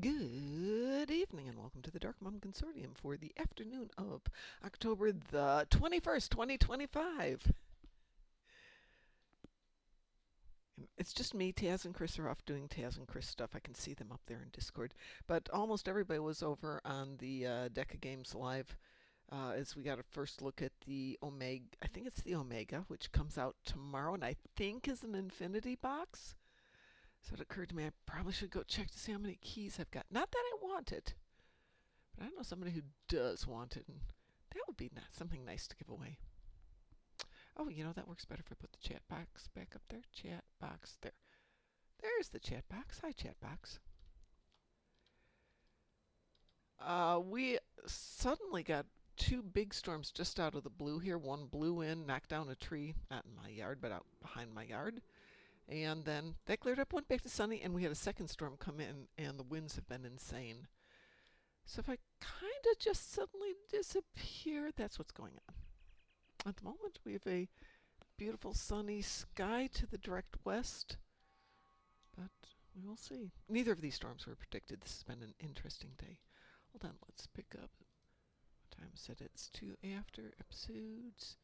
Good evening and welcome to the Darkmom Consortium for the afternoon of October the 21st, 2025. It's just me. Taz and Chris are off doing Taz and Chris stuff. I can see them up there in Discord. But almost everybody was over on the Deca Games Live as we got a first look at the Omega. I think it's the Omega, which comes out tomorrow and I think is an Infinity box. So it occurred to me I probably should go check to see how many keys I've got. Not that I want it, but I know somebody who does want it, and that would be something nice to give away. Oh, you know, that works better if I put the chat box back up there. Chat box there. There's the chat box. Hi, chat box. We suddenly got two big storms just out of the blue here. One blew in, knocked down a tree, not in my yard, but out behind my yard. And then that cleared up, went back to sunny, and we had a second storm come in, and the winds have been insane. So if I kind of just suddenly disappear, that's what's going on. At the moment, we have a beautiful sunny sky to the direct west, but we will see. Neither of these storms were predicted. This has been an interesting day. Hold on, let's pick up. What time is it? It's 2 after episodes.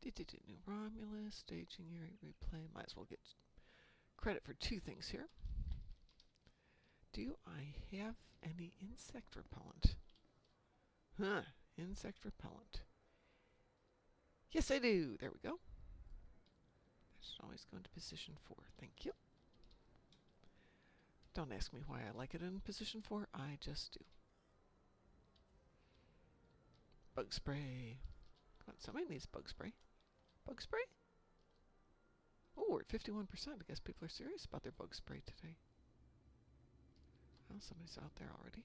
New Romulus, staging area replay. Might as well get credit for two things here. Do I have any insect repellent? Insect repellent. Yes, I do. There we go. I should always go into position 4. Thank you. Don't ask me why I like it in position 4. I just do. Bug spray. Come on, somebody needs bug spray. Bug spray? Oh, we're at 51%. I guess people are serious about their bug spray today. Well, somebody's out there already.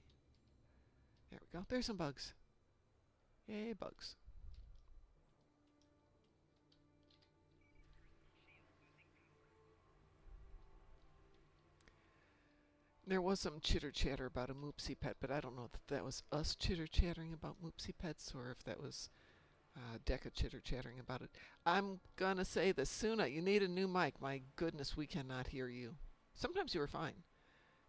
There we go. There's some bugs. Yay, bugs. There was some chitter-chatter about a Moopsie pet, but I don't know if that was us chitter-chattering about Moopsie pets or if that was Deca chitter-chattering about it. I'm gonna say the Suna, you need a new mic. My goodness, we cannot hear you. Sometimes you were fine,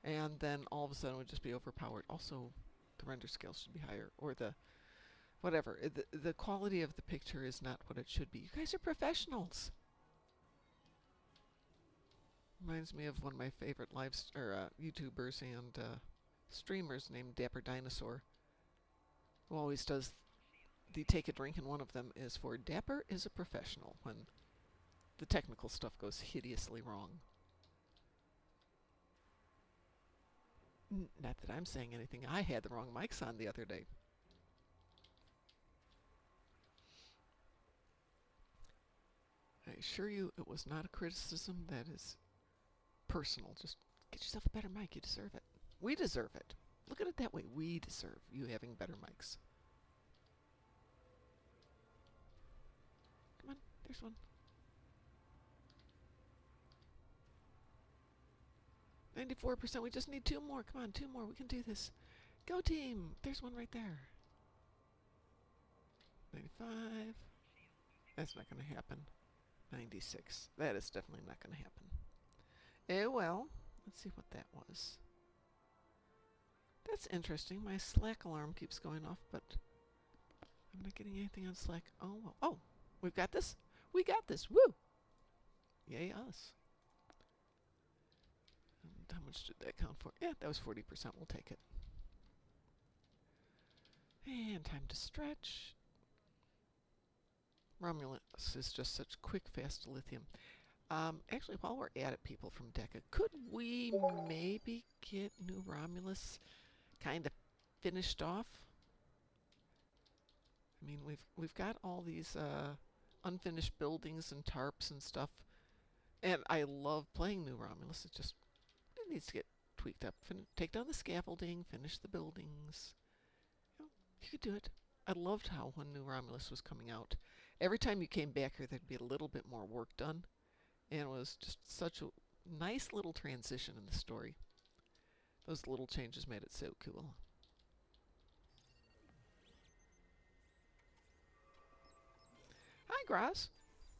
and then all of a sudden it would just be overpowered. Also, the render scale should be higher, or the whatever. The quality of the picture is not what it should be. You guys are professionals. Reminds me of one of my favorite YouTubers and streamers named Dapper Dinosaur, who always does the take a drink, and one of them is for Dapper is a professional when the technical stuff goes hideously wrong. Not that I'm saying anything. I had the wrong mics on the other day. I assure you it was not a criticism that is personal. Just get yourself a better mic. You deserve it. We deserve it. Look at it that way. We deserve you having better mics. Come on. There's one. 94%. We just need 2 more. Come on, 2 more. We can do this. Go team. There's one right there. 95. That's not going to happen. 96. That is definitely not going to happen. Well, let's see what that was. That's interesting. My Slack alarm keeps going off, but I'm not getting anything on Slack. Oh, well. Oh, we've got this. We got this. Woo! Yay, us. And how much did that count for? Yeah, that was 40%. We'll take it. And time to stretch. Romulus is just such quick, fast lithium. Actually, while we're at it, people from Deca, could we maybe get New Romulus kind of finished off? I mean, we've got all these unfinished buildings and tarps and stuff, and I love playing New Romulus. It needs to get tweaked up. Take down the scaffolding, finish the buildings. You know, you could do it. I loved how when New Romulus was coming out, every time you came back here, there'd be a little bit more work done. And it was just such a nice little transition in the story. Those little changes made it so cool. Hi, Gross.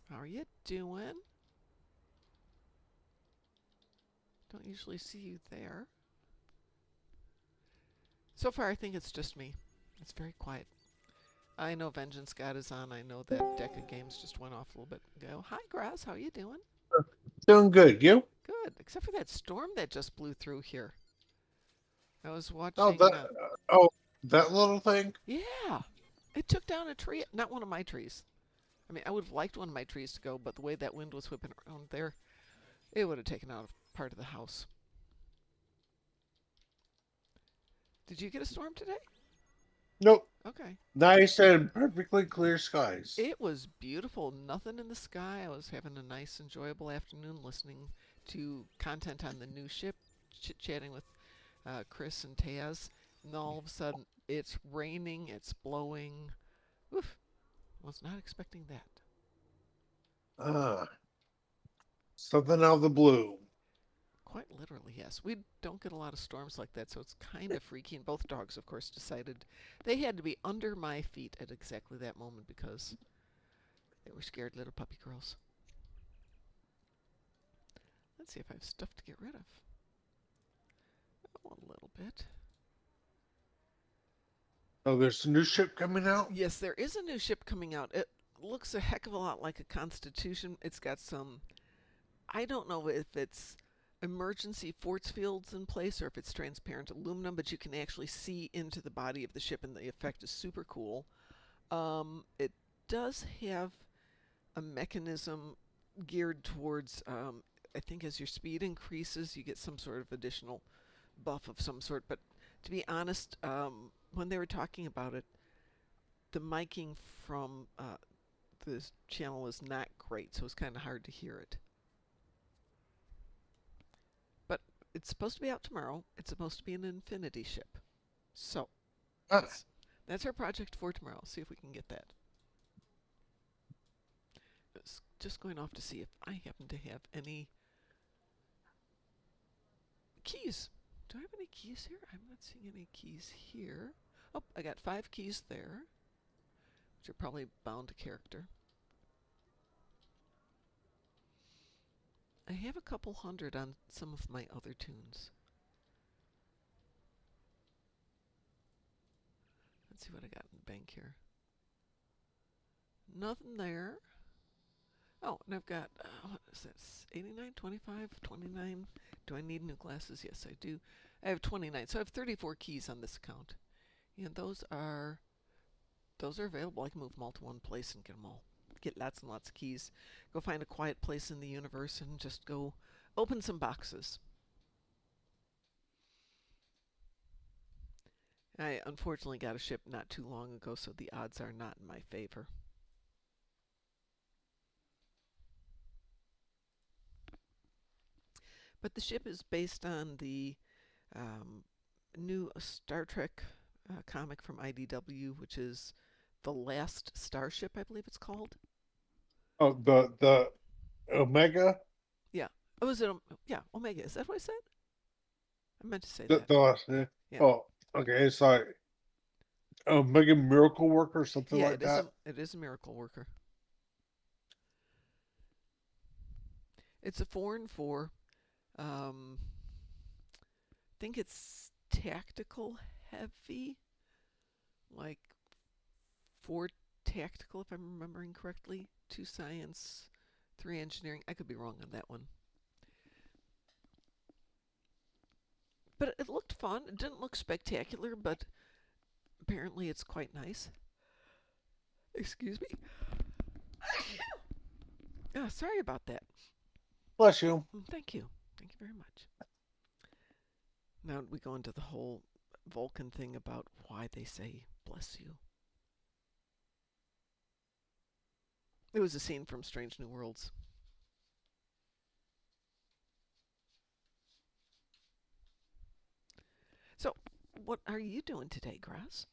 How are you doing? Don't usually see you there. So far, I think it's just me. It's very quiet. I know Vengeance God is on. I know that deck of games just went off a little bit ago. Hi, Grass. How you doing? Doing good. You? Good. Except for that storm that just blew through here. I was Oh, watching. that. Oh, that little thing. Yeah, it took down a tree. Not one of my trees. I mean, I would have liked one of my trees to go, but the way that wind was whipping around there, it would have taken out part of the house. Did you get a storm today? Nope. Okay. Nice and perfectly clear skies. It was beautiful. Nothing in the sky. I was having a nice, enjoyable afternoon listening to content on the new ship, chit chatting with Chris and Taz. And all of a sudden, it's raining, it's blowing. Oof. Was not expecting that. Ah, something out of the blue. Quite literally, yes. We don't get a lot of storms like that, so it's kind of freaky. And both dogs, of course, decided they had to be under my feet at exactly that moment because they were scared little puppy girls. Let's see if I have stuff to get rid of. Oh, a little bit. Oh, there's a new ship coming out. Yes, there is a new ship coming out. It looks a heck of a lot like a Constitution. It's got some, I don't know if it's emergency force fields in place or if it's transparent aluminum, but you can actually see into the body of the ship, and the effect is super cool. It does have a mechanism geared towards, I think, as your speed increases, you get some sort of additional buff of some sort. But to be honest, when they were talking about it, the miking from this channel is not great, so it's kind of hard to hear it. But it's supposed to be out tomorrow. It's supposed to be an Infinity ship. So Ah, that's our project for tomorrow. See if we can get that. Just going off to see if I happen to have any keys. Do I have any keys here? I'm not seeing any keys here. Oh, I got 5 keys there, which are probably bound to character. I have a couple hundred on some of my other tunes. Let's see what I got in the bank here. Nothing there. Oh, and I've got, what is this? 89, 25, 29. Do I need new glasses? Yes, I do. I have 29. So I have 34 keys on this account. And those are available. I can move them all to one place and get them all. Get lots and lots of keys. Go find a quiet place in the universe and just go open some boxes. I unfortunately got a ship not too long ago, so the odds are not in my favor. But the ship is based on the um, new Star Trek comic from IDW, which is The Last Starship, I believe it's called. oh, the Omega. Yeah. Oh, is it? Yeah, Omega. Is that what I said? I meant to say The, that. the last. Yeah. Oh, okay. It's like Omega Miracle Worker, something Yeah, like that. it is a miracle worker. It's a 4 and 4. Um, I think it's tactical heavy, like 4 tactical, if I'm remembering correctly. 2 science, 3 engineering. I could be wrong on that one. But it looked fun. It didn't look spectacular, but apparently it's quite nice. Excuse me. Oh, sorry about that. Bless you. Thank you. Thank you very much. Now we go into the whole Vulcan thing about why they say bless you. It was a scene from Strange New Worlds. So, what are you doing today, Grass?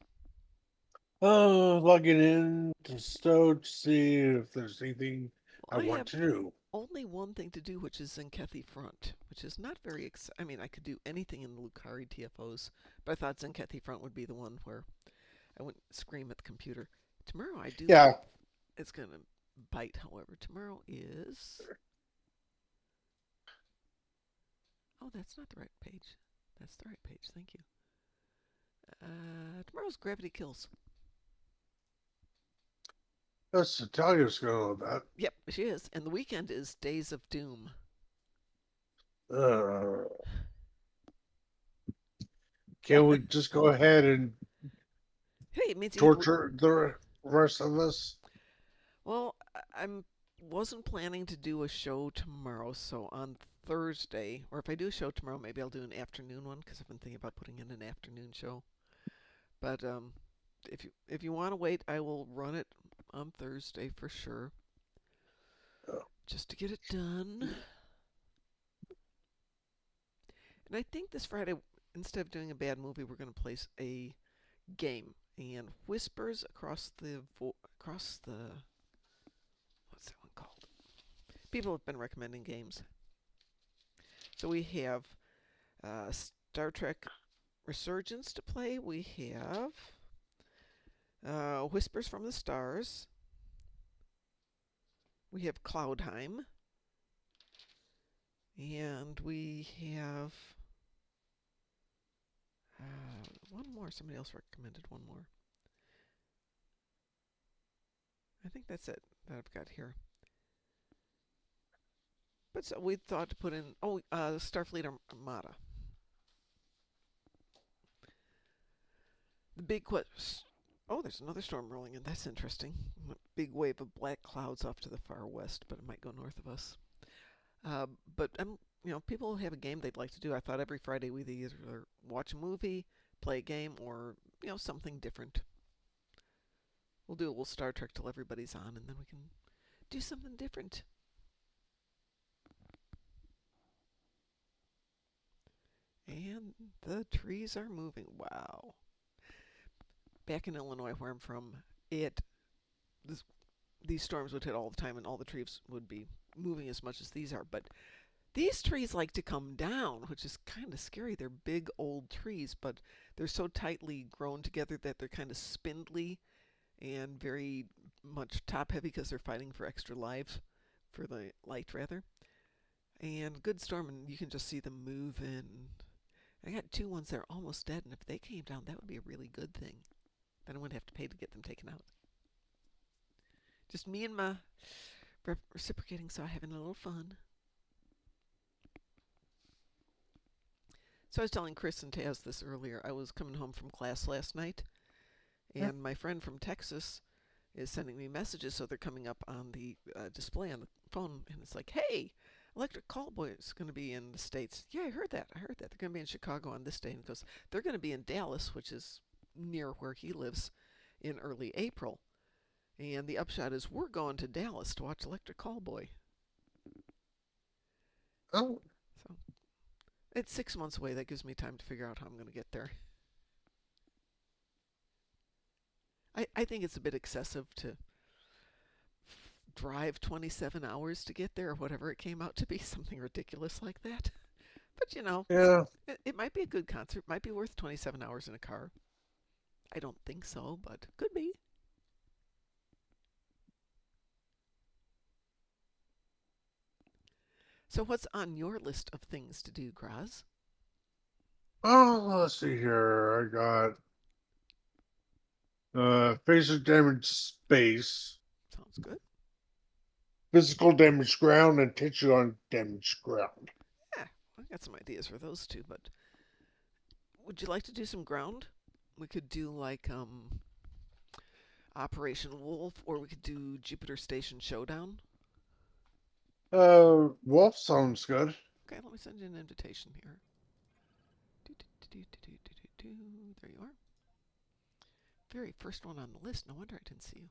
Logging in to Stowe to see if there's anything I Well, I want have to do. only one thing to do, which is Zenkethi Front, which is not very I mean, I could do anything in the Lucari TFOs, but I thought Zenkethi Front would be the one where I wouldn't scream at the computer. Tomorrow I do Yeah. have, it's going to bite, however. Tomorrow is, oh, that's not the right page. That's the right page, thank you. Tomorrow's Gravity Kills. That's Italia's going to know Yep, she is. And the weekend is Days of Doom. that. Can we just go ahead and Hey, it means you have. torture the rest of us? Well, I'm wasn't planning to do a show tomorrow, so on Thursday, or if I do a show tomorrow, maybe I'll do an afternoon one because I've been thinking about putting in an afternoon show. But if you want to wait, I will run it on Thursday for sure, Oh, just to get it done. And I think this Friday, instead of doing a bad movie, we're going to place a game and whispers across the what's that one called? People have been recommending games. So we have Star Trek Resurgence to play. We have Whispers from the Stars. We have Cloudheim. And we have one more. Somebody else recommended one more. I think that's it that I've got here. But so we thought to put in, Starfleet Armada. The big quest. Oh, there's another storm rolling in. That's interesting. A big wave of black clouds off to the far west, but it might go north of us. But people have a game they'd like to do. I thought every Friday we'd either watch a movie, play a game, or something different. We'll do a little Star Trek till everybody's on, and then we can do something different. And the trees are moving. Wow. Back in Illinois, where I'm from, these storms would hit all the time, and all the trees would be moving as much as these are. But these trees like to come down, which is kind of scary. They're big old trees, but they're so tightly grown together that they're kind of spindly and very much top heavy because they're fighting for extra lives, for the light rather. And good storm, and you can just see them moving. I got two ones that are almost dead, and if they came down, that would be a really good thing. Then I wouldn't have to pay to get them taken out. Just me and my reciprocating saw having a little fun. So I was telling Chris and Taz this earlier. I was coming home from class last night, and my friend from Texas is sending me messages, so they're coming up on the display on the phone, and it's like, hey, Electric Callboy is going to be in the States. Yeah, I heard that. They're going to be in Chicago on this day. And he goes, they're going to be in Dallas, which is near where he lives, in early April. And the upshot is we're going to Dallas to watch Electric Callboy. oh, So it's 6 months away. That gives me time to figure out how I'm going to get there. I think it's a bit excessive to drive 27 hours to get there or whatever it came out to be, something ridiculous like that. But yeah. it might be a good concert. Might be worth 27 hours in a car. I don't think so, but could be. So what's on your list of things to do, Graz? Oh, let's see here. I got physical damage space, Sounds good. physical damage ground, and tissue on damage ground. Yeah, I got some ideas for those two, but would you like to do some ground? We could do like Operation Wolf, or we could do Jupiter Station Showdown. Wolf sounds good. Okay, let me send you an invitation here. There you are. Very first one on the list. No wonder I didn't see you.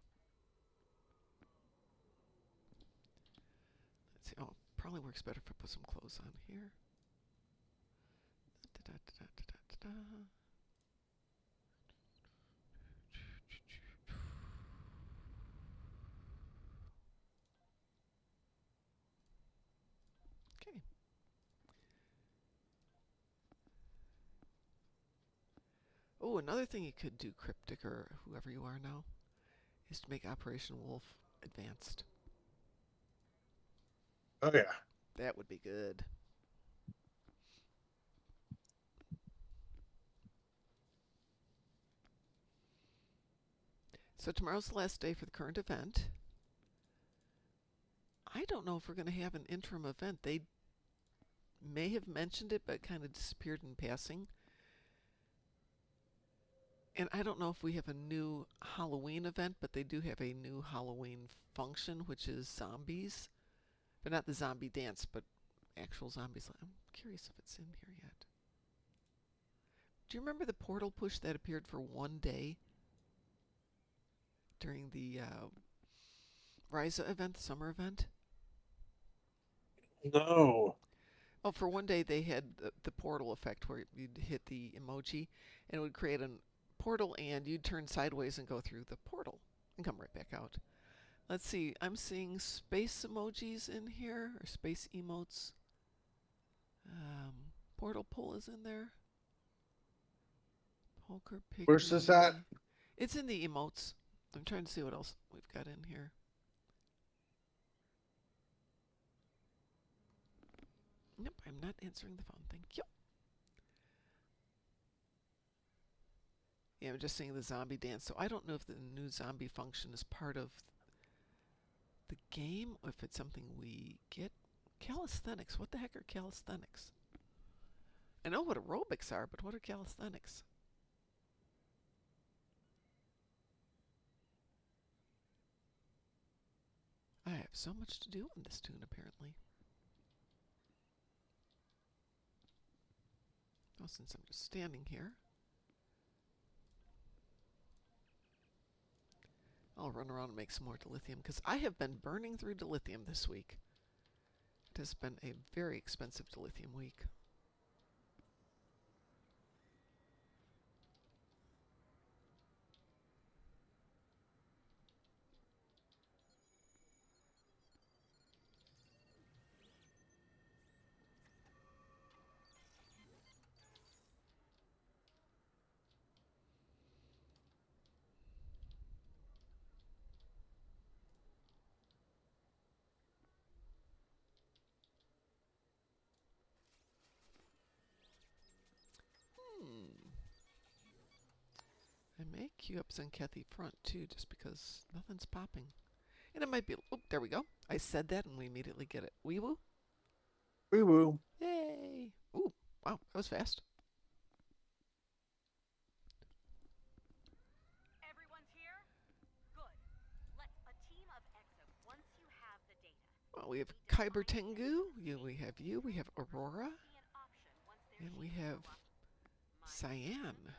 Let's see. Oh, probably works better if I put some clothes on here. Okay. Oh, another thing you could do, Cryptic or whoever you are now, is to make Operation Wolf advanced. Oh yeah. That would be good. So tomorrow's the last day for the current event. I don't know if we're going to have an interim event. They may have mentioned it, but kind of disappeared in passing. And I don't know if we have a new Halloween event, but they do have a new Halloween function, which is zombies. But not the zombie dance, but actual zombies. I'm curious if it's in here yet. Do you remember the portal push that appeared for one day during the Ryza event, the summer event? No. Oh, for one day they had the portal effect where you'd hit the emoji and it would create a portal and you'd turn sideways and go through the portal and come right back out. Let's see, I'm seeing space emojis in here, or space emotes. Portal pull is in there. Poker pick Where's this at? me. It's in the emotes. I'm trying to see what else we've got in here. Nope, I'm not answering the phone. Thank you. Yeah, I'm just seeing the zombie dance. So I don't know if the new zombie function is part of the game or if it's something we get. Calisthenics. What the heck are calisthenics? I know what aerobics are, but what are calisthenics? I have so much to do on this tune, apparently. Oh, since I'm just standing here, I'll run around and make some more dilithium, because I have been burning through dilithium this week. It has been a very expensive dilithium week. I may queue up Zenkethy front too, just because nothing's popping. And it might be. Oh, there we go. I said that and we immediately get it. Wee woo. Woo woo. Yay. Ooh, wow, that was fast. Everyone's here? Good. Let's a team of Exo once you have the data. Well, we have Kyber Tengu. We have you. We have Aurora. And we have Cyan.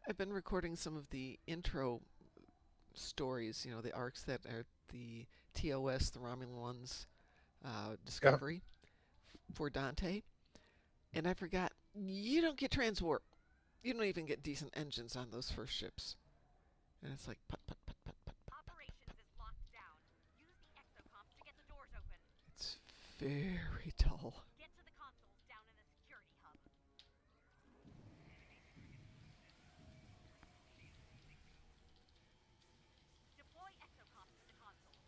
I've been recording some of the intro stories, the arcs that are the TOS, the Romulan ones, Discovery for Dante. And I forgot, you don't get transwarp. You don't even get decent engines on those first ships. And it's like, put, put, put, put, put, put, put, put, put. Operations is locked down. Use the exocomps to get the doors open. It's very dull. Get to the consoles down in the security hub. Deploy exocomps to the consoles.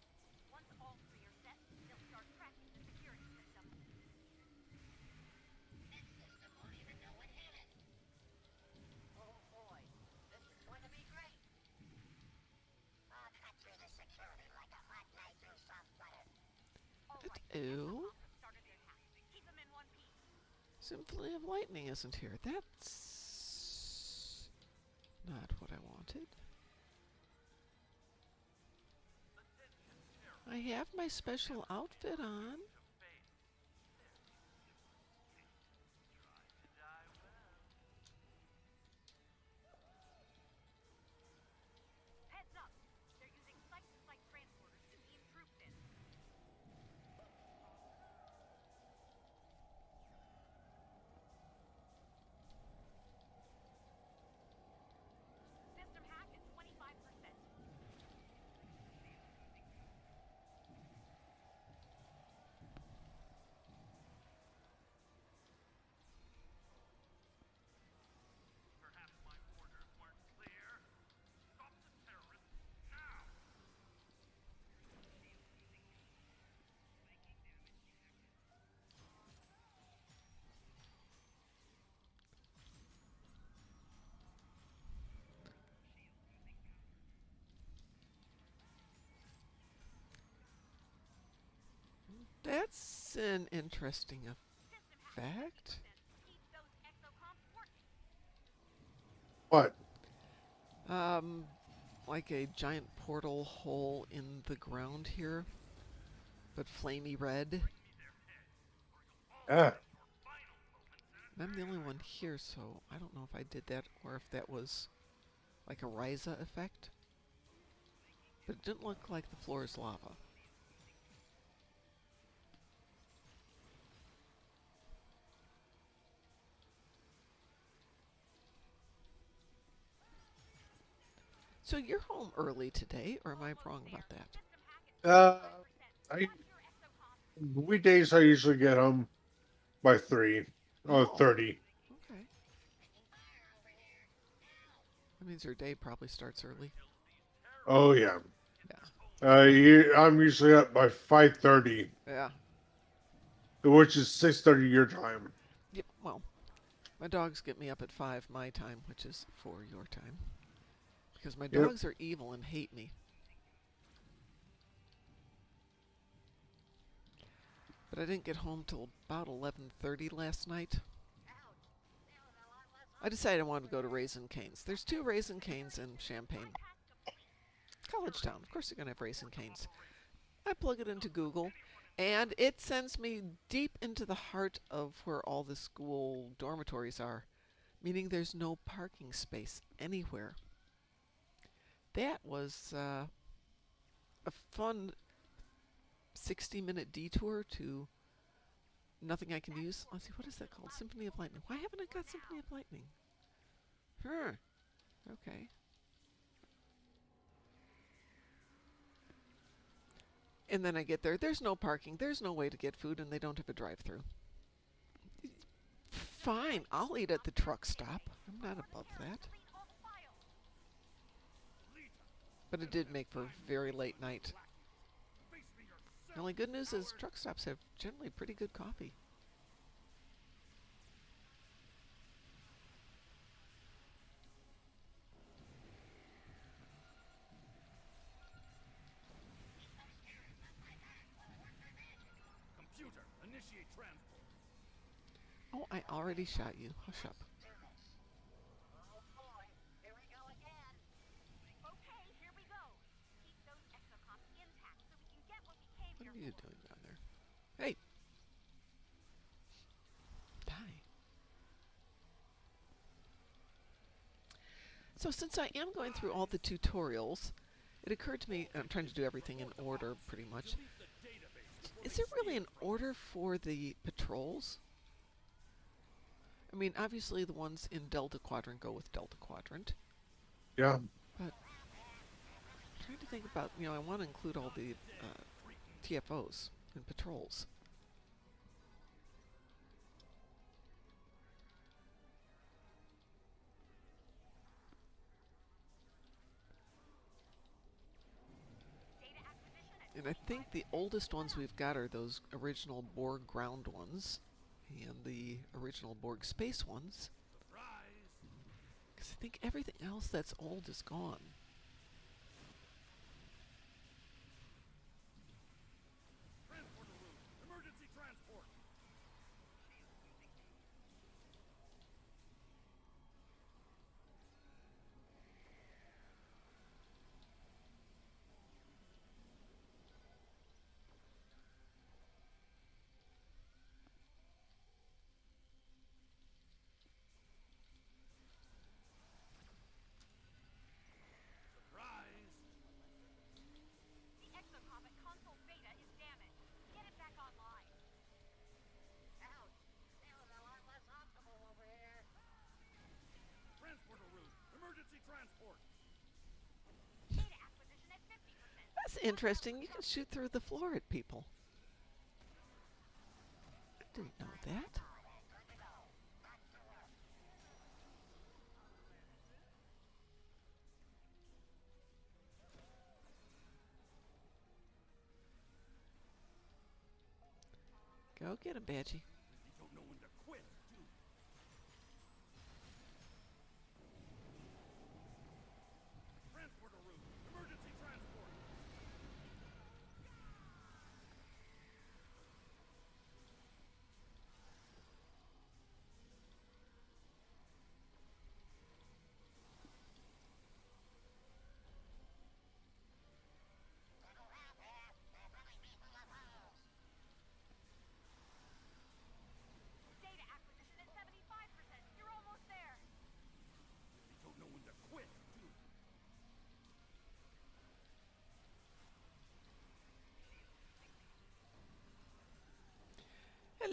Once all three are set, they'll start tracking the security system. This system won't even know what hit it. Oh boy, this is going to be great. I'll cut through the security like a hot knife through soft butter. All right, the Ew. exocomps have started the attack. Keep them in one piece. Symphony of Lightning isn't here. That's not what I wanted. I have my special outfit on. Heads up! They're using site-to-site transporters to beam troops in. System hack at 25%. That's an interesting effect. What? Um, like a giant portal hole in the ground here, but flamey red. Yeah. And I'm the only one here, so I don't know if I did that or if that was like a Ryza effect. But it didn't look like the floor is lava. So you're home early today, or am I wrong about that? I weekdays I usually get home by 3 or Oh, 30. okay. That means your day probably starts early. Oh yeah. Yeah. I'm usually up by 5:30, Yeah. which is 6:30 your time. Yep. Well, my dogs get me up at 5 my time, which is 4 your time. Because my Yep. dogs are evil and hate me. But I didn't get home till about 11:30 last night. I decided I wanted to go to Raisin Cane's. There's 2 Raisin Cane's in Champaign. College Town. Of course they're going to have Raisin Cane's. I plug it into Google, and it sends me deep into the heart of where all the school dormitories are, meaning there's no parking space anywhere. That was a fun 60-minute detour to nothing I can use. Let's see, what is that called? Symphony of Lightning. Why haven't I got Symphony of Lightning? Okay. And then I get there. There's no parking. There's no way to get food, and they don't have a drive-through. Fine, I'll eat at the truck stop. I'm not above that. But it did make for a very late night. The only good news is truck stops have generally pretty good coffee. Computer, initiate transport. Oh, I already shot you. Hush up. Oh boy, here we go again. Okay, here we go. Keep those exocomps intact so we can get what we came What here are you for. doing down there? Hey! Die. So since I am going through all the tutorials, it occurred to me, I'm trying to do everything in order pretty much. Delete the database before Is they there really steal an from order for the patrols? I mean, obviously the ones in Delta Quadrant go with Delta Quadrant. Yeah. But I'm trying to think about, I want to include all the TFOs and patrols. Data acquisition at And I think the oldest ones we've got are those original Borg ground ones and the original Borg space ones. Surprise! Because I think everything else that's old is gone. Transporter room, emergency transport. Surprise! the exocomp at console beta is damaged. Get it back online. Ouch, feeling a lot less optimal over here. Transporter room, emergency transport. Data acquisition at 50%. That's interesting. You can shoot through the floor at people. I didn't know that. Go get him, Badgie. You don't know when to quit, do you? Transporter room, emergency transport.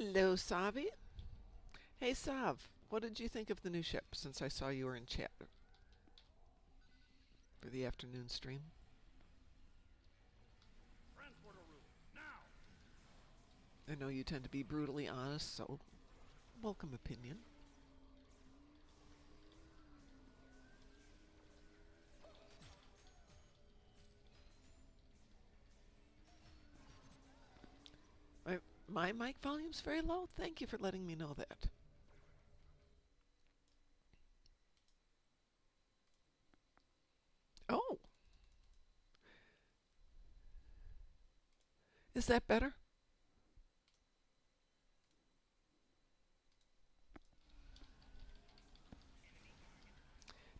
Hello, Savi. Hey, Sav, what did you think of the new ship since I saw you were in chat for the afternoon stream? Transporter room, now! I know you tend to be brutally honest, so welcome opinion. My, my mic volume's very low. Thank you for letting me know that. Oh, is that better?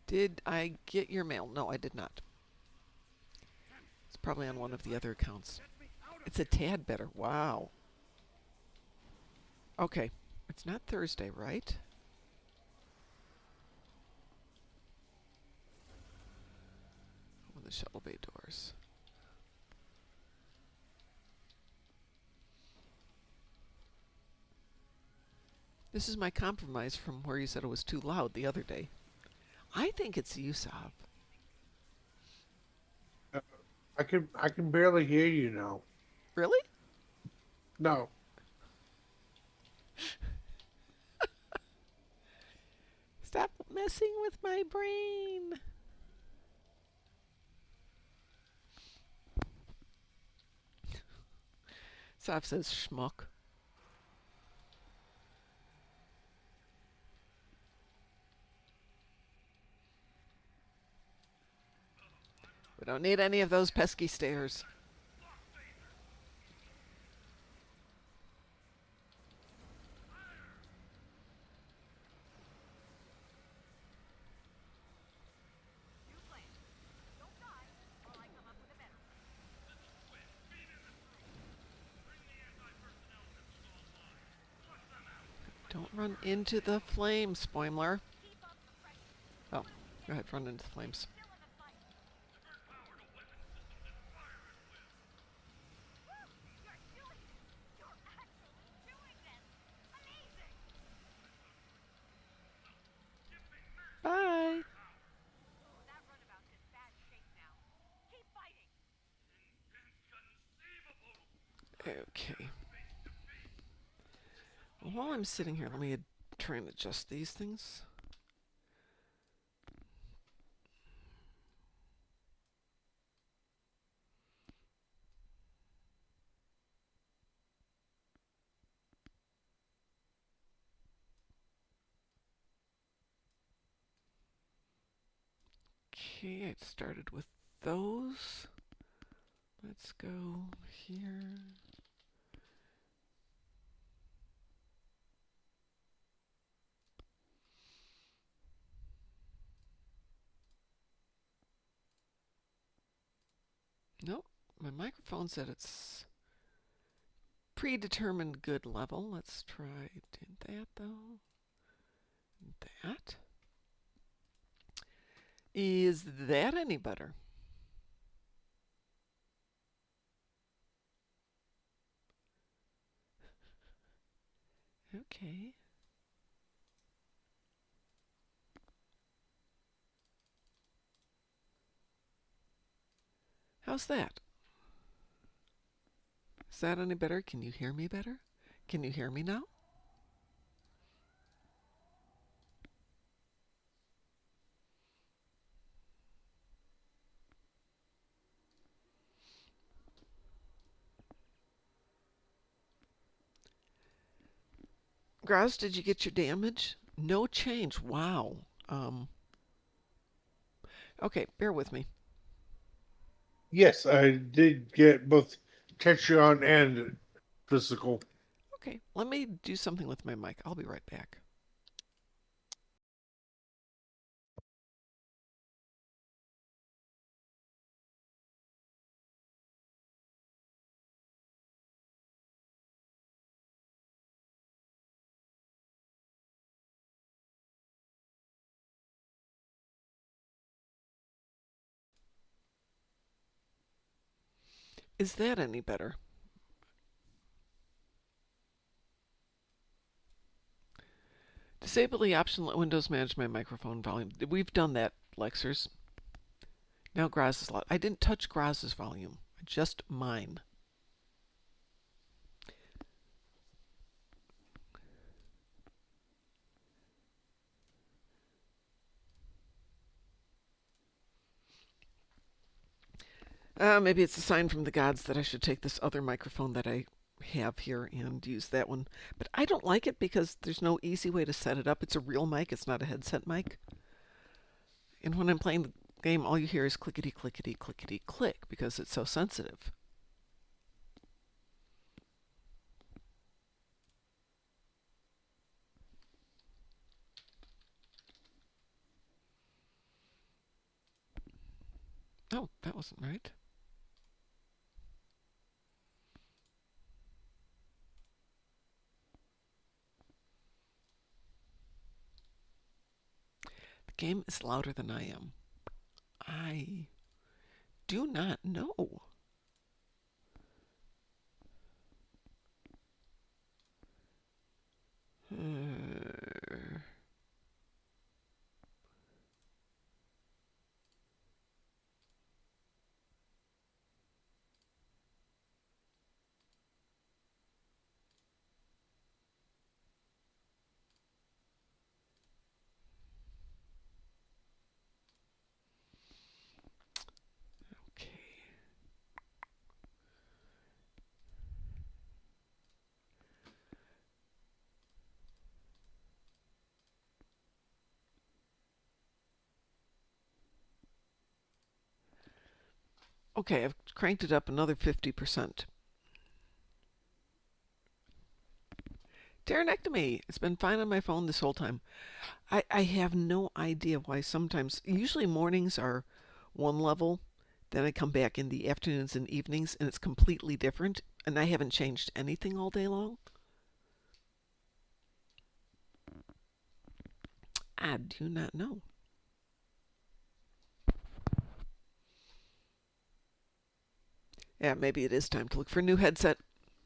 Did I get your mail? No, I did not. It's probably on one of the other accounts. Get me out of It's a tad better. Wow. Okay. It's not Thursday, right? Open the shuttle bay doors. This is my compromise from where you said it was too loud the other day. I think it's you, Sav. I can barely hear you now. Really? No. Stop messing with my brain. Sav says schmuck. We don't need any of those pesky stairs. New plan. Don't die while I come up with a better one. Don't run into the flames, Spoimler. Keep up the pressure. Oh, go ahead, run into the flames. Still in the fight. Woo! You're doing it. You're actually doing this. Amazing. Bye. That runabout's in bad shape now. Keep fighting. Okay. Well, while I'm sitting here, let me try and adjust these things. Okay, I started with those. Let's go here. Nope, my microphone said it's predetermined good level. Let's try that though. That. Is that any better? Okay. How's that? Is that any better? Can you hear me better? Can you hear me now? Grouse, did you get your damage? No change. Wow. Okay, bear with me. Yes, I did get both Tetrion and physical. Okay, let me do something with my mic. I'll be right back. Is that any better? Disable the option let Windows manage my microphone volume. We've done that, Lexers. Now Graz's lot. I didn't touch Graz's volume, just mine. Maybe it's a sign from the gods that I should take this other microphone that I have here and use that one. But I don't like it because there's no easy way to set it up. It's a real mic. It's not a headset mic. And when I'm playing the game, all you hear is clickety, clickety, clickety, click because it's so sensitive. Oh, that wasn't right. The game is louder than I am. I do not know. Okay. Okay, I've cranked it up another 50%. Pteronectomy. It's been fine on my phone this whole time. I have no idea why sometimes, usually mornings are one level, then I come back in the afternoons and evenings and it's completely different, and I haven't changed anything all day long. I do not know. Yeah, maybe it is time to look for a new headset.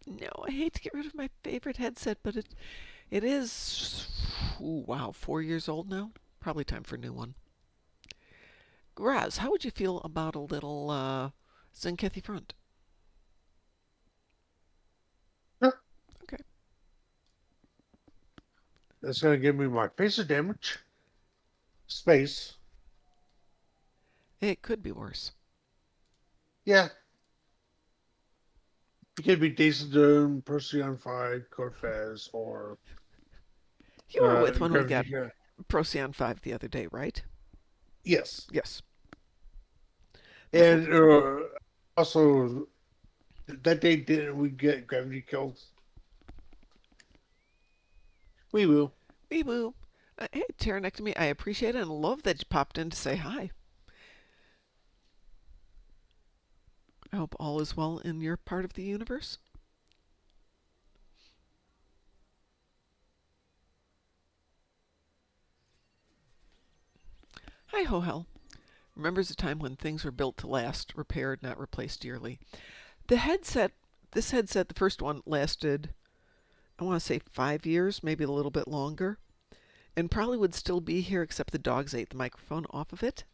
No, I hate to get rid of my favorite headset, but it is, ooh, wow, 4 years old now. Probably time for a new one. Graz, how would you feel about a little Zenkethi front? Yeah. Okay. That's going to give me my face of damage, space. It could be worse. Yeah. It could be Daisy Dune, Procyon 5, Cortez, or You were with when we Gravity. got Procyon 5 the other day, right? Yes. Yes. And also, that day didn't we get Gravity kills? We will. Wee woo. Hey, Pteronectomy, I appreciate it and love that you popped in to say hi. I hope all is well in your part of the universe. Hi, Ho-Hel. Remembers a time when things were built to last, repaired, not replaced dearly. The headset, this headset, the first one, lasted, I want to say 5 years, maybe a little bit longer, and probably would still be here except the dogs ate the microphone off of it.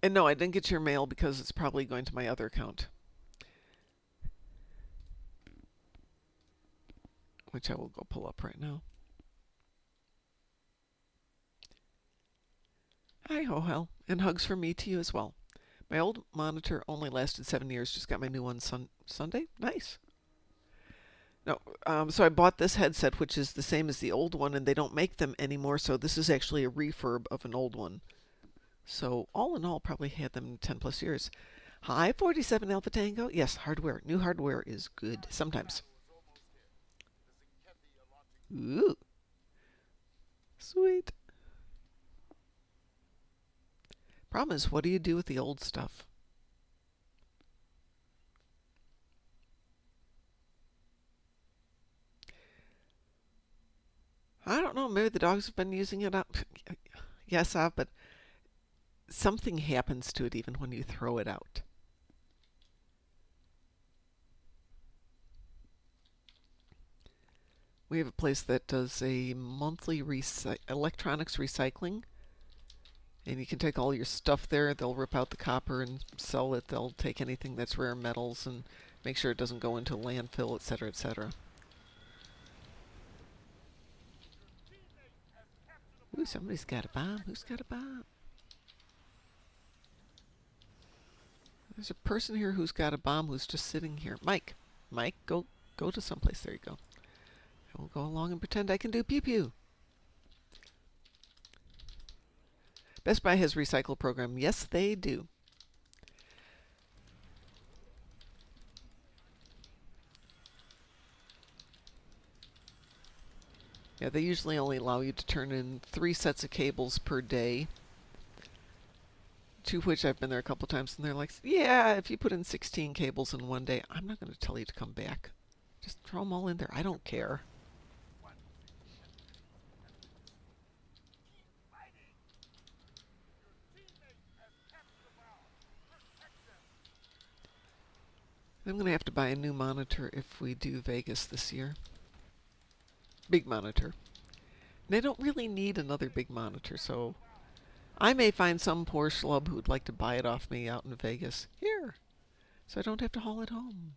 And no, I didn't get your mail because it's probably going to my other account, which I will go pull up right now. Hi, Ho-Hel, and hugs from me to you as well. My old monitor only lasted 7 years. Just got my new one Sunday. Nice. No, so I bought this headset, which is the same as the old one, and they don't make them anymore. So this is actually a refurb of an old one. So all in all, probably had them 10 plus years. Hi, 47 Alpha Tango. Yes, hardware. New hardware is good sometimes. Ooh, sweet. Problem is, what do you do with the old stuff? I don't know. Maybe the dogs have been using it up. Yes, but something happens to it even when you throw it out. We have a place that does a monthly electronics recycling. And you can take all your stuff there. They'll rip out the copper and sell it. They'll take anything that's rare metals and make sure it doesn't go into landfill, etc., etc. Ooh, somebody's got a bomb. Who's got a bomb? There's a person here who's got a bomb who's just sitting here. Mike, Mike, go to someplace. There you go. I will go along and pretend I can do pew-pew. Best Buy has recycle program. Yes, they do. Yeah, they usually only allow you to turn in 3 sets of cables per day. To which I've been there a couple times, and they're like, yeah, if you put in 16 cables in one day, I'm not going to tell you to come back. Just throw them all in there. I don't care. I'm going to have to buy a new monitor if we do Vegas this year. Big monitor. And I don't really need another big monitor, so I may find some poor schlub who'd like to buy it off me out in Vegas. Here, so I don't have to haul it home.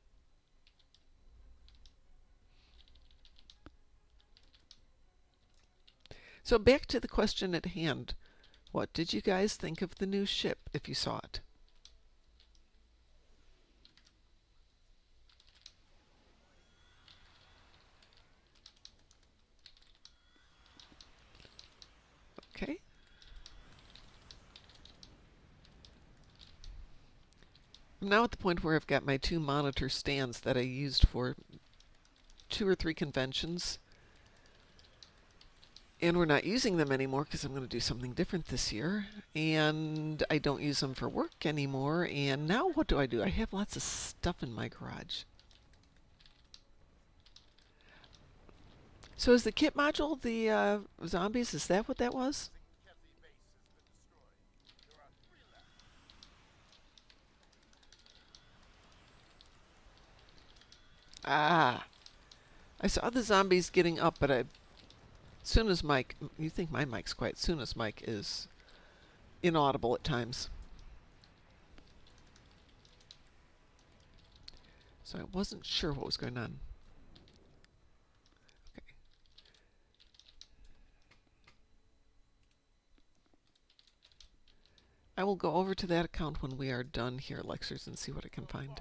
So back to the question at hand. What did you guys think of the new ship if you saw it? Okay. I'm now at the point where I've got my 2 monitor stands that I used for 2 or 3 conventions. And we're not using them anymore because I'm going to do something different this year. And I don't use them for work anymore. And now what do? I have lots of stuff in my garage. So is the kit module the zombies? Is that what that was? Ah. I saw the zombies getting up, but as soon as Mike, you think my mic's quiet, as soon as Mike is inaudible at times. So I wasn't sure what was going on. Okay. I will go over to that account when we are done here, Lexers, and see what I can find.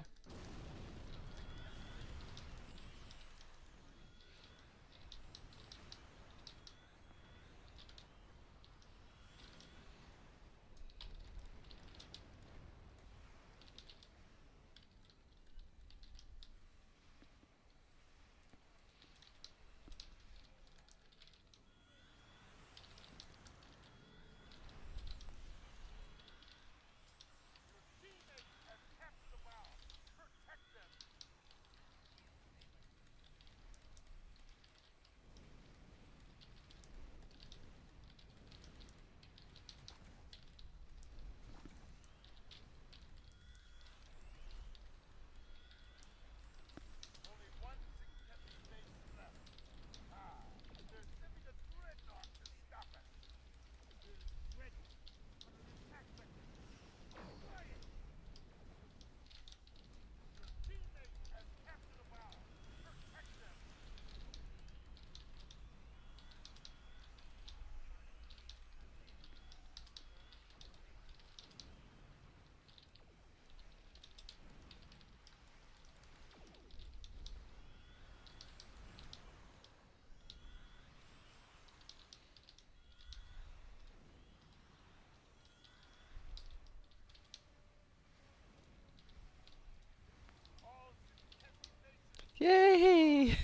Yay!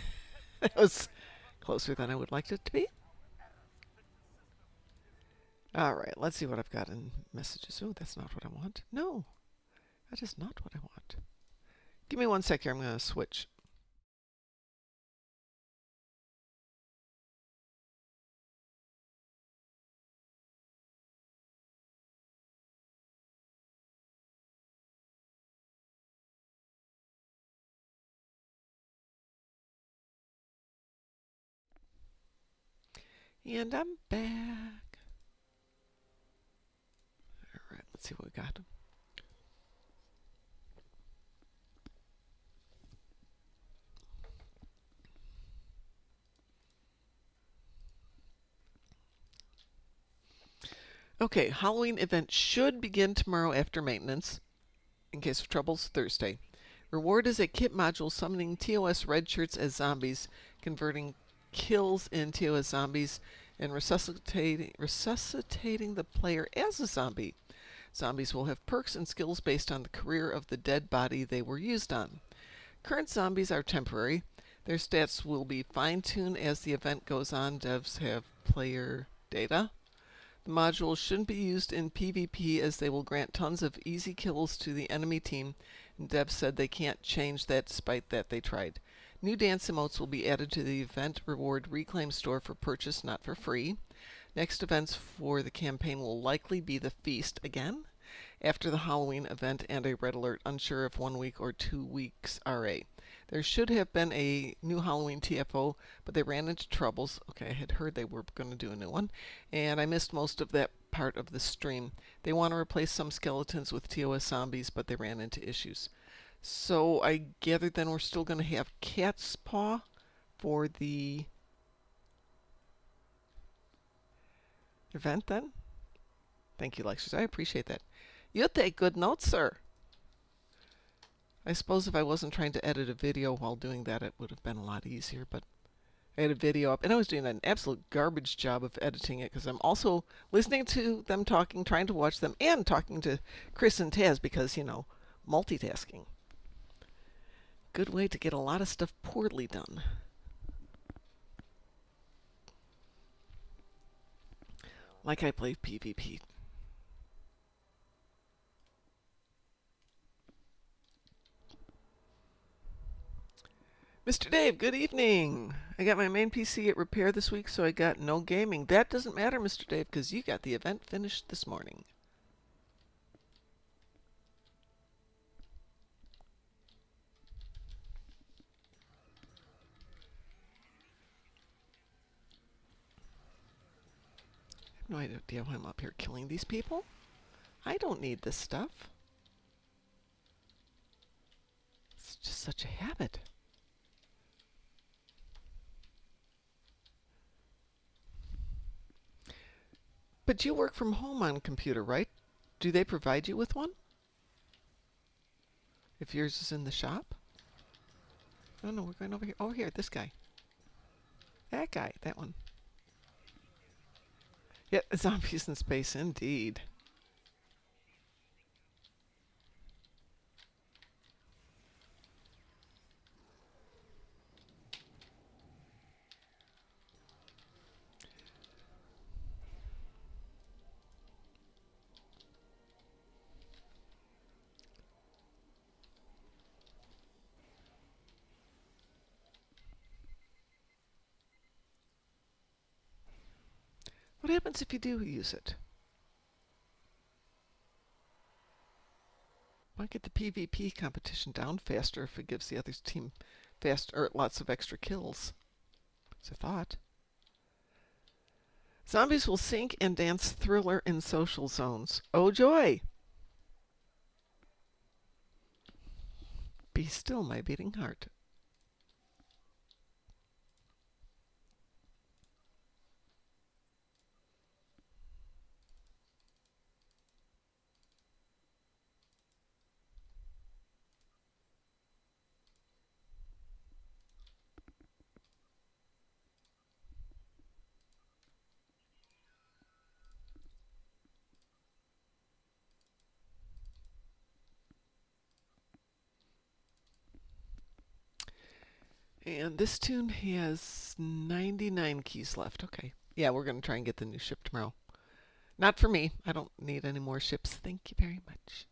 That was closer than I would like it to be. Alright, let's see what I've got in messages. Oh, that's not what I want. No, that is not what I want. Give me 1 sec here. I'm going to switch. And I'm back. Alright, let's see what we got. Okay, Halloween event should begin tomorrow after maintenance. In case of troubles, Thursday. Reward is a kit module summoning TOS red shirts as zombies, converting kills in TOS zombies, and resuscitating the player as a zombie. Zombies will have perks and skills based on the career of the dead body they were used on. Current zombies are temporary. Their stats will be fine-tuned as the event goes on. Devs have player data. The modules shouldn't be used in PvP as they will grant tons of easy kills to the enemy team, and devs said they can't change that despite that they tried. New dance emotes will be added to the event reward reclaim store for purchase, not for free. Next events for the campaign will likely be the feast again, after the Halloween event and a red alert, unsure if 1 week or 2 weeks RA. There should have been a new Halloween TFO, but they ran into troubles. Okay, I had heard they were going to do a new one, and I missed most of that part of the stream. They want to replace some skeletons with TOS zombies, but they ran into issues. So I gathered then we're still going to have Cat's Paw for the event then? Thank you, Lexus. I appreciate that. You take good notes, sir. I suppose if I wasn't trying to edit a video while doing that, it would have been a lot easier, but I had a video up, and I was doing an absolute garbage job of editing it, because I'm also listening to them talking, trying to watch them, and talking to Chris and Taz, because, you know, multitasking. Good way to get a lot of stuff poorly done. Like I play PvP. Mr. Dave, good evening. I got my main PC at repair this week, so I got no gaming. That doesn't matter, Mr. Dave, because you got the event finished this morning. I have no idea why I'm up here killing these people. I don't need this stuff. It's just such a habit. But you work from home on computer, right? Do they provide you with one? If yours is in the shop? Oh no, we're going over here. Over here, this guy. That guy, that one. Yeah, zombies in space, indeed. What happens if you do use it? Might get the PvP competition down faster if it gives the other team lots of extra kills. That's a thought. Zombies will sync and dance Thriller in social zones. Oh joy! Be still, my beating heart. And this tune has 99 keys left. Okay. Yeah, we're going to try and get the new ship tomorrow. Not for me. I don't need any more ships. Thank you very much.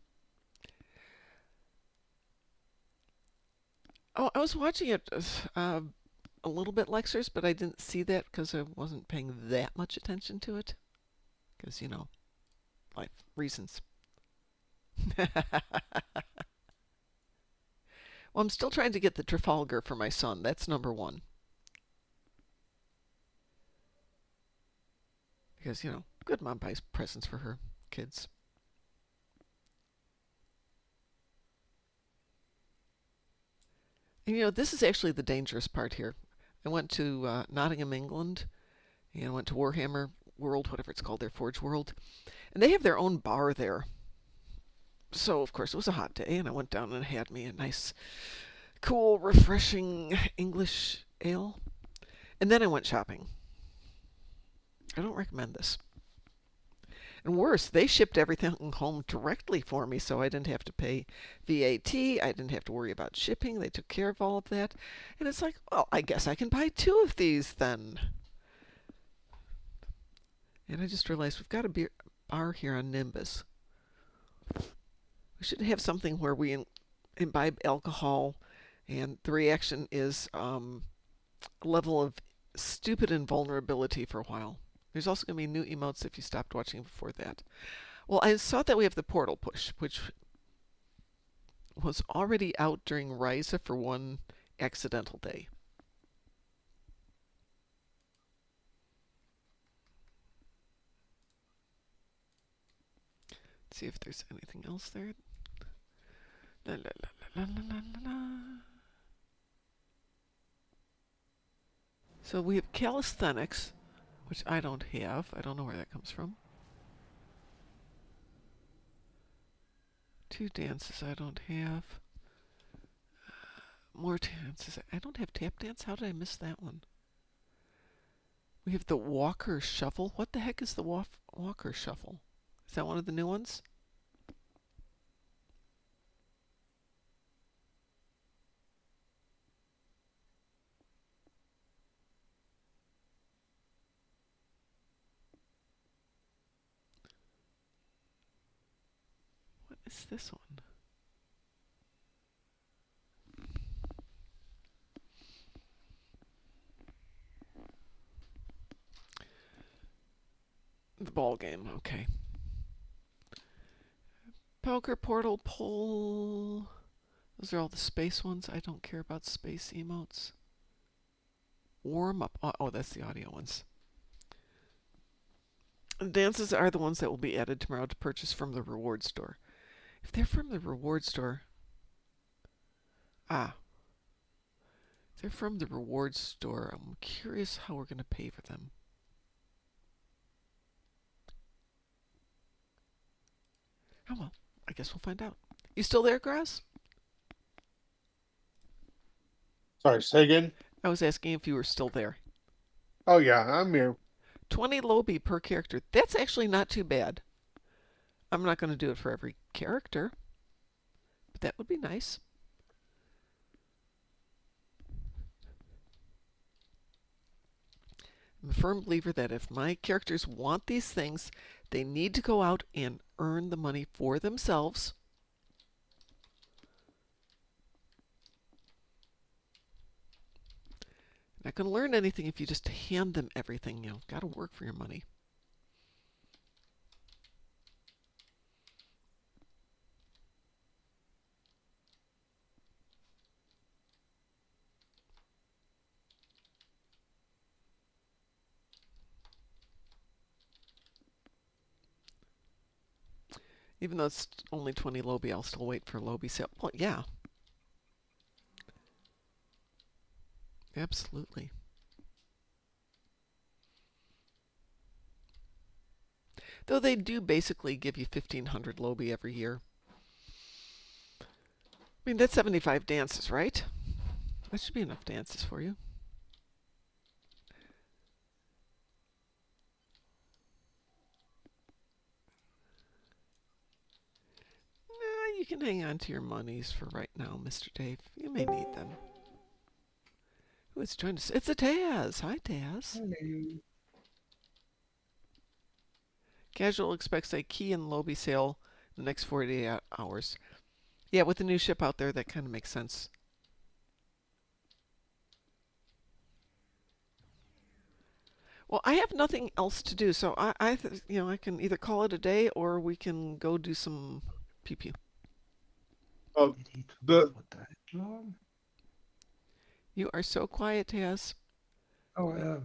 Oh, I was watching it a little bit, Lexers, but I didn't see that because I wasn't paying that much attention to it. Because, you know, life reasons. Well, I'm still trying to get the Trafalgar for my son. That's number one. Because, good mom buys presents for her kids. And this is actually the dangerous part here. I went to Nottingham, England, and went to Warhammer World, whatever it's called, their Forge World. And they have their own bar there. So, of course, it was a hot day, and I went down and had me a nice, cool, refreshing English ale. And then I went shopping. I don't recommend this. And worse, they shipped everything home directly for me, so I didn't have to pay VAT. I didn't have to worry about shipping. They took care of all of that. And it's like, well, I guess I can buy 2 of these then. And I just realized we've got a bar here on Nimbus. We should have something where we imbibe alcohol, and the reaction is a level of stupid invulnerability for a while. There's also going to be new emotes if you stopped watching before that. Well, I saw that we have the portal push, which was already out during Ryza for one accidental day. Let's see if there's anything else there. La, la, la, la, la, la, la. So we have calisthenics, which I don't have. I don't know where that comes from. 2 dances I don't have. More dances. I don't have tap dance. How did I miss that one? We have the Walker Shuffle. What the heck is the Walker Shuffle? Is that one of the new ones? What is this one? The ball game, okay. Poker Portal Pull. Those are all the space ones. I don't care about space emotes. Warm up. Oh, that's the audio ones. The dances are the ones that will be added tomorrow to purchase from the reward store. If they're from the reward store... if they're from the reward store, I'm curious how we're going to pay for them. Oh well, I guess we'll find out. You still there, Grass? Sorry, say again? I was asking if you were still there. Oh, yeah, I'm here. 20 Lobi per character. That's actually not too bad. I'm not going to do it for every character, but that would be nice. I'm a firm believer that if my characters want these things, they need to go out and earn the money for themselves. You're not going to learn anything if you just hand them everything. Got to work for your money. Even though it's only 20 Lobi, I'll still wait for Lobi sale. Well, yeah. Absolutely. Though they do basically give you 1,500 Lobi every year. I mean, that's 75 dances, right? That should be enough dances for you. You can hang on to your monies for right now, Mr. Dave. You may need them. Who is trying to... It's a Taz. Hi, Taz. Hello. Casual expects a key and Lobi sale in the next 48 hours. Yeah, with the new ship out there, that kind of makes sense. Well, I have nothing else to do, so I can either call it a day or we can go do some pew-pew. Oh, You are so quiet, Taz. Oh,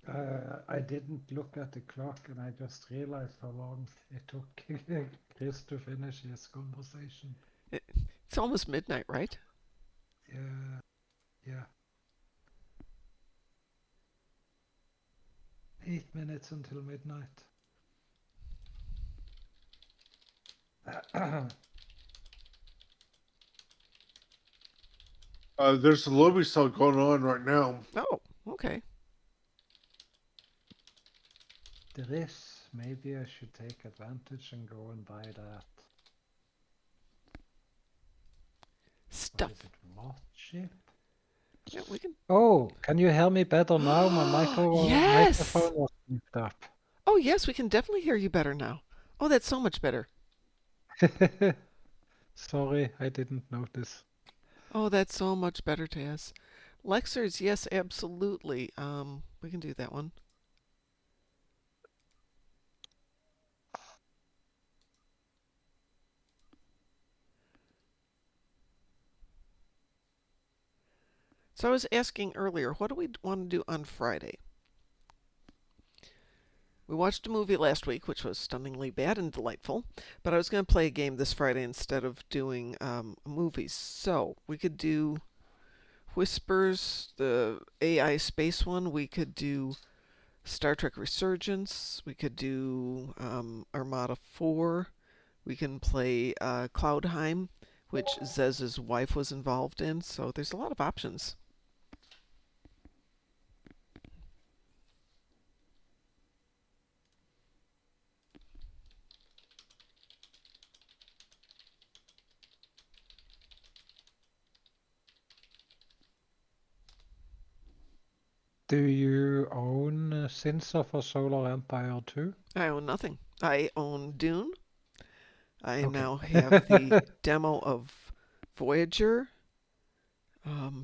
I didn't look at the clock, and I just realized how long it took Chris to finish his conversation. It's almost midnight, right? Yeah, yeah. 8 minutes until midnight. There's a lobby sale going on right now. Oh, okay. There is. Maybe I should take advantage and go and buy that. What Stuff. is it? Mothship? Yeah, we can. Oh, can you hear me better now? My Yes! microphone was mute up. Oh, yes, we can definitely hear you better now. Oh, that's so much better. Sorry, I didn't notice. Oh, that's so much better, Taz. Lexers, yes, absolutely. We can do that one. So I was asking earlier, what do we want to do on Friday? We watched a movie last week, which was stunningly bad and delightful, but I was going to play a game this Friday instead of doing movies. So we could do Whispers, the AI space one. We could do Star Trek Resurgence. We could do Armada 4. We can play Cloudheim, which Zez's wife was involved in. So there's a lot of options. Do you own Sins of a Solar Empire too? I own nothing. I own Dune. I Okay. now have the demo of Voyager.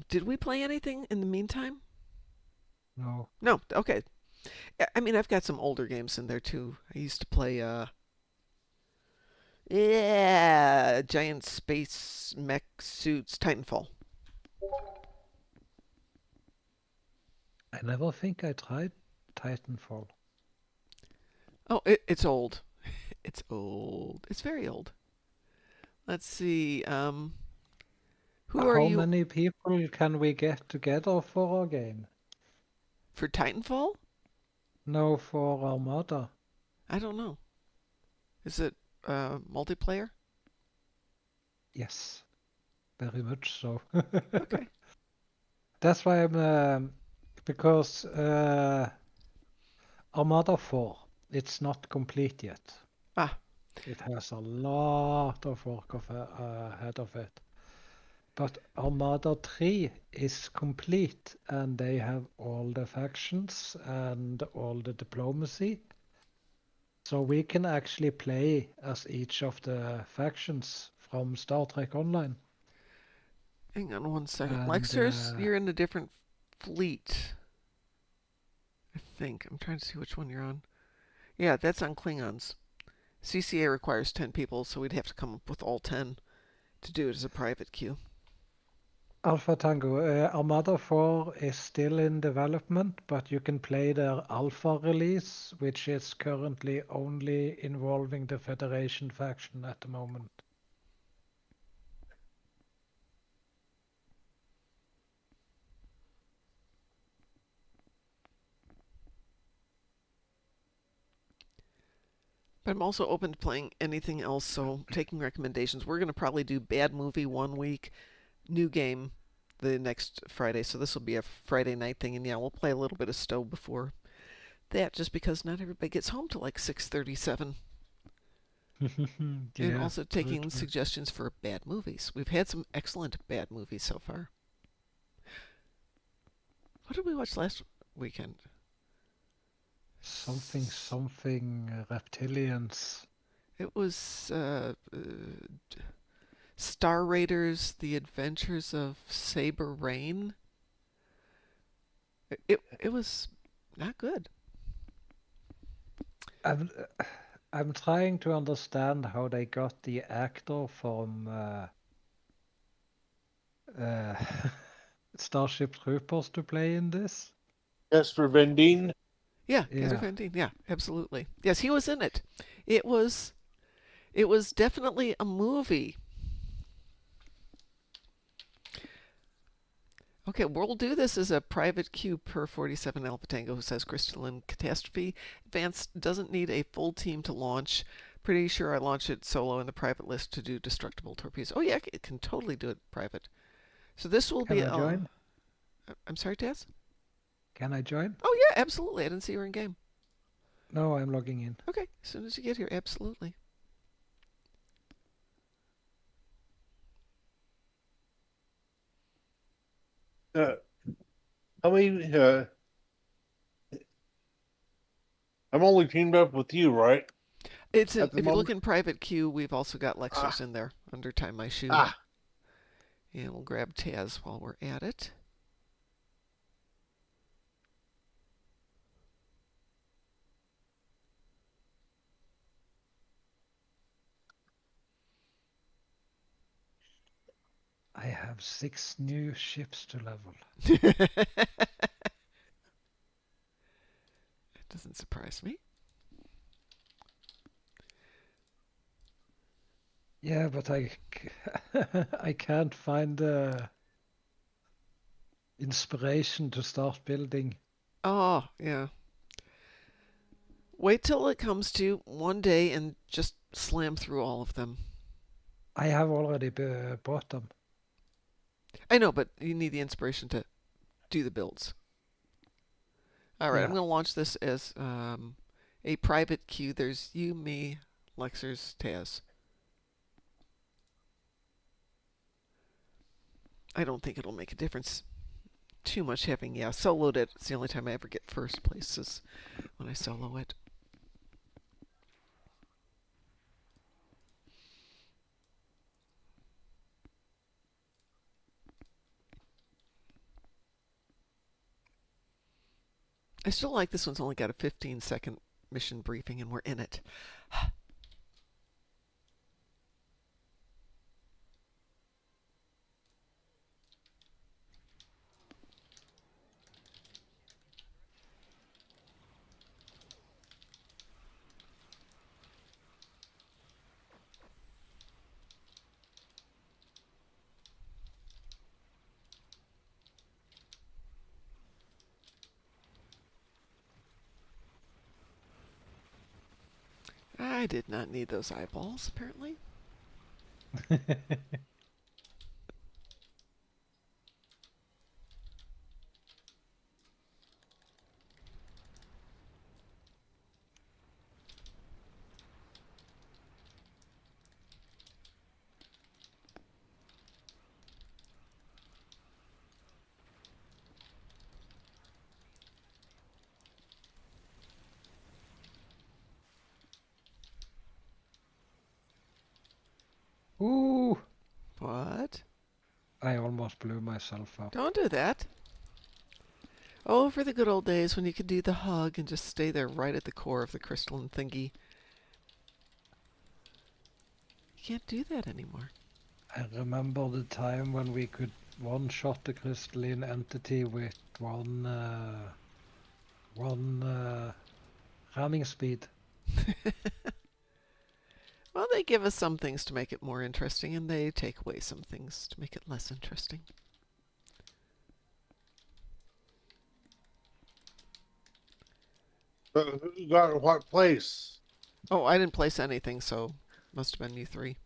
Did we play anything in the meantime? No. No. Okay. I mean, I've got some older games in there too. I used to play giant space mech suits Titanfall. I never think I tried Titanfall. Oh, it's old. It's old. It's very old. Let's see. Who are How you many people can we get together for a game? for Titanfall? No, for Armada. I don't know. Is it multiplayer? Yes, very much so. Okay. That's why I'm because Armada 4, it's not complete yet. Ah, It has a lot of work ahead of it. But Armada 3 is complete, and they have all the factions and all the diplomacy. So we can actually play as each of the factions from Star Trek Online. hang on one second. And Lexers, you're in a different fleet. I think. I'm trying to see which one you're on. Yeah, that's on Klingons. CCA requires 10 people, so we'd have to come up with all 10 to do it as a private queue. Alpha Tango, Armada 4 is still in development, but you can play their alpha release, which is currently only involving the Federation faction at the moment. But I'm also open to playing anything else, so taking recommendations. We're going to probably do bad movie one week, new game the next Friday. So this will be a Friday night thing, and yeah, we'll play a little bit of Stowe before that, just because not everybody gets home till like 6:37. And Yeah, also true, taking true. suggestions for bad movies. We've had some excellent bad movies so far. What did we watch last weekend? Something reptilians. It was Star Raiders: The Adventures of Saber Rain. It was not good. I'm trying to understand how they got the actor from Starship Troopers to play in this. Casper Vendine. Yeah, Yeah. Kaiser Fantine. Yeah, absolutely. Yes, he was in it. It was definitely a movie. Okay, we'll do this as a private queue per 47 Alpha Tango, who says Crystalline Catastrophe. Advanced doesn't need a full team to launch. Pretty sure I launched it solo in the private list to do destructible torpedoes. Oh yeah, it can totally do it private. So this will Can be I join? I'm sorry, Taz? Can I join? Oh yeah, absolutely. I didn't see you were in game. No, I'm logging in. Okay, as soon as you get here, absolutely. Uh, I mean, I'm only teamed up with you, right? It's At the if you look moment. in private queue, we've also got Lexers Ah, in there under Time My Shoe. ah. And we'll grab Taz while we're at it. I have 6 new ships to level. It doesn't surprise me. Yeah, but I can't find the inspiration to start building. Oh, yeah. Wait till it comes to one day and just slam through all of them. I have already bought them. I know, but you need the inspiration to do the builds. All right, Yeah. I'm going to launch this as a private queue. There's you, me, Lexers, Taz. I don't think it'll make a difference too much having, soloed it. It's the only time I ever get first place is when I solo it. I still like this one's only got a 15-second mission briefing and we're in it. I did not need those eyeballs, apparently. Ooh! What? I almost blew myself up. Don't do that. Oh, for the good old days when you could do the hug and just stay there right at the core of the crystalline thingy. You can't do that anymore. I remember the time when we could one-shot the crystalline entity with one ramming speed. Well, they give us some things to make it more interesting, and they take away some things to make it less interesting. Who got what place? Oh, I didn't place anything, so must have been you three.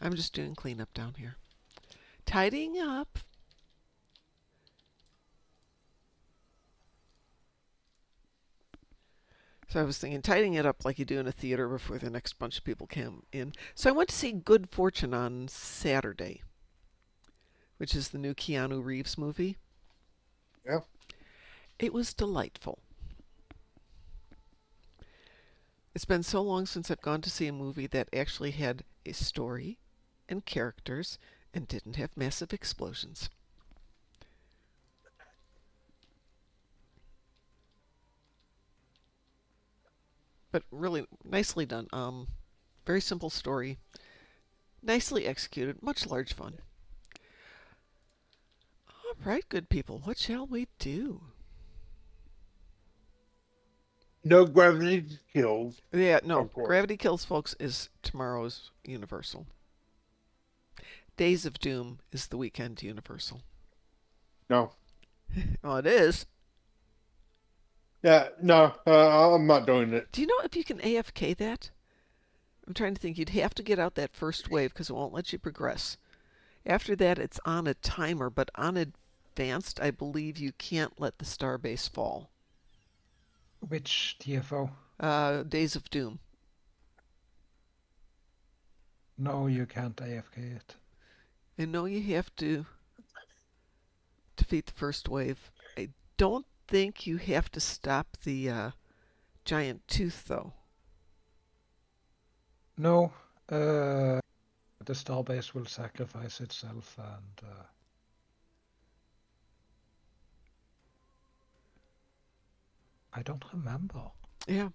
I'm just doing cleanup down here. Tidying up. So I was thinking, tidying it up like you do in a theater before the next bunch of people come in. So I went to see Good Fortune on Saturday, which is the new Keanu Reeves movie. Yeah. It was delightful. It's been so long since I've gone to see a movie that actually had a story and characters and didn't have massive explosions. But really nicely done. Very simple story, nicely executed, much large fun. All Right, good people, what shall we do? No gravity kills, Yeah, no, of course. Gravity Kills Folks is tomorrow's Universal. Days of Doom is the weekend Universal. No. Oh, it is. Yeah, no, I'm not doing it. Do you know if you can AFK that? I'm trying to think. You'd have to get out that first wave because it won't let you progress. After that, it's on a timer, but on advanced, I believe you can't let the starbase fall. Which TFO? Days of Doom. No, you can't AFK it. I know you have to defeat the first wave. I don't think you have to stop the giant tooth, though. No, the starbase will sacrifice itself, and I don't remember. Yeah.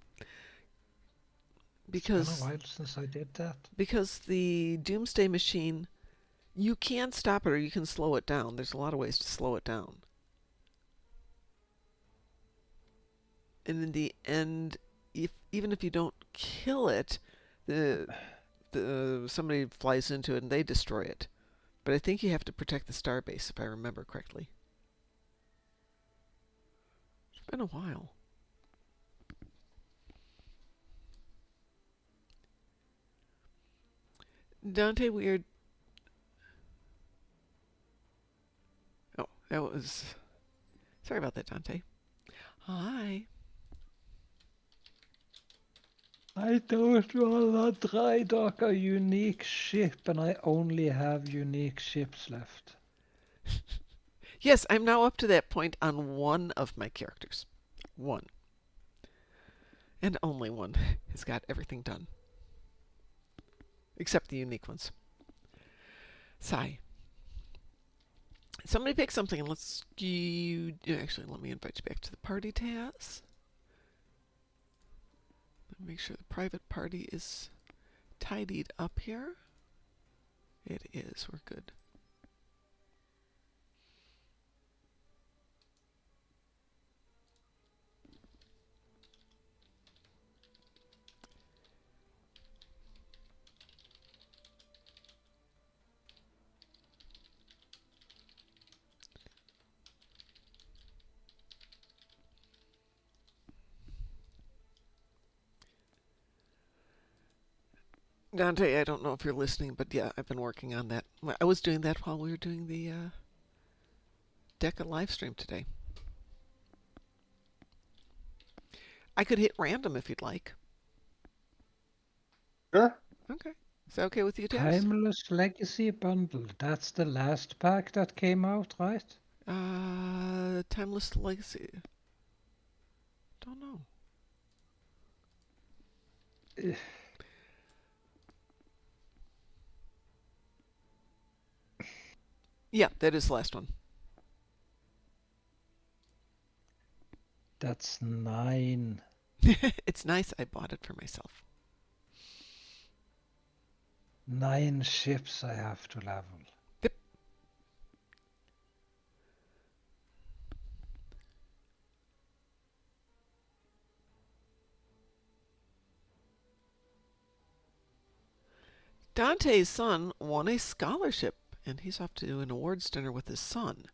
It's been a Because while since I did that. because the Doomsday Machine, you can stop it or you can slow it down. There's a lot of ways to slow it down. And in the end, even if you don't kill it, somebody flies into it and they destroy it. But I think you have to protect the starbase, if I remember correctly. It's been a while. Dante, weird. Oh, that was. Sorry about that, Dante. Hi. I don't want to dry dock a unique ship, and I only have unique ships left. Yes, I'm now up to that point on one of my characters. One. And only one has got everything done. Except the unique ones. Sigh. Somebody pick something and let's actually let me invite you back to the party, Taz. Make sure the private party is tidied up here. It is. We're good. Dante, I don't know if you're listening, but yeah, I've been working on that. I was doing that while we were doing the DECA live stream today. I could hit random if you'd like. Sure. Okay. Is that okay with you, Taz? Timeless Legacy Bundle. That's the last pack that came out, right? Timeless Legacy. Don't know. Yeah, that is the last one. That's 9. It's nice. I bought it for myself. 9 ships I have to level. Yep. Dante's son won a scholarship, and he's off to an awards dinner with his son.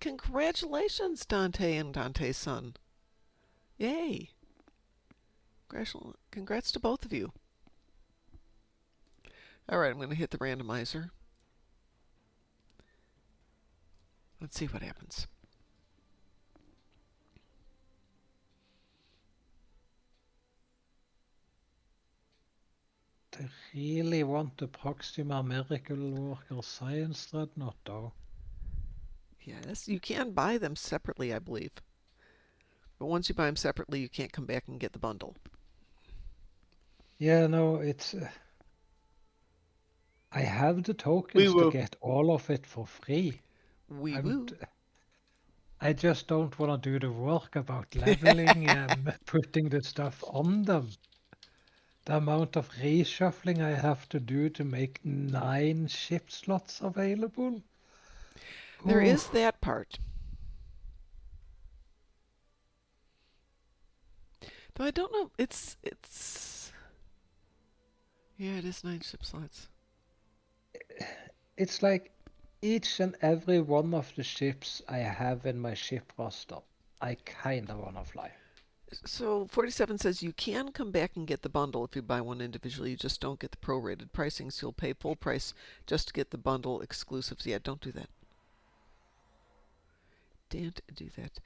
Congratulations, Dante and Dante's son. Yay. Congrats to both of you. All right, I'm going to hit the randomizer. Let's see what happens. They really want the Proxima Miracle Worker Science Dreadnought, though. Yes, you can buy them separately, I believe. But once you buy them separately, you can't come back and get the bundle. Yeah, no, it's... I have the tokens to get all of it for free. I just don't want to do the work about leveling and putting the stuff on them. The amount of reshuffling I have to do to make 9 ship slots available. There is that part. Though I don't know, yeah, it is 9 ship slots. It's like each and every one of the ships I have in my ship roster, I kinda wanna fly. So 47 says you can come back and get the bundle if you buy one individually. You just don't get the prorated pricing, so you'll pay full price just to get the bundle exclusives. Yeah, don't do that. Don't do that.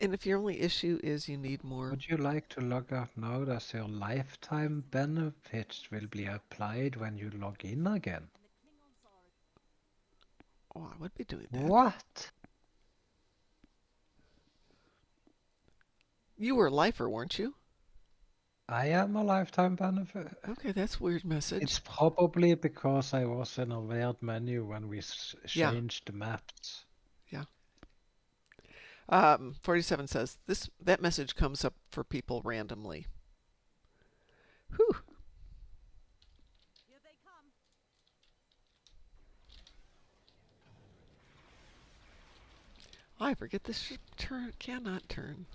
And if your only issue is you need more... Would you like to log out now as your lifetime benefits will be applied when you log in again? Oh, I would be doing that. What? You were a lifer, weren't you? I am a lifetime benefit. Okay, that's a weird message. It's probably because I was in a weird menu when we Yeah. changed the maps. 47 says that message comes up for people randomly. Whew. Here they come. I forget this ship cannot turn.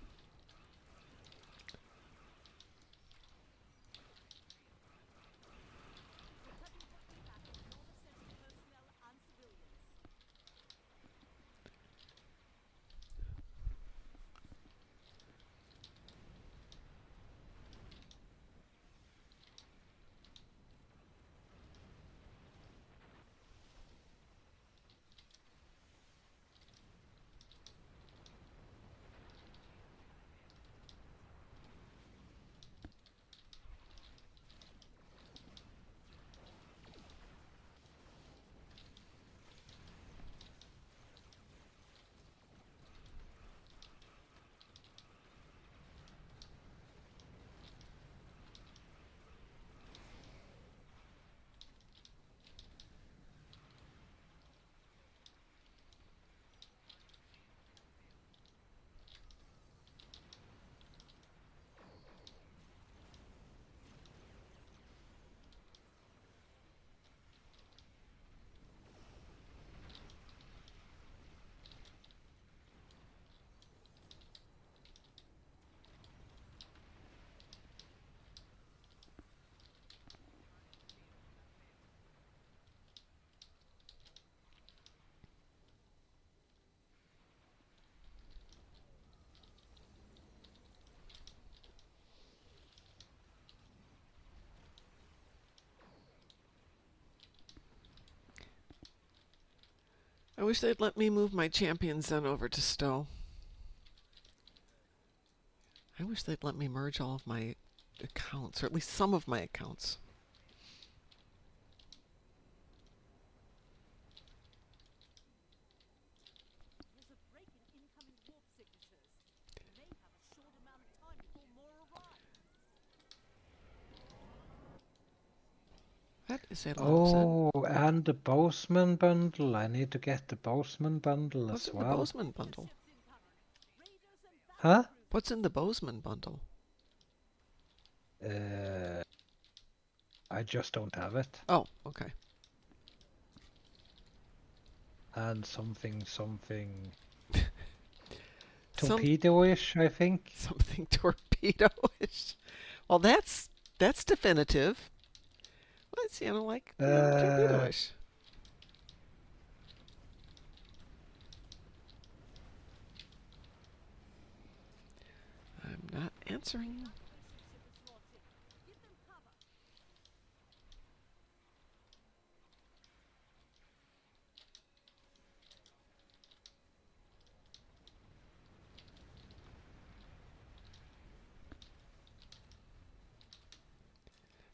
I wish they'd let me move my champions then over to Stowe. I wish they'd let me merge all of my accounts, or at least some of my accounts. There's a break in incoming warp signatures. We may have a short amount of time before more arrive. That is a lot said. Oh, and the Bozeman bundle. I need to get the Bozeman bundle What's as in the well. Bozeman bundle? Huh? What's in the Bozeman bundle? I just don't have it. Oh, okay. And something Some- torpedo-ish, I think. Something torpedo-ish. Well, that's definitive. Let's see, I don't like torpedo-ish. I'm not answering.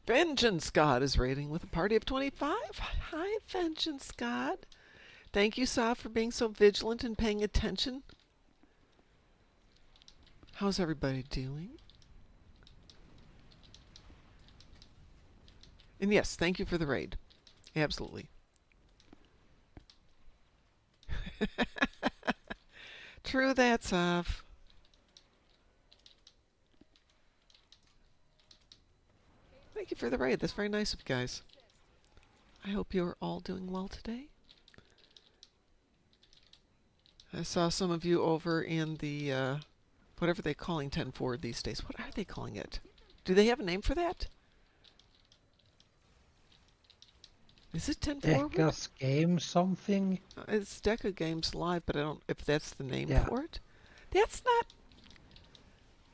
Vengeance God is raiding with a party of 25. Hi, Vengeance God. Thank you, Sa, for being so vigilant and paying attention. How's everybody doing? And yes, thank you for the raid. Absolutely. True that, Sav. Thank you for the raid. That's very nice of you guys. I hope you're all doing well today. I saw some of you over in the whatever they're calling 10 forward these days. What are they calling it? Do they have a name for that? Is it 10 forward? Decker's Game something? It's Deca Games Live, but I don't if that's the name Yeah. for it. That's not.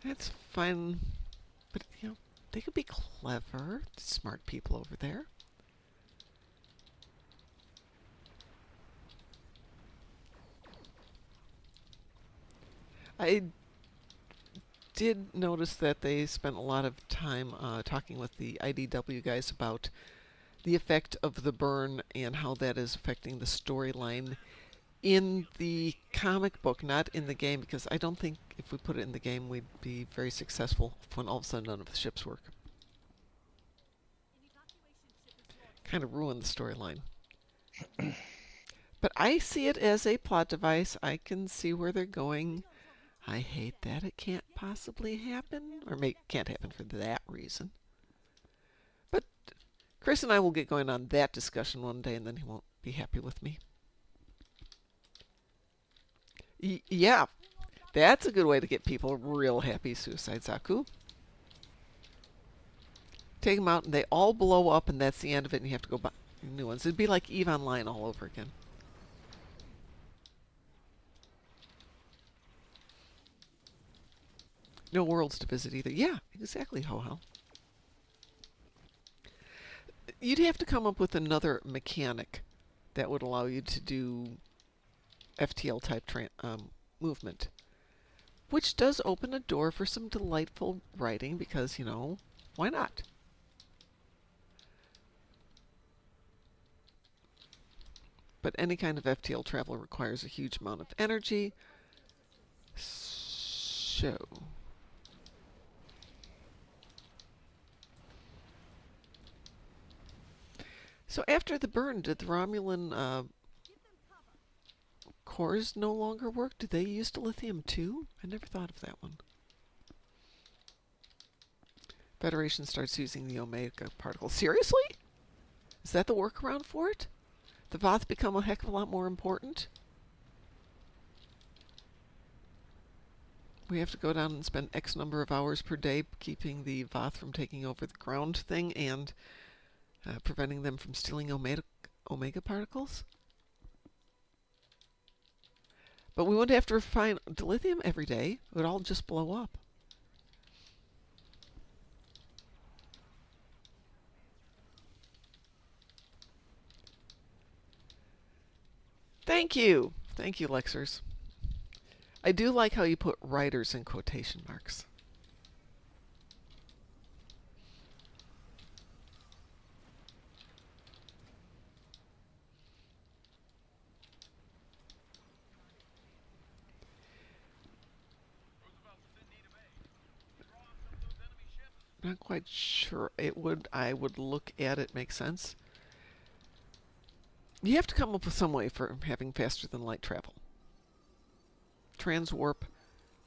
That's fine, but you know they could be clever, smart people over there. I did notice that they spent a lot of time talking with the IDW guys about the effect of the burn and how that is affecting the storyline in the comic book, not in the game, because I don't think if we put it in the game we'd be very successful when all of a sudden none of the ships work. Kind of ruin the storyline. But I see it as a plot device. I can see where they're going. I hate that it can't possibly happen, or can't happen for that reason. But Chris and I will get going on that discussion one day, and then he won't be happy with me. Yeah, that's a good way to get people real happy, Suicide Saku. Take them out, and they all blow up, and that's the end of it, and you have to go buy new ones. It'd be like EVE Online all over again. No worlds to visit either. Yeah, exactly, Ho-Ho. You'd have to come up with another mechanic that would allow you to do FTL type movement, which does open a door for some delightful writing because, you know, why not? But any kind of FTL travel requires a huge amount of energy. So after the burn, did the Romulan cores no longer work? Do they use dilithium too? I never thought of that one. Federation starts using the Omega particle. Seriously? Is that the workaround for it? The Voth become a heck of a lot more important? We have to go down and spend X number of hours per day keeping the Voth from taking over the ground thing and preventing them from stealing Omega particles? But we wouldn't have to refine dilithium every day. It would all just blow up. Thank you. Thank you, Lexers. I do like how you put writers in quotation marks. Not quite sure. I would look at it, make sense. You have to come up with some way for having faster than light travel. Transwarp,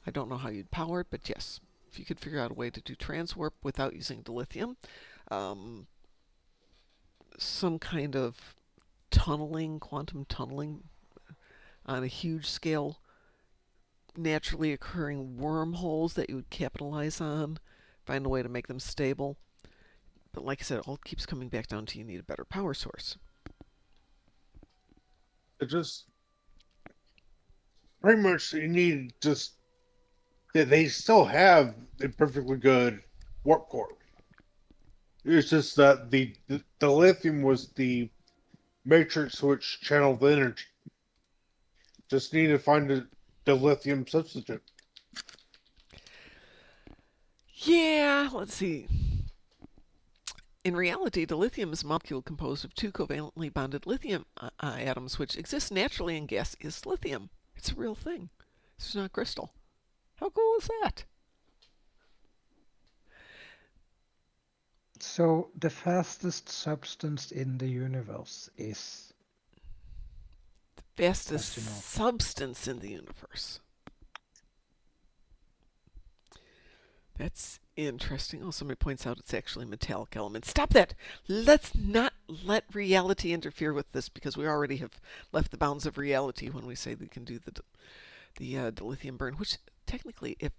I don't know how you'd power it, but yes, if you could figure out a way to do transwarp without using dilithium, some kind of tunneling, quantum tunneling on a huge scale, naturally occurring wormholes that you would capitalize on, find a way to make them stable. But like I said, it all keeps coming back down to you need a better power source. It just pretty much you need just they still have a perfectly good warp core. It's just that the lithium was the matrix which channeled the energy. Just need to find the lithium substitute. Yeah, let's see. In reality, dilithium is a molecule composed of two covalently bonded lithium atoms, which exist naturally in gaseous lithium. It's a real thing. It's not crystal. How cool is that? So the fastest substance in the universe is Fastest you know. substance in the universe. That's interesting. Oh, somebody points out it's actually a metallic element. Stop that! Let's not let reality interfere with this because we already have left the bounds of reality when we say we can do the dilithium burn. Which technically, if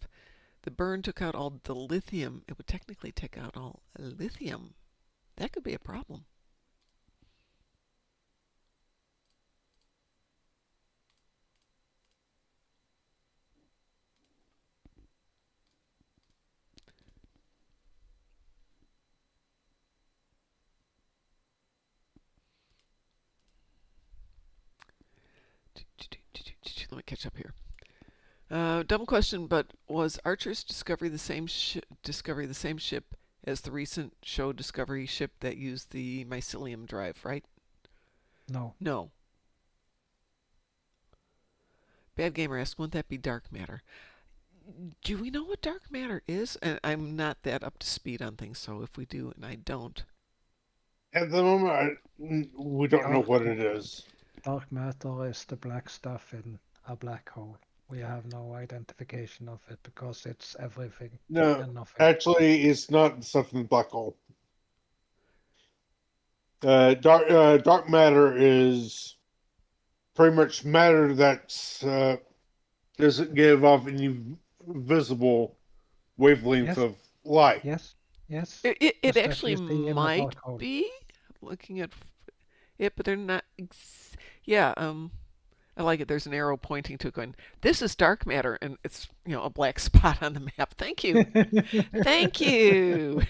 the burn took out all the lithium, it would technically take out all lithium. That could be a problem. Let me catch up here. Dumb question, but was Archer's discovery the same ship as the recent show Discovery ship that used the mycelium drive? Right? No. No. Bad Gamer asked, "Wouldn't that be dark matter?" Do we know what dark matter is? And I'm not that up to speed on things, so if we do and I don't, At the moment, we don't know Dark, what it is. dark matter is the black stuff in a black hole. We have no identification of it because it's everything No, and nothing. actually, it's not something black hole. Dark matter is pretty much matter that doesn't give off any visible wavelength Yes, of light. yes, yes. it Just like actually you see in a might black hole. be looking at it, but they're not. Yeah, I like it. There's an arrow pointing to it going, "This is dark matter," and it's a black spot on the map. Thank you, thank you.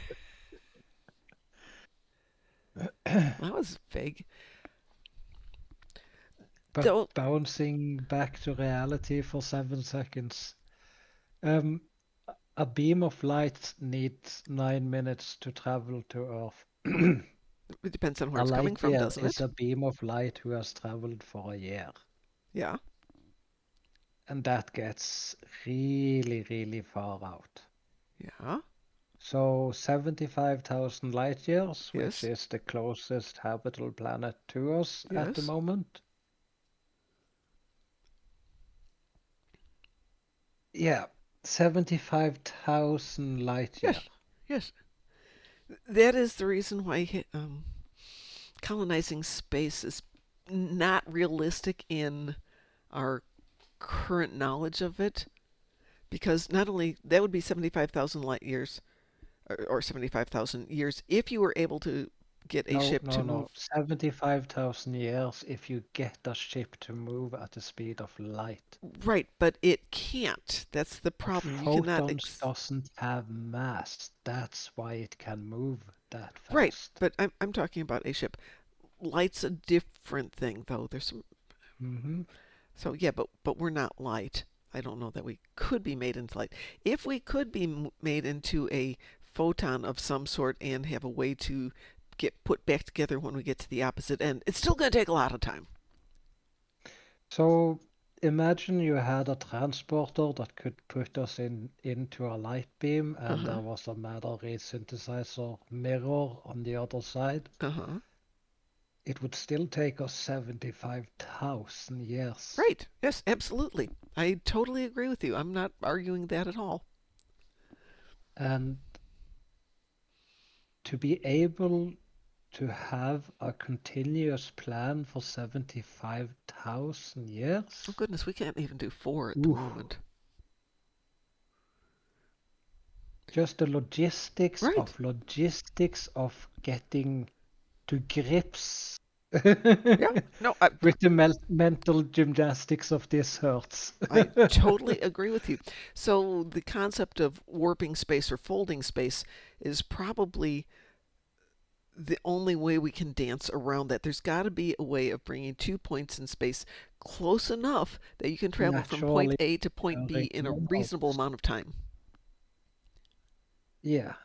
That was vague. But Don't. bouncing back to reality for 7 seconds. Um, a beam of light needs 9 minutes to travel to Earth. It depends on where A it's coming light from, year doesn't is it? a beam of light who has traveled for a year. Yeah. And that gets really, really far out. Yeah. So 75,000 light years, which Yes. is the closest habitable planet to us at the Yes. moment. Yeah, 75,000 light year. Yes. Yes. That is the reason why colonizing space is not realistic in our current knowledge of it, because not only that would be 75,000 light years or 75,000 years if you were able to get a No, ship no, to no. move. 75,000 years if you get a ship to move at the speed of light. Right, but it can't. That's the But problem. You cannot. photons doesn't have mass. That's why it can move that Right, fast. but I'm talking about a ship. Light's a different thing, though. There's some. Mm-hmm. So yeah, but we're not light. I don't know that we could be made into light. If we could be made into a photon of some sort and have a way to get put back together when we get to the opposite end, it's still going to take a lot of time. So imagine you had a transporter that could put us into a light beam, Uh and huh. there was a matter rate synthesizer mirror on the other side. Uh huh. It would still take us 75,000 years. Right. Yes, absolutely. I totally agree with you. I'm not arguing that at all. And to be able to have a continuous plan for 75,000 Oh years? goodness, we can't even do 4 at the Oof. moment. Just the logistics Right. of getting to grips Yeah. No, with the mental gymnastics of this hurts. I totally agree with you. So the concept of warping space or folding space is probably the only way we can dance around that. There's got to be a way of bringing 2 points in space close enough that you can travel from point Naturally A to point B occurring in a reasonable wormholes. amount of time. Yeah,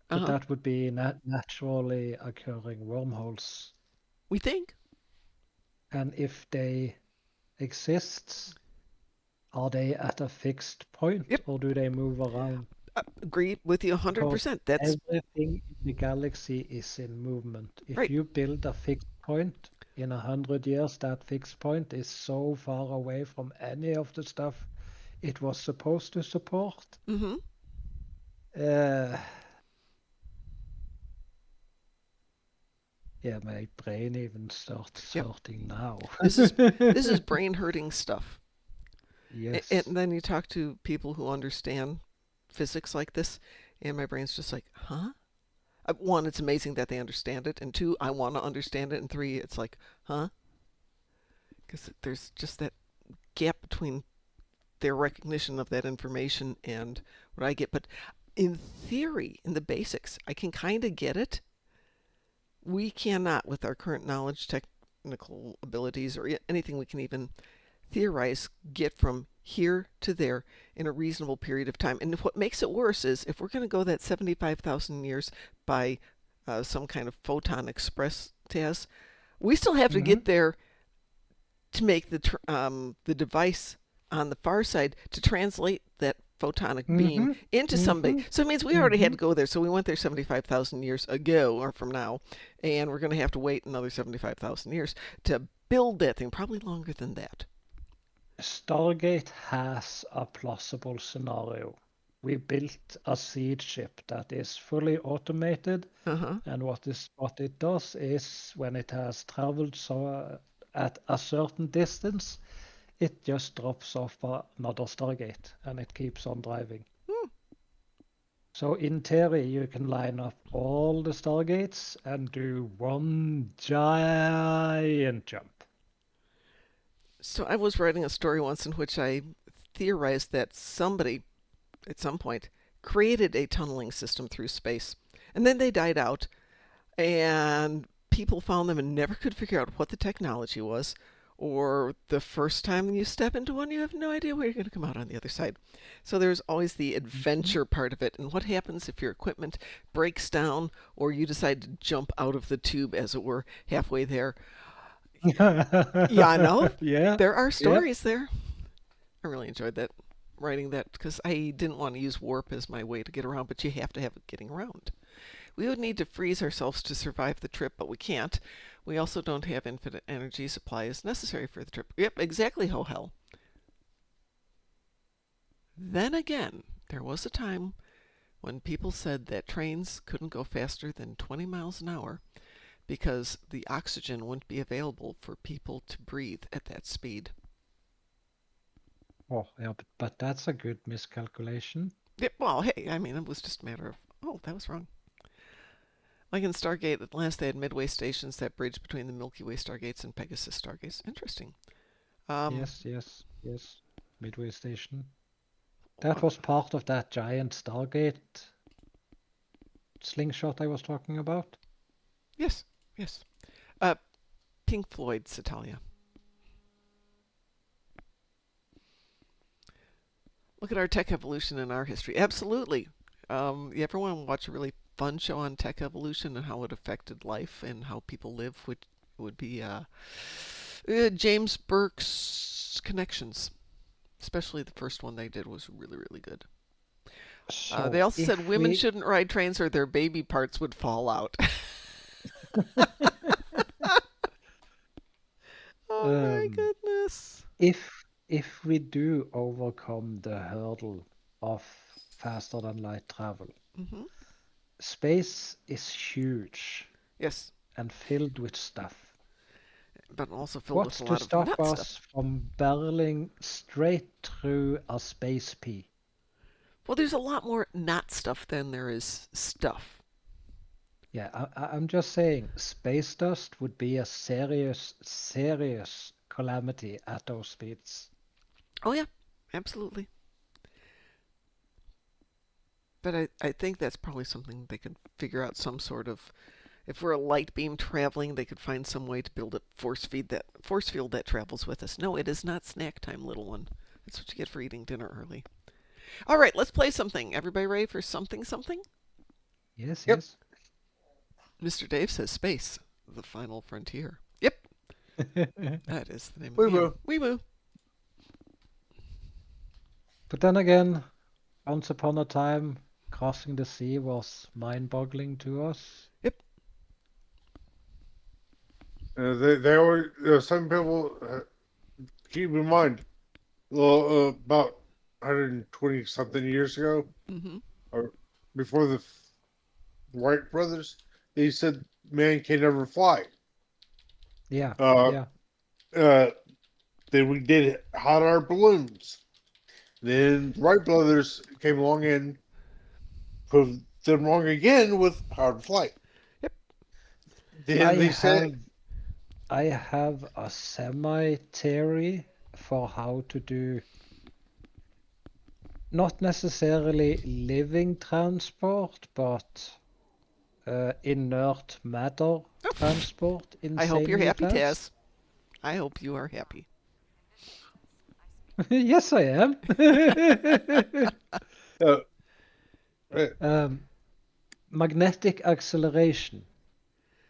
Uh but huh. that would be naturally occurring wormholes. We think. And if they exist, are they at a fixed point Yep. or do they move around? Agree with you Because 100%. That's everything in the galaxy is in movement. If right. you build a fixed point, in 100 years, that fixed point is so far away from any of the stuff it was supposed to support. Mm-hmm. Uh, Yeah, my brain even starts Yep. hurting now. This is brain hurting stuff. Yes. And then you talk to people who understand physics like this, and my brain's just like, huh? One, it's amazing that they understand it, and two, I want to understand it, and three, it's like, huh? Because there's just that gap between their recognition of that information and what I get. But in theory, in the basics, I can kind of get it. We cannot, with our current knowledge, technical abilities, or anything we can even theorize, get from here to there in a reasonable period of time. And what makes it worse is if we're going to go that 75,000 years by some kind of photon express test, we still have to Mm-hmm. get there to make the device on the far side to translate that photonic beam Mm-hmm. into somebody. Mm-hmm. So it means we already had Mm-hmm. to go there. So we went there 75,000 years ago or from now, and we're going to have to wait another 75,000 years to build that thing, probably longer than that. Stargate has a plausible scenario. We built a seed ship that is fully automated, Uh-huh. and what it does is when it has traveled at a certain distance, it just drops off another Stargate and it keeps on driving. Hmm. So in theory, you can line up all the Stargates and do one giant jump. So I was writing a story once in which I theorized that somebody at some point created a tunneling system through space. And then they died out, and people found them and never could figure out what the technology was. Or the first time you step into one, you have no idea where you're going to come out on the other side. So there's always the adventure part of it. And what happens if your equipment breaks down or you decide to jump out of the tube, as it were, halfway there? Yeah, I know. Yeah, There are yeah. stories there. I really enjoyed that, writing that, because I didn't want to use warp as my way to get around, but you have to have it getting around. We would need to freeze ourselves to survive the trip, but we can't. We also don't have infinite energy supply as necessary for the trip. Yep, exactly, ho hell. Then again, there was a time when people said that trains couldn't go faster than 20 miles an hour because the oxygen wouldn't be available for people to breathe at that speed. Oh, yeah, but that's a good miscalculation. Yep, well, hey, I mean, it was just a matter of, oh, that was wrong. Like in Stargate, at last they had midway stations that bridge between the Milky Way stargates and Pegasus stargates. Interesting. Yes, yes, yes. Midway Station. That was part of that giant Stargate slingshot I was talking about. Yes, yes. Uh, Pink Floyd's Italia. Look at our tech evolution in our history. Absolutely. You ever want to watch a really fun show on tech evolution and how it affected life and how people live? Which would be James Burke's Connections. Especially the first one they did was really, really good. They So also said if women we shouldn't ride trains or their baby parts would fall out. Oh my um, goodness. if we do overcome the hurdle of faster than light travel, Hmm. space is huge Yes, and filled with stuff. but also filled with What's a to lot of stop nut stuff. us from barreling straight through a space pea? Well, there's a lot more not stuff than there is stuff. Yeah, I'm just saying, space dust would be a serious, serious calamity at those speeds. Oh, yeah, absolutely. But I think that's probably something they could figure out some sort of. If we're a light beam traveling, they could find some way to build a force field that travels with us. No, it is not snack time, little one. That's what you get for eating dinner early. All right, let's play something. Everybody ready for something something? Yes, Yep. yes. Mr. Dave says space, the final frontier. Yep, that is the name of We the game. will. Weeboo. But then again, once upon a time, crossing the sea was mind-boggling to us. Yep. They always some people keep in mind. Well, about 120 something years ago, Mm-hmm. or before the Wright brothers, they said man can never fly. Yeah, Uh, yeah. then we did hot air balloons. Then Wright brothers came along and proved them wrong again with powered flight. Yep. Then I they said, have I have a semi theory for how to do not necessarily living transport, but inert matter transport I hope you're insanely happy, fast. Taz. I hope you are happy. Yes, I am. uh, uh, um, magnetic acceleration.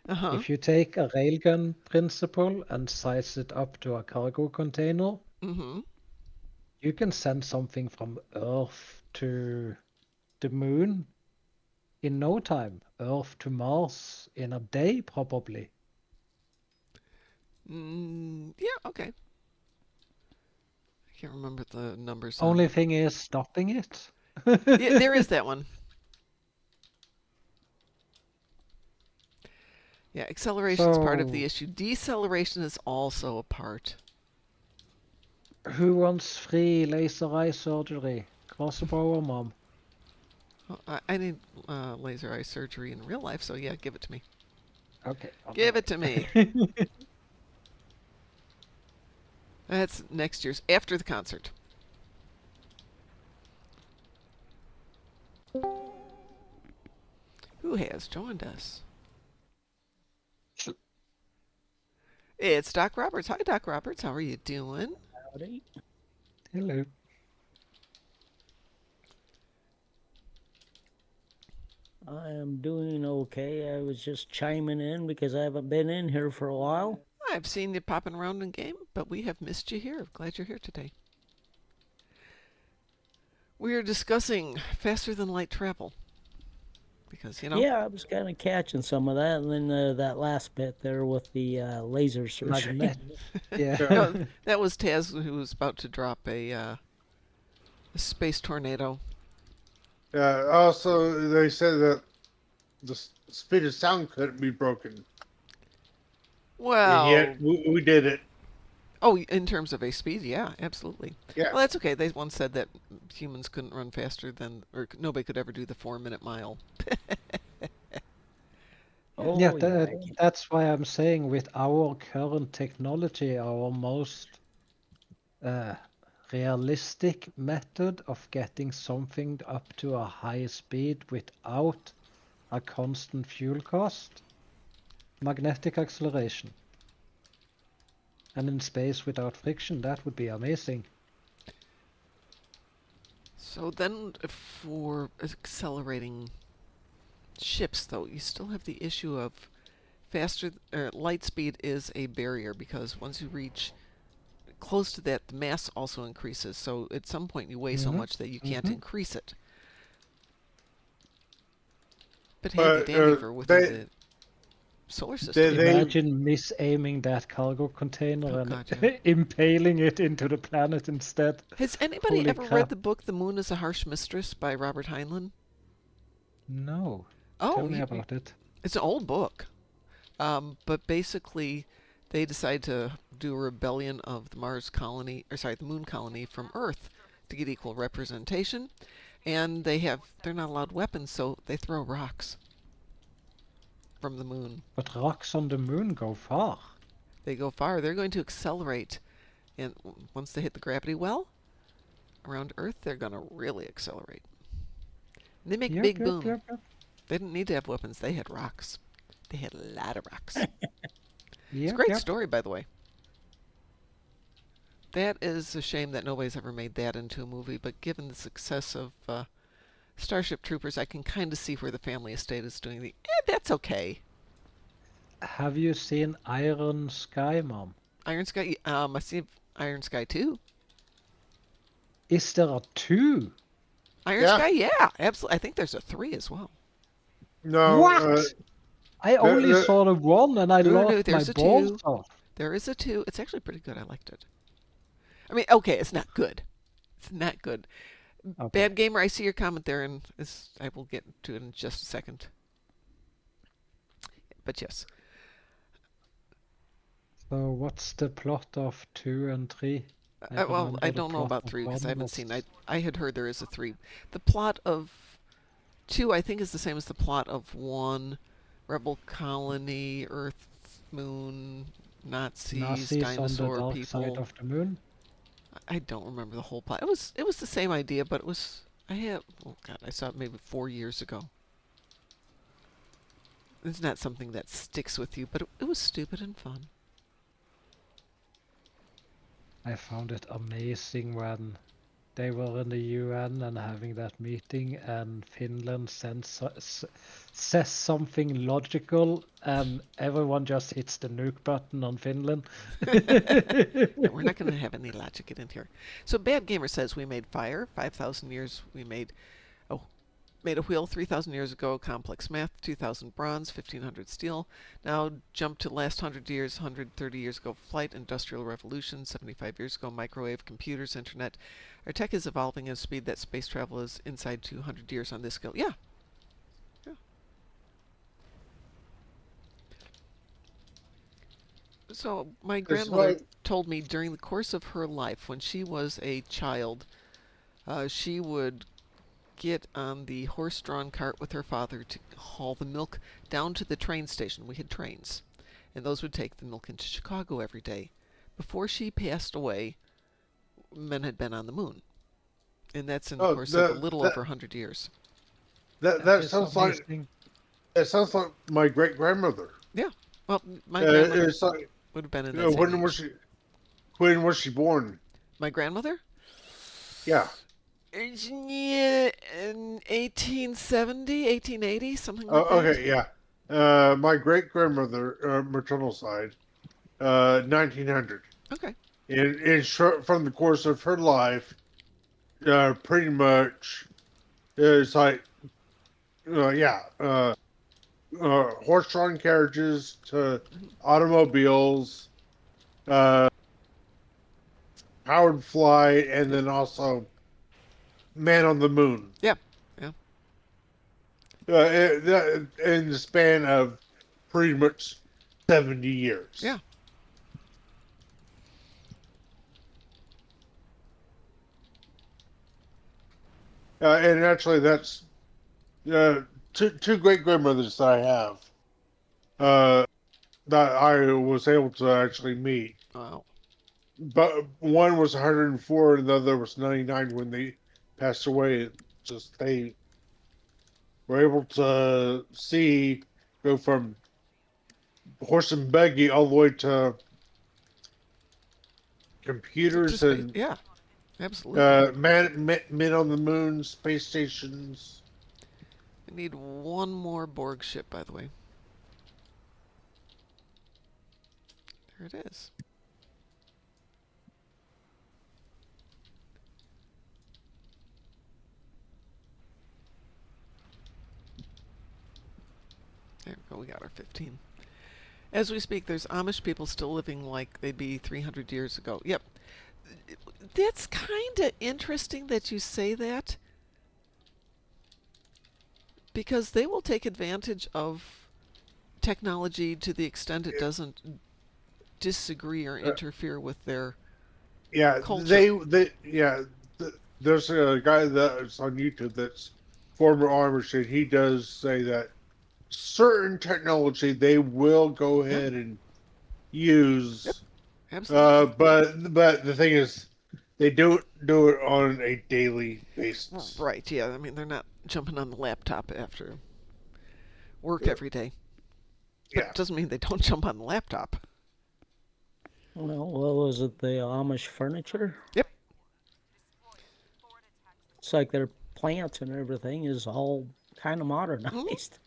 Uh-huh. If you take a railgun principle and size it up to a cargo container, Mm-hmm. you can send something from Earth to the moon in no time. Earth to Mars in a day, probably. Yeah, okay. I can't remember the numbers Only on. thing is stopping it. Yeah, there is that one. Yeah, acceleration is part of the So, issue. Deceleration is also a part. who wants free laser eye surgery? Crossover mom. Well, I need laser eye surgery in real life, so yeah, give it to me. Okay, I'll do Give it to me. it. That's next year's, after the concert. Who has joined us? It's Doc Roberts. Hi, Doc Roberts. How are you doing? Howdy. Hello. I am doing okay. I was just chiming in because I haven't been in here for a while. I've seen you popping around in game, but we have missed you here. Glad you're here today. We are discussing faster than light travel. Because, Yeah, I was kind of catching some of that, and then that last bit there with the laser surgery. Magnet. Yeah. no, that was Taz who was about to drop a space tornado. also, they said that the speed of sound couldn't be broken. And yet, Well, we did it. oh, in terms of a speed, yeah, absolutely. Yeah. Well, that's okay. They once said that humans couldn't run faster than, or nobody could ever do the 4-minute mile. Oh, Yeah, yeah. that's why I'm saying with our current technology, our most uh, realistic method of getting something up to a high speed without a constant fuel cost, magnetic acceleration. And in space without friction, that would be amazing. So then, for accelerating ships, though, you still have the issue of faster light speed is a barrier because once you reach close to that, the mass also increases. So at some point, you weigh so Mhm, much that you can't mhm. increase it. But handy But dandy for within the solar system. they Imagine misaiming that cargo container Oh and God, yeah. impaling it into the planet instead. Has anybody Holy ever read crap. the book "The Moon is a Harsh Mistress" by Robert Heinlein? No. Oh, Tell me about it. it's an old book. But basically, they decide to do a rebellion of the Mars colony, or sorry, the Moon colony from Earth to get equal representation. And they're not allowed weapons, so they throw rocks from the moon. But rocks on the moon go far. They go far. They're going to accelerate, and once they hit the gravity well around Earth, they're going to really accelerate. And they make Yep, big yep, boom. yep, yep. They didn't need to have weapons. They had rocks. They had a lot of rocks. It's a Yep, great yep. story, by the way. That is a shame that nobody's ever made that into a movie, but given the success of Starship Troopers, I can kind of see where the family estate is doing that's okay. Have you seen Iron Sky, Mom? Iron Sky, I see Iron Sky 2. Is there a 2? Iron Yeah. Sky, yeah, absolutely. I think there's a 3 as well. no. What? I only the- saw the 1 and I No, laughed my there's a balls 2. off. There is a 2. It's actually pretty good. I liked it. I mean, okay, it's not good. It's not good. Okay. Bad Gamer, I see your comment there, and I will get to it in just a second. But yes. So what's the plot of 2 and 3? Well, remember I the don't know plot about of 3 because I 1 haven't was seen. I had heard there is a 3. The plot of 2, I think, is the same as the plot of 1. Rebel colony, Earth, Moon, Nazis, Nazis on the dinosaur dark side people. of the moon. I don't remember the whole plot. It was the same idea, but it was. Oh God, I saw it maybe 4 years ago. It's not something that sticks with you, but it was stupid and fun. I found it amazing when they were in the UN and having that meeting, and Finland says something logical, and everyone just hits the nuke button on Finland. No, we're not going to have any logic in here. So Bad Gamer says we made fire. 5,000 years we made a wheel 3,000 years ago, complex math, 2,000 bronze, 1,500 steel. Now jump to last 100 years, 130 years ago, flight, industrial revolution, 75 years ago, microwave, computers, internet. Our tech is evolving at a speed that space travel is inside 200 years on this scale. Yeah. So my It's grandmother like told me during the course of her life, when she was a child, she would get on the horse-drawn cart with her father to haul the milk down to the train station. We had trains, and those would take the milk into Chicago every day. Before she passed away, men had been on the moon, and that's in the oh course of a little over 100 years. that Is sounds like amazing. my great grandmother. Yeah. Well, my grandmother It's like would have been in that same age. when was she born? My grandmother? Yeah. In 1870, 1880, something like Oh, that. okay, yeah. My great grandmother, maternal side, 1900. Okay. In short, from the course of her life, pretty much, it's like, yeah, horse-drawn carriages to automobiles, uh, powered flight, and then also man on the moon. Yeah. Yeah. In the span of pretty much 70 years. Yeah. And actually, that's two great grandmothers that I have that I was able to actually meet. Wow. But one was 104 and the other was 99 when they passed away. It just they were able to go from horse and buggy all the way to computers Space. and Yeah. Absolutely. men on the moon, space stations. I need one more Borg ship, by the way. There it is. There we go. We got our 15. As we speak, there's Amish people still living like they'd be 300 years ago. Yep. That's kind of interesting that you say that, because they will take advantage of technology to the extent it doesn't disagree or interfere with their Yeah, culture. There's a guy that's on YouTube that's former Amish, and he does say that certain technology they will go Yeah. ahead and use. Absolutely. But the thing is, they don't do it on a daily basis. Right. Yeah. I mean, they're not jumping on the laptop after work Yeah. every day. But Yeah. it doesn't mean they don't jump on the laptop. Well, what was it? The Amish furniture? Yep. It's like their plants and everything is all kind of modernized.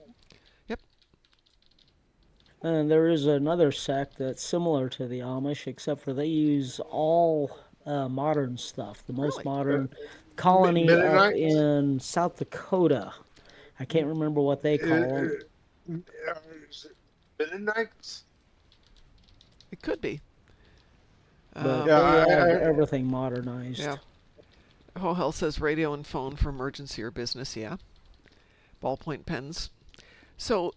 Yep. And there is another sect that's similar to the Amish, except for they use all modern stuff. The most Really? modern colony up Mennonites? in South Dakota. I can't remember what they call them. Is it Mennonites? It could be. But Yeah, they have everything modernized. Yeah. Oh, hell says radio and phone for emergency or business. Yeah. Ballpoint pens. So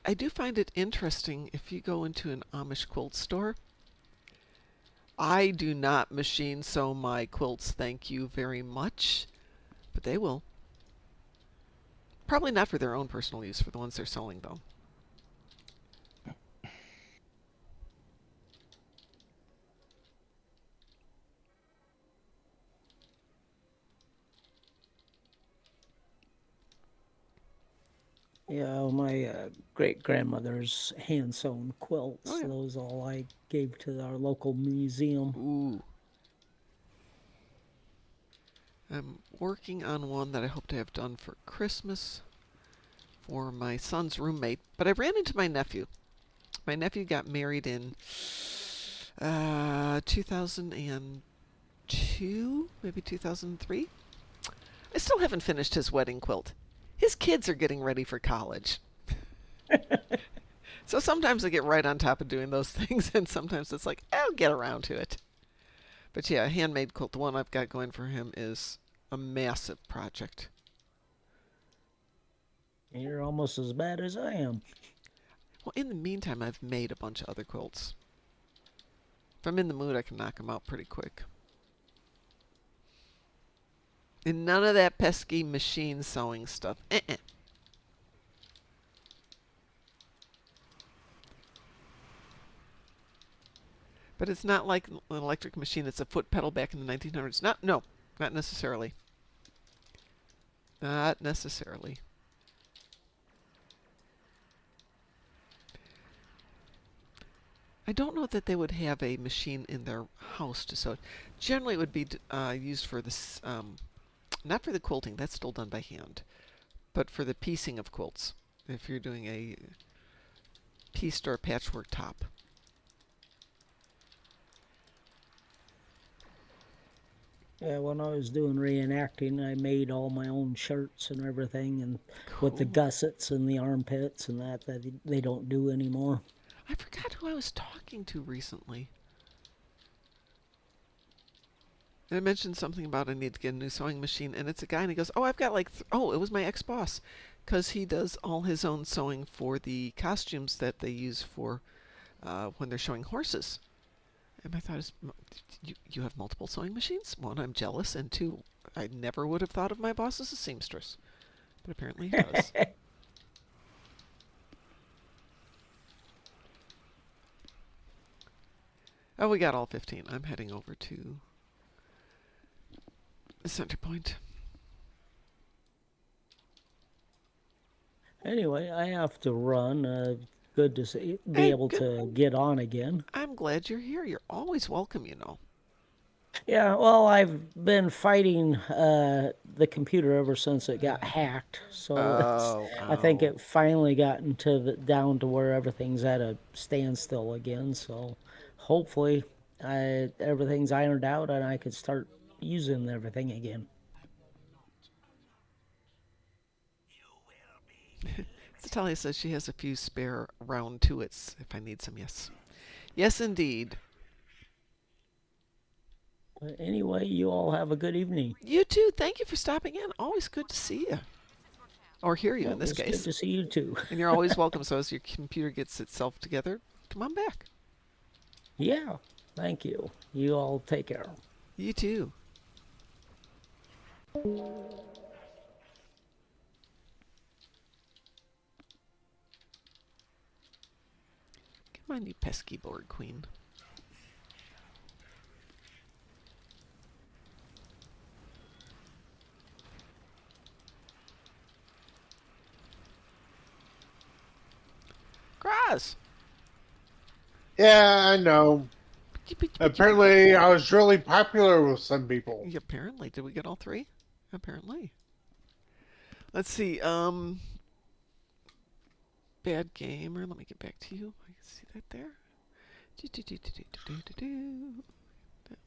I do find it interesting if you go into an Amish quilt store. I do not machine sew my quilts, thank you very much, but they will. Probably not for their own personal use, for the ones they're selling, though. Yeah, my great grandmother's hand sewn quilts. Oh, yeah. Those all I gave to our local museum. Ooh. I'm working on one that I hope to have done for Christmas for my son's roommate, but I ran into my nephew. My nephew got married in 2002, maybe 2003. I still haven't finished his wedding quilt. His kids are getting ready for college. So sometimes I get right on top of doing those things, and sometimes it's like, I'll get around to it. But yeah, a handmade quilt, the one I've got going for him, is a massive project. You're almost as bad as I am. Well, in the meantime, I've made a bunch of other quilts. If I'm in the mood, I can knock them out pretty quick. And none of that pesky machine sewing stuff. But it's not like an electric machine. It's a foot pedal back in the 1900s. No, not necessarily. Not necessarily. I don't know that they would have a machine in their house to sew it. Generally, it would be used for this, not for the quilting. That's still done by hand, but for the piecing of quilts. If you're doing a pieced or patchwork top. Yeah, when I was doing reenacting, I made all my own shirts and everything, and with the Cool. gussets and the armpits and that they don't do anymore. I forgot who I was talking to recently. And I mentioned something about I need to get a new sewing machine, and it's a guy, and he goes, "Oh, I've got like oh, it was my ex-boss, because he does all his own sewing for the costumes that they use for when they're showing horses." And my thought is, you have multiple sewing machines? One, I'm jealous, and two, I never would have thought of my boss as a seamstress, but apparently he does. Oh, we got all 15. I'm heading over to the center point. Anyway, I have to run. Good to be Hey, able good. to get on again. I'm glad you're here. You're always welcome, you know. Yeah, well, I've been fighting the computer ever since it got hacked. So I think Oh. it finally gotten to down to where everything's at a standstill again. So hopefully, everything's ironed out and I could start using everything again. Natalia says she has a few spare round two-its if I need some. Yes. Yes, indeed. Anyway, you all have a good evening. You too. Thank you for stopping in. Always good to see you. Or hear you Yeah, in this it's case. good to see you too. And you're always welcome. So as your computer gets itself together, come on back. Yeah, thank you. You all take care. You too. Come on, you pesky board queen. Graz! Yeah, I know. Apparently, I was really popular with some people. Yeah, apparently. Did we get all three? Apparently. Let's see. Bad gamer. Let me get back to you. I can see that there. That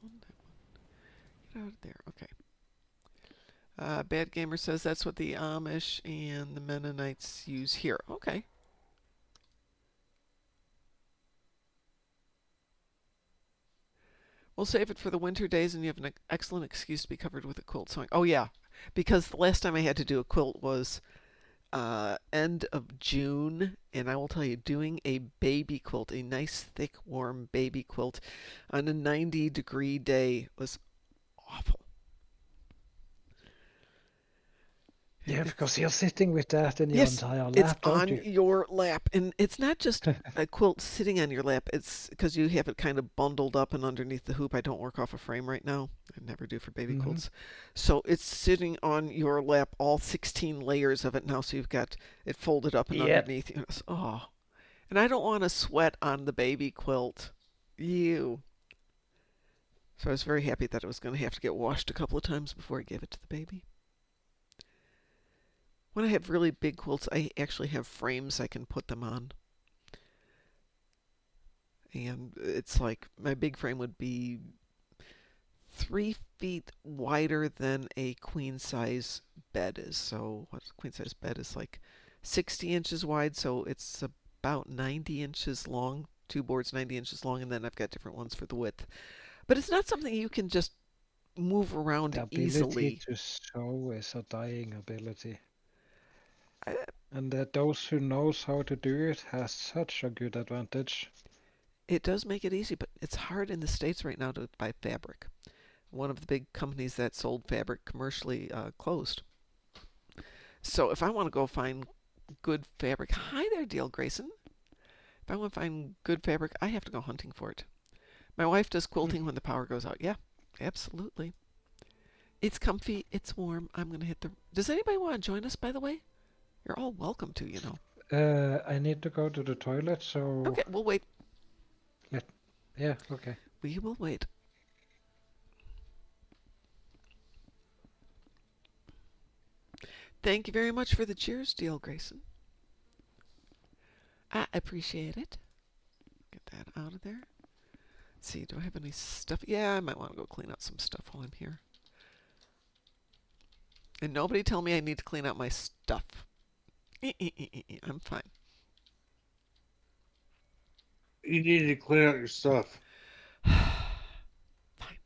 one. Get out of there. Okay. Bad gamer says that's what the Amish and the Mennonites use here. Okay. We'll save it for the winter days, and you have an excellent excuse to be covered with a quilt sewing. Oh yeah, because the last time I had to do a quilt was end of June, and I will tell you, doing a baby quilt, a nice, thick, warm baby quilt on a 90-degree day was awful. Yeah, It's because you're sitting with that in your Yes, entire it's lap, don't on you? your lap, and it's not just a quilt sitting on your lap. It's because you have it kind of bundled up and underneath the hoop. I don't work off a frame right now. I never do for baby Hmm. quilts. So it's sitting on your lap, all 16 layers of it now. So you've got it folded up and Yeah. underneath you. And I don't want to sweat on the baby quilt. Ew. So I was very happy that it was going to have to get washed a couple of times before I gave it to the baby. When I have really big quilts, I actually have frames I can put them on. And it's like my big frame would be 3 feet wider than a queen size bed is. So, what a queen size bed is like 60 inches wide, so it's about 90 inches long. Two boards 90 inches long, and then I've got different ones for the width. But it's not something you can just move around The ability easily. to sew is a dying ability. I, And that those who knows how to do it has such a good advantage. it does make it easy, but it's hard in the States right now to buy fabric. One of the big companies that sold fabric commercially closed. So if I want to go find good fabric, hi there, Deal Grayson. If I want to find good fabric, I have to go hunting for it. My wife does quilting when the power goes out. Yeah, absolutely. It's comfy, it's warm. I'm going to hit the. Does anybody want to join us, by the way? You're all welcome to, you know. I need to go to the toilet, so Okay, we'll wait. yeah, okay. We will wait. Thank you very much for the cheers, Deal Grayson. I appreciate it. Get that out of there. Let's see, do I have any stuff? Yeah, I might want to go clean out some stuff while I'm here. And nobody tell me I need to clean out my stuff. I'm fine. You need to clean out your stuff. Fine.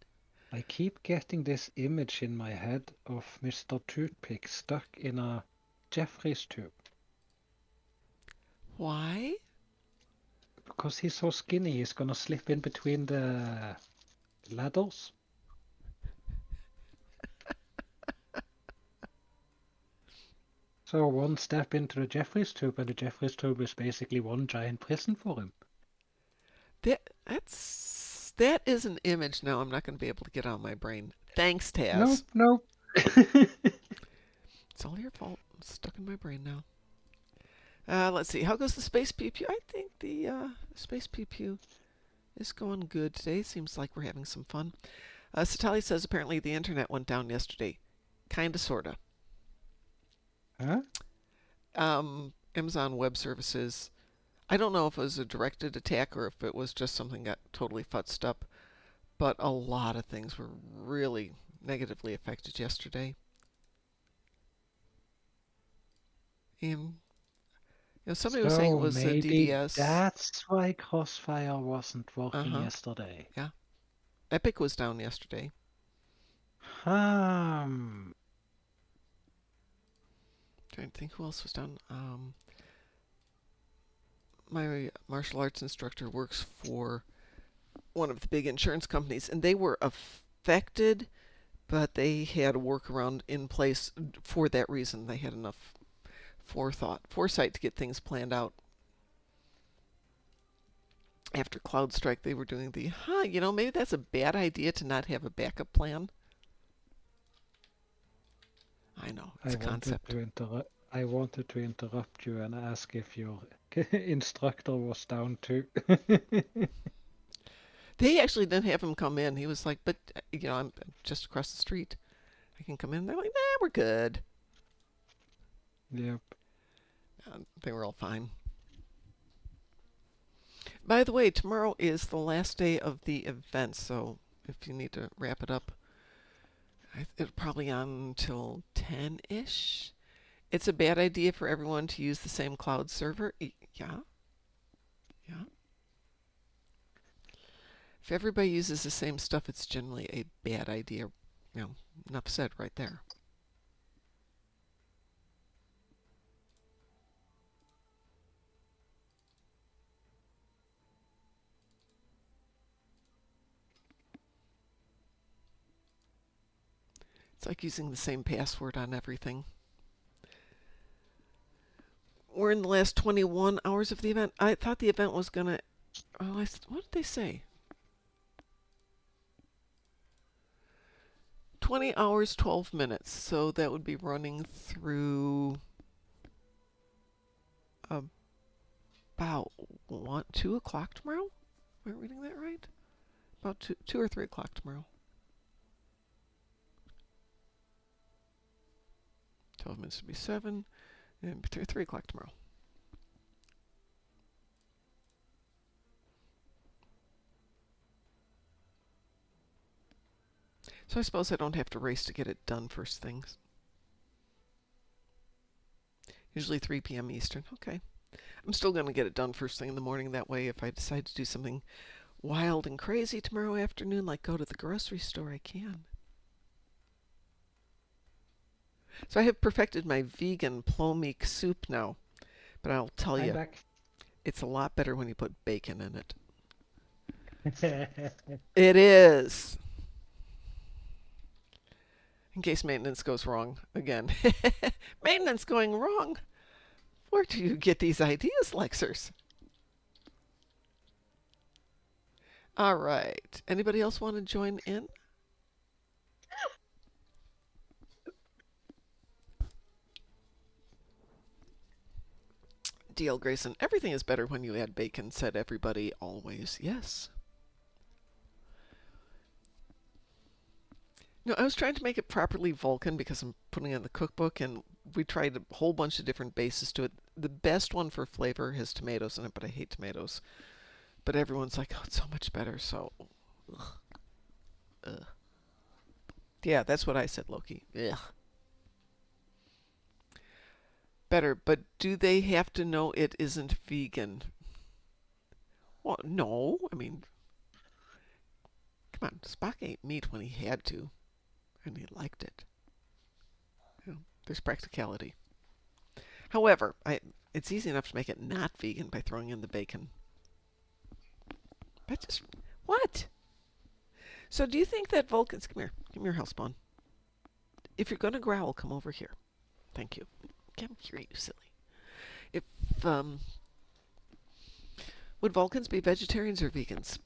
I keep getting this image in my head of Mr. Toothpick stuck in a Jeffries tube. Why? Because he's so skinny, he's gonna slip in between the ladders. So one step into the Jeffries tube, and the Jeffries tube is basically one giant prison for him. That is an image now I'm not going to be able to get out of my brain. Thanks, Taz. Nope. It's all your fault. It's stuck in my brain now. Let's see. How goes the space pew-pew? I think the space pew-pew is going good today. Seems like we're having some fun. Satali says apparently the internet went down yesterday. Kinda, sorta. Huh? Amazon Web Services. I don't know if it was a directed attack or if it was just something got totally futzed up, but a lot of things were really negatively affected yesterday. And somebody was saying it So was a maybe DDS. that's why Crossfire wasn't working Uh-huh. yesterday. Yeah. Epic was down yesterday. Hmm. Trying to think who else was down. My martial arts instructor works for one of the big insurance companies, and they were affected, but they had a workaround in place for that reason. They had enough foresight to get things planned out. After CloudStrike, they were doing maybe that's a bad idea to not have a backup plan. I know, it's a concept. I wanted to interrupt you and ask if your instructor was down too. They actually didn't have him come in. He was like, but, I'm just across the street. I can come in. They're like, nah, we're good. Yep. They were all fine. By the way, tomorrow is the last day of the event, so if you need to wrap it up, it'll probably on until 10-ish. It's a bad idea for everyone to use the same cloud server. Yeah. If everybody uses the same stuff, it's generally a bad idea. Enough said right there. It's like using the same password on everything. We're in the last 21 hours of the event. I thought the event was gonna. Oh, what did they say? 20 hours, 12 minutes. So that would be running through about 2 o'clock tomorrow. Am I reading that right? About 2 or 3 o'clock tomorrow. 12 minutes to be 7, and 3 o'clock tomorrow. So I suppose I don't have to race to get it done first things. Usually 3 p.m. Eastern. Okay. I'm still going to get it done first thing in the morning. That way, if I decide to do something wild and crazy tomorrow afternoon, like go to the grocery store, I can. So I have perfected my vegan plomeek soup now. But I'll tell I'm you, back. it's a lot better when you put bacon in it. Yeah, It is. In case maintenance goes wrong again. Maintenance going wrong? Where do you get these ideas, Lexers? All right. Anybody else want to join in? D.L. Grayson, everything is better when you add bacon, said everybody always. Yes. No, I was trying to make it properly Vulcan because I'm putting it in the cookbook, and we tried a whole bunch of different bases to it. The best one for flavor has tomatoes in it, but I hate tomatoes. But everyone's like, oh, it's so much better, so... Ugh. Ugh. Yeah, that's what I said, Loki. Ugh. Better, but do they have to know it isn't vegan? Well, no. I mean, come on. Spock ate meat when he had to, and he liked it. You know, there's practicality. However, it's easy enough to make it not vegan by throwing in the bacon. But just what? So do you think that Vulcans... Come here. Give me your hellspawn. If you're going to growl, come over here. Thank you. Come here, you silly. If, would Vulcans be vegetarians or vegans?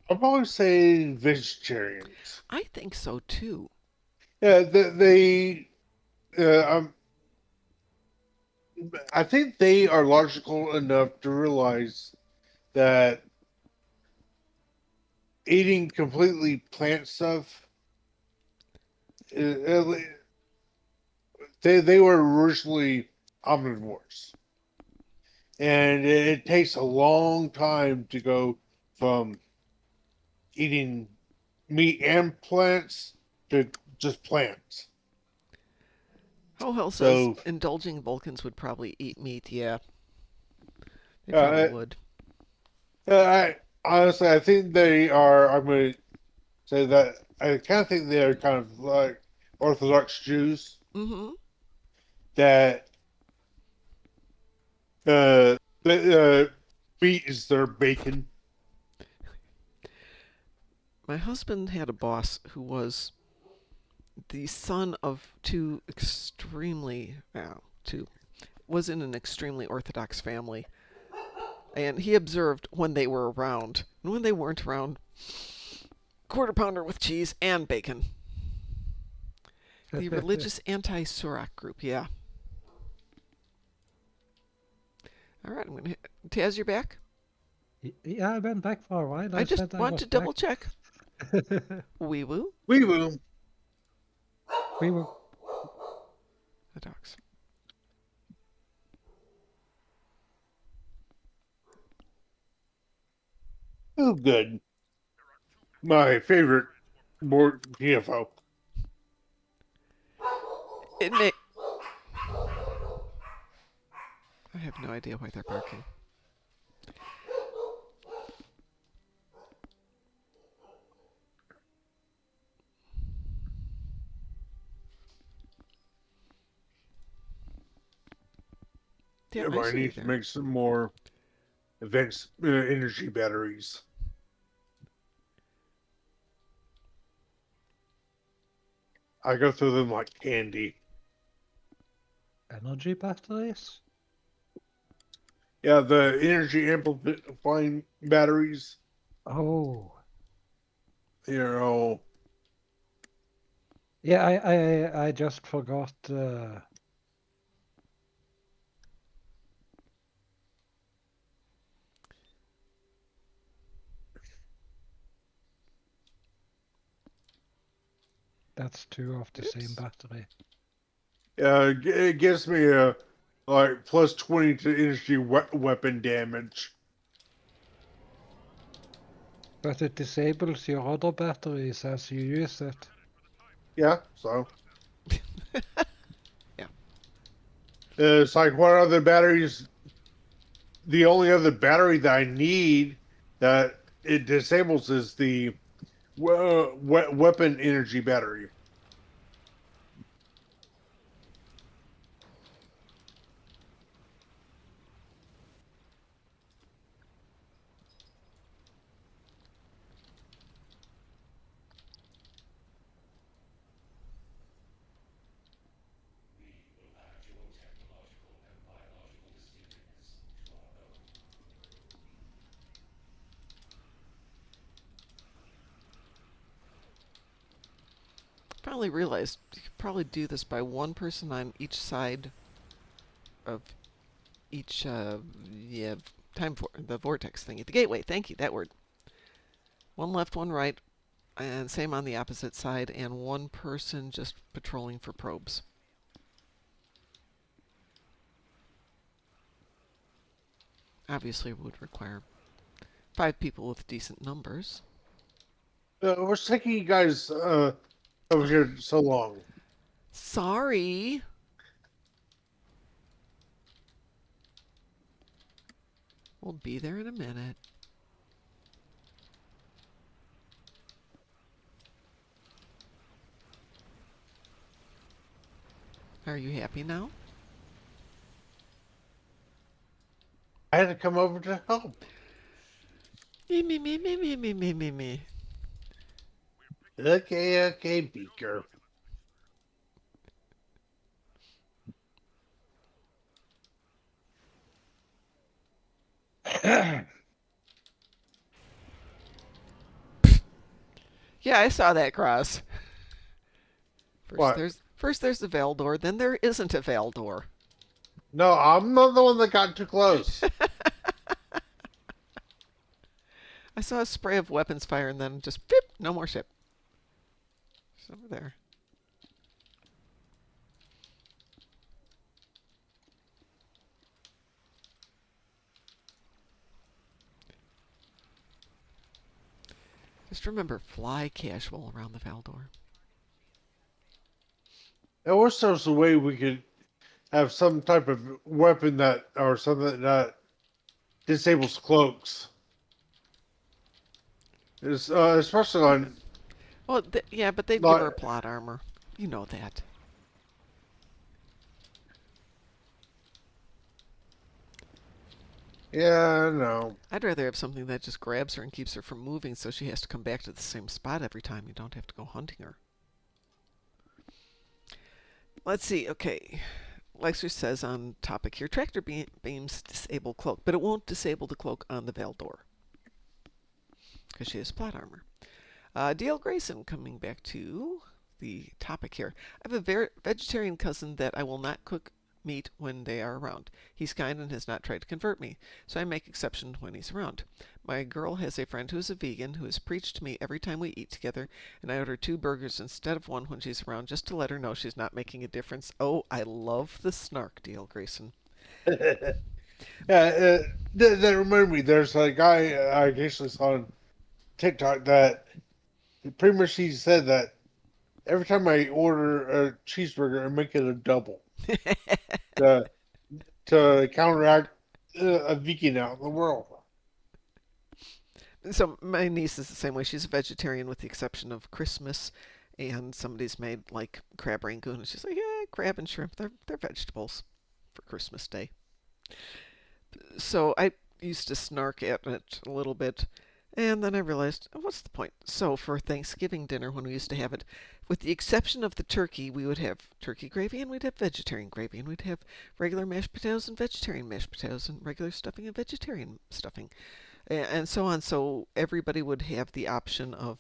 I'll probably say vegetarians. I think so, too. Yeah, uh, um, I think they are logical enough to realize that eating completely plant stuff, uh, they were originally omnivores, and it takes a long time to go from eating meat and plants to just plants. Ho Hell says So, indulging Vulcans would probably eat meat. Yeah, they probably uh, would. I honestly, I think they are. I'm going to say that I kind of think they are kind of like Orthodox Jews Mm-hmm. that uh, meat is their bacon. My husband had a boss who was the son of was in an extremely Orthodox family. And he observed when they were around, and when they weren't around, quarter pounder with cheese and bacon. The religious anti-Surak group, yeah. All right, I'm going to... Taz, you're back? I went back for a while. I just said I want was to double back. check. Wee woo. We will. We were The dogs. Oh, good. My favorite board GFO. It may... I have no idea why they're barking. Yeah, I I see you need to there. make some more advanced energy batteries. I go through them like candy. Energy batteries? Yeah, the energy amplifying batteries. Oh. You know, Yeah, I just forgot. That's two of the same Oops. battery. it gives me a like plus 20 to energy weapon damage. But it disables your other batteries as you use it. Yeah, so Yeah. it's like what other batteries? The only other battery that I need that it disables is the weapon energy battery. Finally realized you could probably do this by one person on each side of each yeah time for the vortex thingy, the gateway. Thank you, that word. One left, one right, and same on the opposite side, and one person just patrolling for probes. Obviously, would require 5 people with decent numbers. What's taking you guys over here so long? Sorry. We'll be there in a minute. Are you happy now? I had to come over to help. Me, me, me, me, me, me, me, me, me. Okay, Beaker. Yeah, I saw that cross. What? First there's the Valdor, then there isn't a Valdor. No, I'm not the one that got too close. I saw a spray of weapons fire and then just beep, no more ship. It's over there. Just remember, fly casual around the Valdor. I wish there was a way we could have some type of weapon that, or something that disables cloaks. Is especially on Well, yeah, but they'd give like her plot armor. You know that. yeah, no. I'd rather have something that just grabs her and keeps her from moving so she has to come back to the same spot every time. You don't have to go hunting her. Let's see. Okay. Lexer says on topic here, tractor beams disable cloak, but it won't disable the cloak on the Valdor because she has plot armor. DL Grayson coming back to the topic here. I have a vegetarian cousin that I will not cook meat when they are around. He's kind and has not tried to convert me, so I make exceptions when he's around. My girl has a friend who is a vegan who has preached to me every time we eat together, and I order 2 burgers instead of 1 when she's around just to let her know she's not making a difference. Oh, I love the snark, DL Grayson. yeah, that reminded me. There's a guy I occasionally saw on TikTok that pretty much he said that every time I order a cheeseburger, I make it a double to counteract a vegan out in the world. So my niece is the same way. She's a vegetarian with the exception of Christmas, and somebody's made like crab rangoon, and she's like, yeah, crab and shrimp, they're vegetables for Christmas Day. So I used to snark at it a little bit, And then I realized, oh, what's the point? So for Thanksgiving dinner, when we used to have it, with the exception of the turkey, we would have turkey gravy and we'd have vegetarian gravy and we'd have regular mashed potatoes and vegetarian mashed potatoes and regular stuffing and vegetarian stuffing, and so on. So everybody would have the option of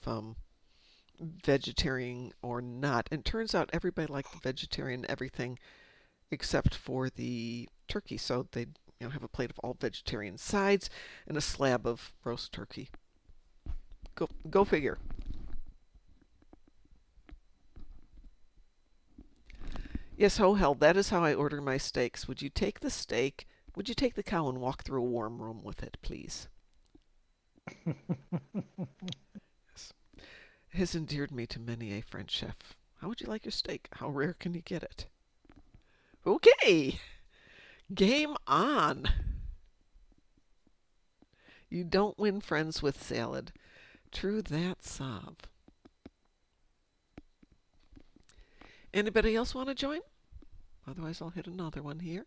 vegetarian or not. And it turns out everybody liked the vegetarian everything except for the turkey. So they'd have a plate of all vegetarian sides and a slab of roast turkey. Go figure. Yes, ho hell, that is how I order my steaks. Would you take the steak? Would you take the cow and walk through a warm room with it, please? Yes. It has endeared me to many a French chef. How would you like your steak? How rare can you get it? Okay, game on. You don't win friends with salad. True that, sob. Anybody else want to join? Otherwise, I'll hit another one here.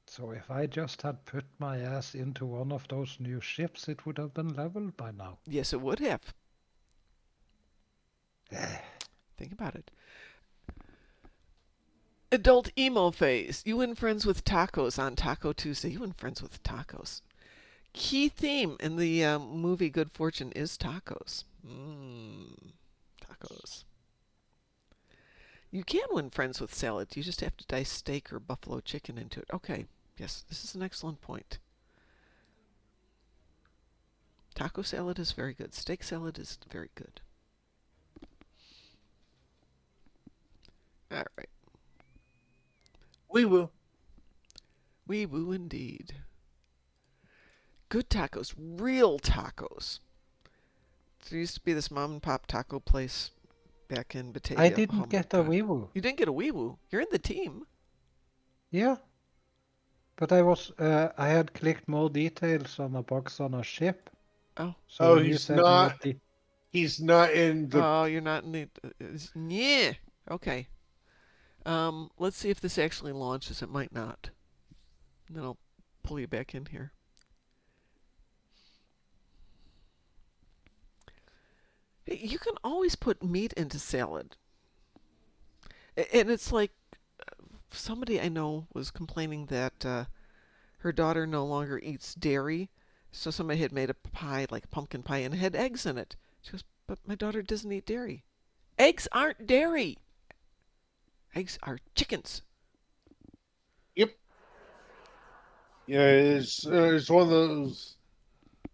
So if I just had put my ass into one of those new ships, it would have been leveled by now. Yes, it would have. Think about it. Adult emo phase. You win friends with tacos on Taco Tuesday. You win friends with tacos. Key theme in the movie Good Fortune is tacos. Tacos. You can win friends with salad. You just have to dice steak or buffalo chicken into it. Okay. Yes, this is an excellent point. Taco salad is very good. Steak salad is very good. All right. We will. We woo indeed. Good tacos. Real tacos. There used to be this mom and pop taco place back in Batavia. I Oh didn't my get a God. Weewu. You didn't get a wee woo. You're in the team. Yeah, but I had clicked more details on a box on a ship. Oh. So Oh, when you he's said more not. He's not in the. Oh, you're not in the. Yeah. Okay. Let's see if this actually launches. It might not. And then I'll pull you back in here. Hey, you can always put meat into salad. And it's like somebody I know was complaining that her daughter no longer eats dairy. So somebody had made a pie, like pumpkin pie, and it had eggs in it. She goes, but my daughter doesn't eat dairy. Eggs aren't dairy. Eggs are chickens. Yep. Yeah, it's one of those.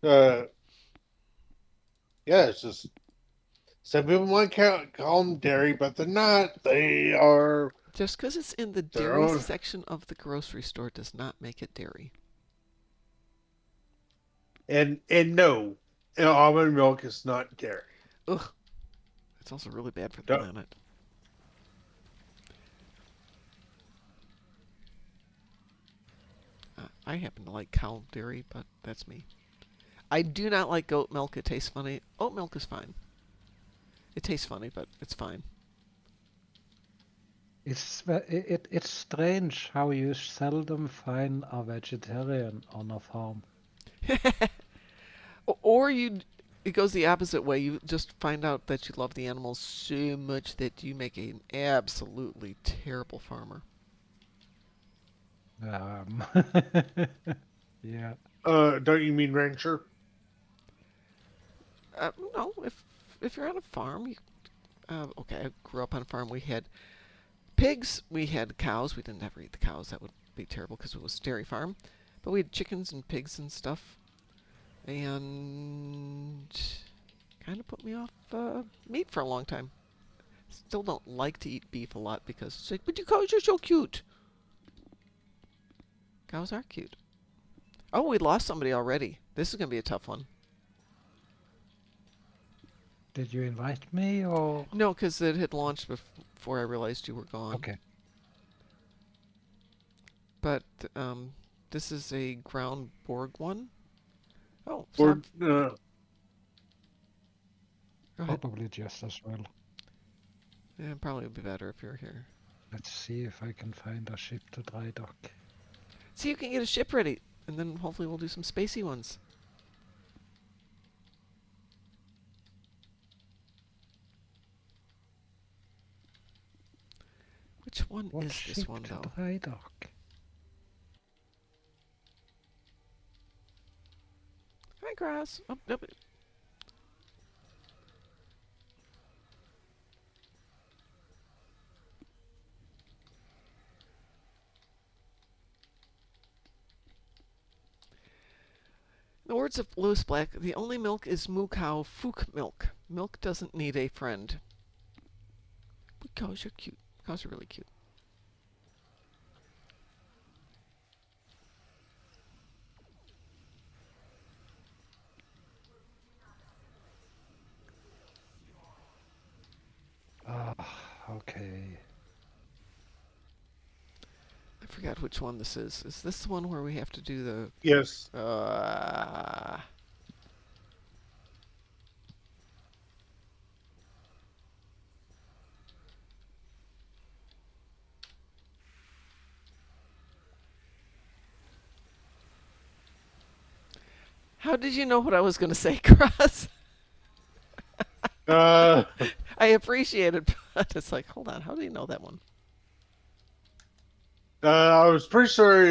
Uh, yeah, it's just some people might call them dairy, but they're not. They are Just because it's in the their dairy own. section of the grocery store does not make it dairy. And no, almond milk is not dairy. Ugh. It's also really bad for the Don't- planet. I happen to like cow dairy, but that's me. I do not like goat milk. It tastes funny. Oat milk is fine. It tastes funny, but it's fine. It's strange how you seldom find a vegetarian on a farm. Or it goes the opposite way. You just find out that you love the animals so much that you make an absolutely terrible farmer. Yeah. Don't you mean rancher? No, if you're on a farm, okay. I grew up on a farm. We had pigs. We had cows. We didn't ever eat the cows. That would be terrible because it was a dairy farm. But we had chickens and pigs and stuff. And kind of put me off meat for a long time. Still don't like to eat beef a lot because it's like, but you cows are so cute. Cows are cute. Oh, we lost somebody already. This is going to be a tough one. Did you invite me or? No, because it had launched before I realized you were gone. Okay. But this is a ground Borg one. Oh, Or Go ahead. Probably just as well. Yeah, probably would be better if you're here. Let's see if I can find a ship to dry dock. See, you can get a ship ready, and then hopefully we'll do some spacey ones. Which one What is ship this one, to though? dry dock? Hi, Grass. Oh, nope. In the words of Lewis Black, the only milk is moo cow fook milk. Milk doesn't need a friend. But cows are cute. Cows are really cute. Ah, okay. I forgot which one this is. Is this the one where we have to do the... Yes. How did you know what I was going to say, Cross? Uh, I appreciate it, but it's like, hold on, how do you know that one? I was pretty sure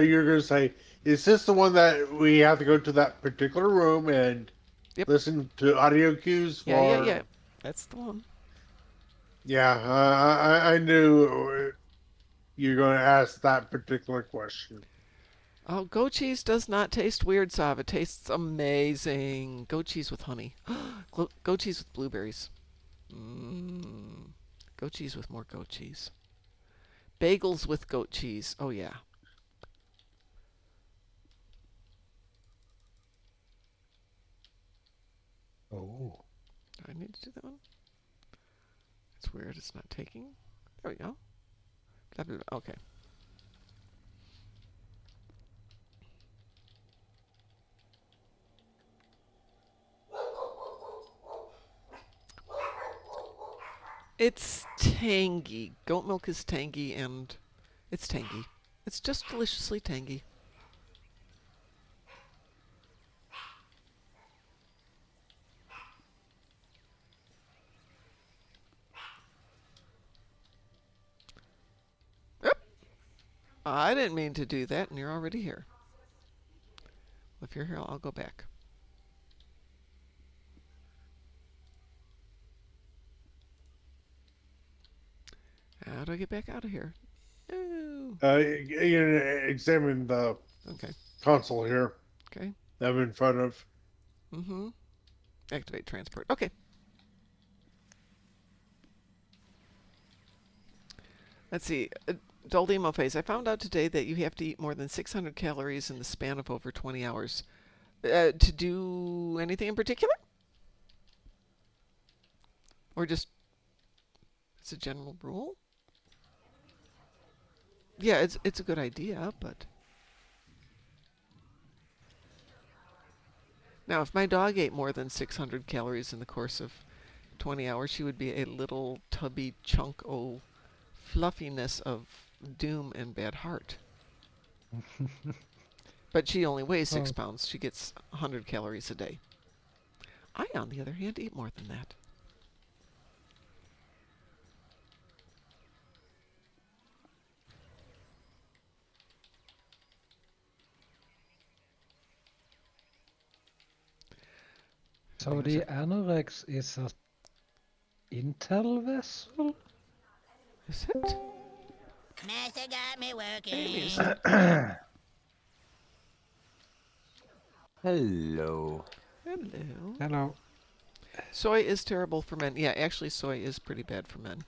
you're going to say, is this the one that we have to go to that particular room and Yep. listen to audio cues Yeah, yeah, for? yeah. That's the one. Yeah, I knew you're going to ask that particular question. Oh, goat cheese does not taste weird, Sav. It tastes amazing. Goat cheese with honey. Goat cheese with blueberries. Mmm. Goat cheese with more goat cheese. Bagels with goat cheese. Oh, yeah. Oh. Do I need to do that one? It's weird. It's not taking. There we go. Blah, blah, blah. Okay. It's tangy. Goat milk is tangy, and it's tangy. It's just deliciously tangy. Oop. I didn't mean to do that, and you're already here. If you're here, I'll go back. How do I get back out of here? Oh. Examine the Okay. console here Okay. that I'm in front of. Mm-hmm. Activate transport. Okay. Let's see. Dull demo phase. I found out today that you have to eat more than 600 calories in the span of over 20 hours. To do anything in particular? Or just it's a general rule? Yeah, it's a good idea, but now if my dog ate more than 600 calories in the course of 20 hours, she would be a little tubby chunk o fluffiness of doom and bad heart. But she only weighs 6 Oh. pounds. She gets 100 calories a day. I, on the other hand, eat more than that. So the Anorex is a Intel vessel? Is it? Master got me working. Maybe it's Hello. hello. Hello. Soy is terrible for men. Yeah, actually, soy is pretty bad for men.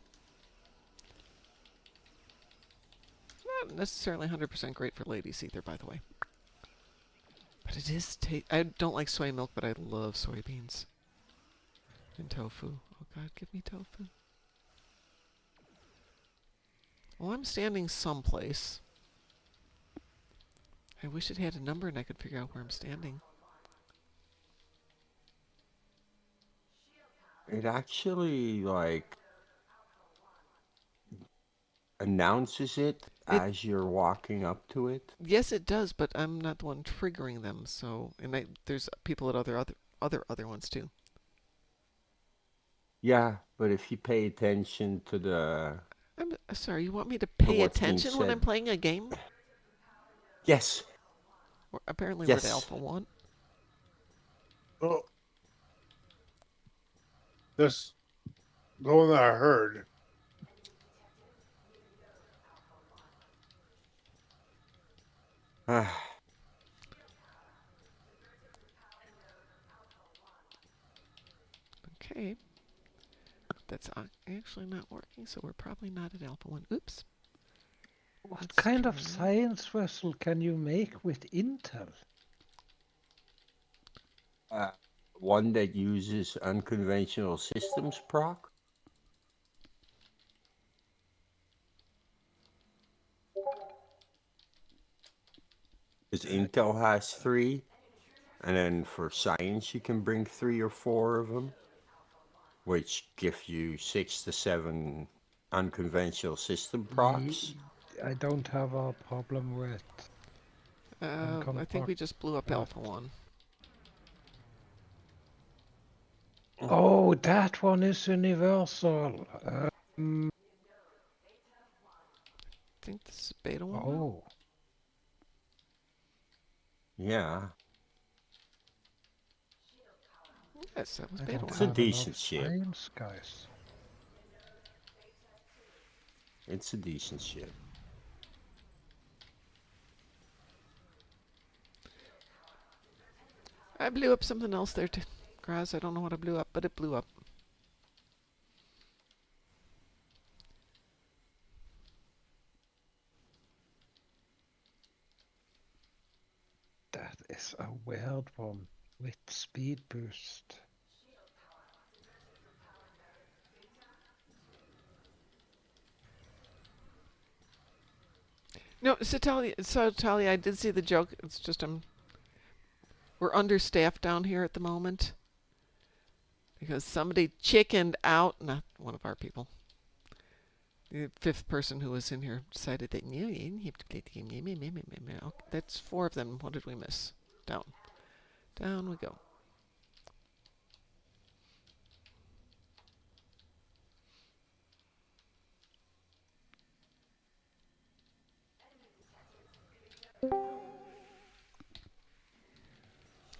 Not necessarily 100% great for ladies either, by the way. But it is I don't like soy milk, but I love soybeans. And tofu. Oh god, give me tofu. Well, I'm standing someplace. I wish it had a number and I could figure out where I'm standing. It actually, like, announces it as you're walking up to it? Yes, it does, but I'm not the one triggering them. So, there's people at other ones too. Yeah, but if you pay attention to I'm sorry. You want me to to pay what's being attention when I'm said. playing a game? Yes, Apparently, we're at yes. Alpha 1. Oh, this the one that I heard. Ah, Okay. That's actually not working, so we're probably not at Alpha 1. Oops. What Let's kind try of that. science vessel can you make with Intel? one that uses unconventional systems proc. Because Intel has 3, and then for science you can bring 3 or 4 of them, which give you 6 to 7 unconventional system procs. I don't have a problem with I think we just blew up uh, Alpha 1. Oh, that one is universal. I think this is Beta 1 now. Oh, Yeah, Yes, that was I Beta don't 1. it's a have enough decent ship. science, guys. It's a decent ship. I blew up something else there, Graz. I don't know what I blew up, but it blew up. That is a weird one with speed boost. No, so Talia, I did see the joke. It's just we're understaffed down here at the moment because somebody chickened out. Not one of our people. The 5th person who was in here decided that you didn't have to play the game. Okay, that's 4 of them. What did we miss? Down. Down we go.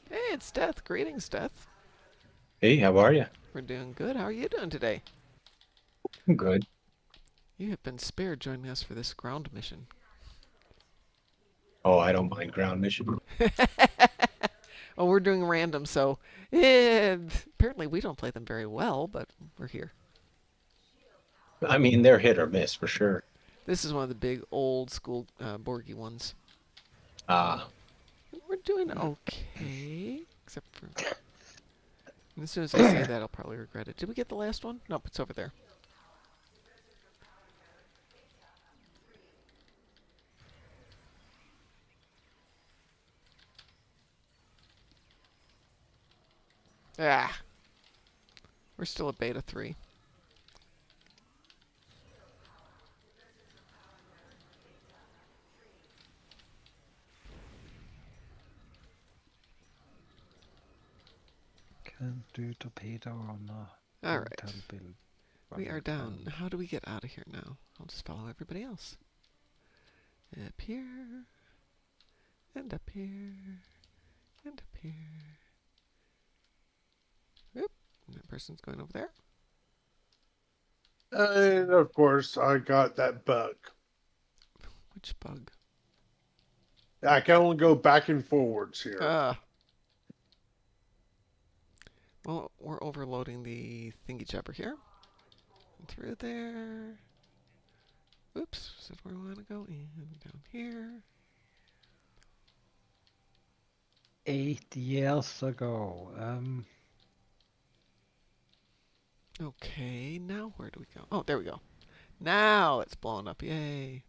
Hey, it's Death. Greetings, Death. Hey, how are you? We're doing good. How are you doing today? I'm good. You have been spared joining us for this ground mission. Oh, I don't mind ground mission. Oh, we're doing random, so apparently we don't play them very well, but we're here. I mean, they're hit or miss for sure. This is one of the big old school Borgy ones. Ah, We're doing okay, except for. And as soon as I say that, I'll probably regret it. Did we get the last one? Nope, it's over there. Ah, we're still at beta 3. Can't do torpedo on a All right, Intel build. we are running down. fan. How do we get out of here now? I'll just follow everybody else. Up here, and up here, and up here. Oop, that person's going over there. And of course, I got that bug. Which bug? I can only go back and forwards here. Well, we're overloading the thingy jabber here. Through there. Oops, is that where we want to go? And down here. 8 years ago. Okay, now where do we go? Oh, there we go. Now it's blowing up. Yay.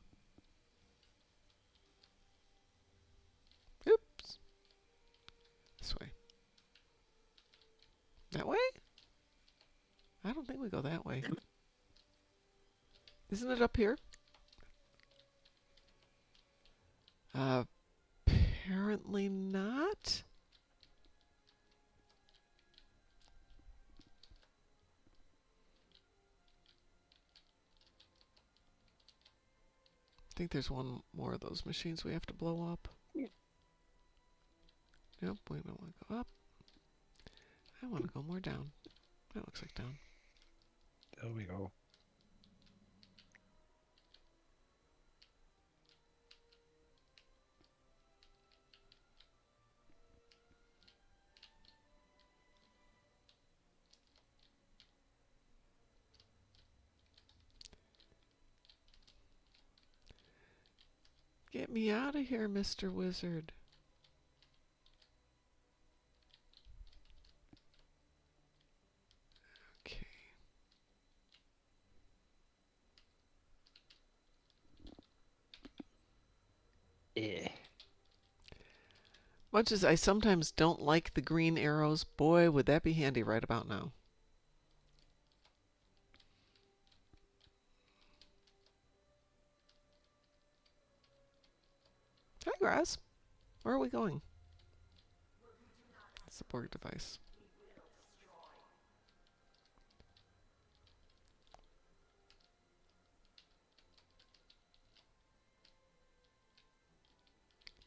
Oops. This way. That way? I don't think we go that way. Isn't it up here? Apparently not. I think there's one more of those machines we have to blow up. Yep, we don't want to go up. I want to go more down. That looks like down. There we go. Get me out of here, Mr. Wizard. Okay. Yeah. Much as I sometimes don't like the green arrows, boy, would that be handy right about now. Hi, Graz. Where are we going? It's the Borg device.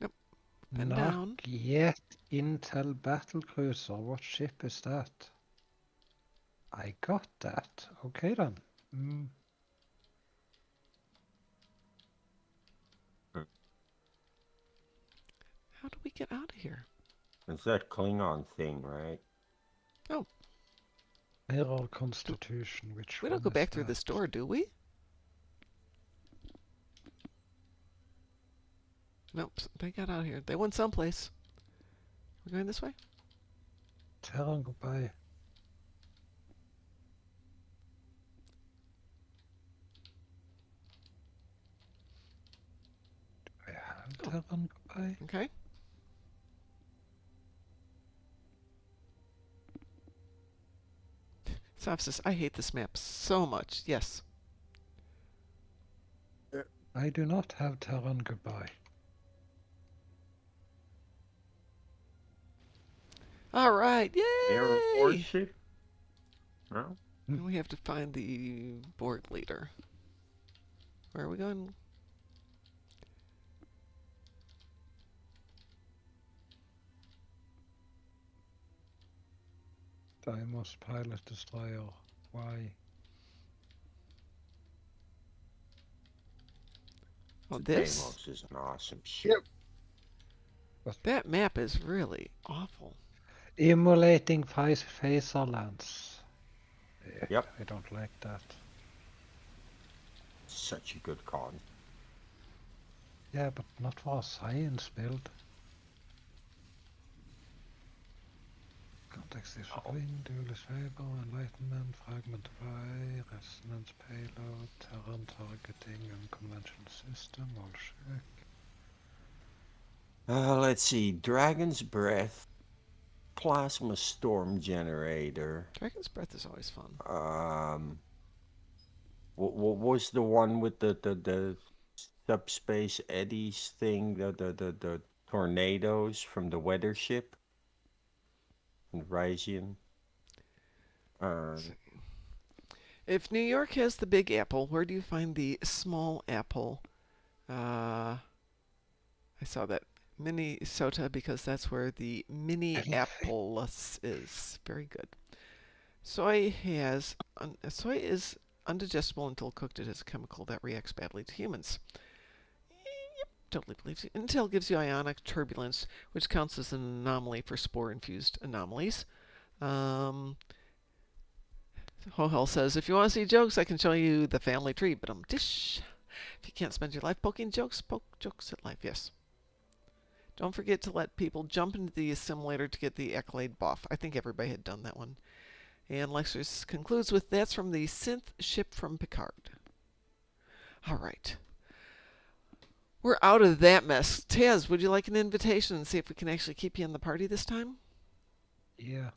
Nope. Then Not down. yet. Intel battlecruiser. What ship is that? I got that. Okay then. How do we get out of here? It's that Klingon thing, right? Oh. Mirror Constitution. Which We one don't go is back through that? this door, do we? Nope. They got out of here. They went someplace. We're going this way? Terran, goodbye. Do I have Terran, goodbye? Okay. Sopsis, I hate this map so much. Yes. I do not have Terran, goodbye. All right. Air Yay! warship? No? And we have to find the board leader. Where are we going? Deimos pilot destroyer. Why? Oh, this? Deimos is an awesome ship. That map is really awful. Emulating phaser lands. Yep. I don't like that. Such a good con. Yeah, but not for a science build. Context is for wind, duelist favor, enlightenment, fragment of eye, resonance payload, Terran targeting, unconventional system, all check. Let's see. Dragon's Breath, Plasma Storm Generator. Dragon's Breath is always fun. What was the one with the subspace eddies thing? The tornadoes from the weather ship? And Rysian. If New York has the Big Apple, where do you find the small apple? I saw that Minnesota because that's where the Minneapolis is. Very good. Soy is undigestible until cooked. It is a chemical that reacts badly to humans. Yep, totally believes you. Intel gives you ionic turbulence, which counts as an anomaly for spore-infused anomalies. Hohel says, if you want to see jokes, I can show you the family tree, but dish. If you can't spend your life poking jokes, poke jokes at life, yes. Don't forget to let people jump into the assimilator to get the accolade buff. I think everybody had done that one. And Lexus concludes with, that's from the synth ship from Picard. All right. We're out of that mess. Taz, would you like an invitation and see if we can actually keep you in the party this time? Yeah.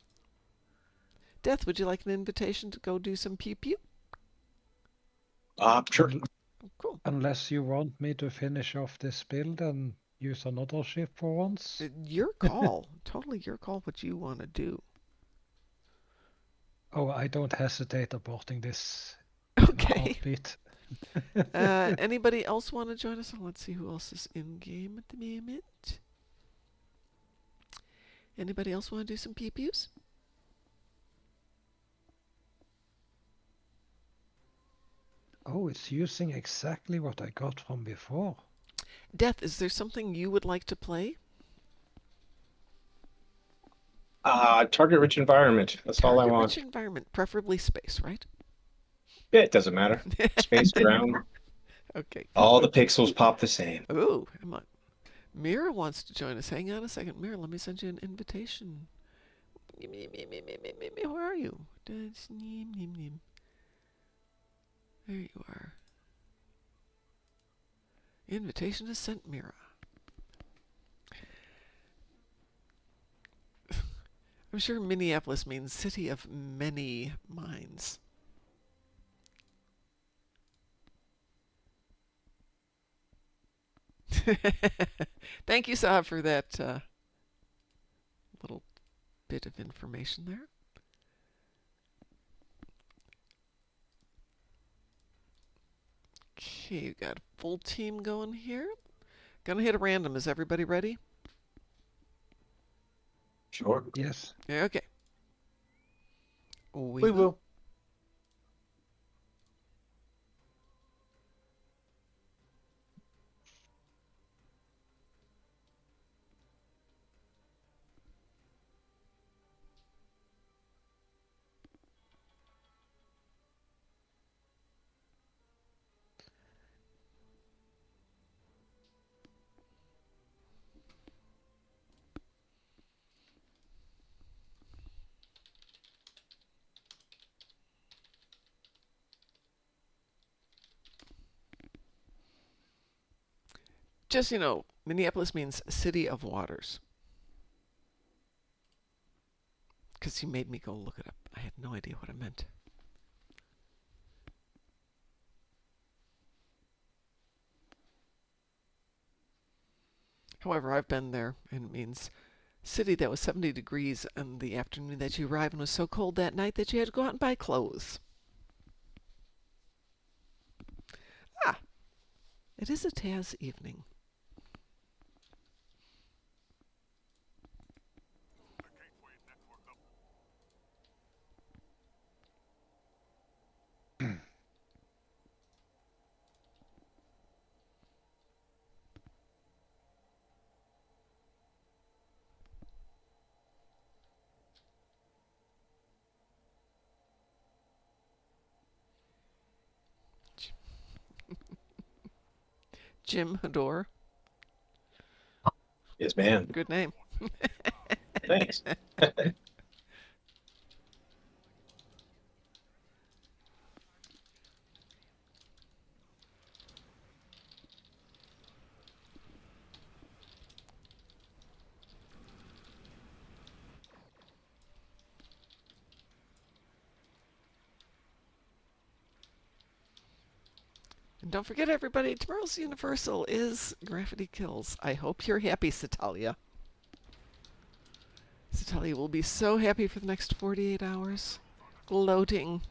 Death, would you like an invitation to go do some pew-pew? Sure. Oh, cool. Unless you want me to finish off this build and use another ship for once. Your call. Totally your call what you want to do. Oh, I don't hesitate aborting this in a Okay. heartbeat. Anybody else want to join us? Let's see who else is in game at the moment. Anybody else want to do some pew-pews? Oh, it's using exactly what I got from before. Death, is there something you would like to play? Target-rich environment. That's all I want. Target-rich environment, preferably space, right? Yeah, it doesn't matter. Space, ground, Okay. all the pixels pop the same. Ooh, come on. Mira wants to join us. Hang on a second. Mira, let me send you an invitation. Where are you? There you are. Invitation is sent, Mira. I'm sure Minneapolis means city of many minds. Thank you, Saab, for that little bit of information there. Okay, you got a full team going here. Gonna hit a random. Is everybody ready? Sure. Yes. Yeah, okay. We will. Just, Minneapolis means city of waters. Because you made me go look it up. I had no idea what it meant. However, I've been there, and it means city that was 70 degrees in the afternoon that you arrived and was so cold that night that you had to go out and buy clothes. Ah, it is a Taz evening. Jim Hador. Yes, man. Good name. Thanks. And don't forget, everybody, tomorrow's Universal is Graffiti Kills. I hope you're happy, Satalia. Satalia will be so happy for the next 48 hours. Gloating.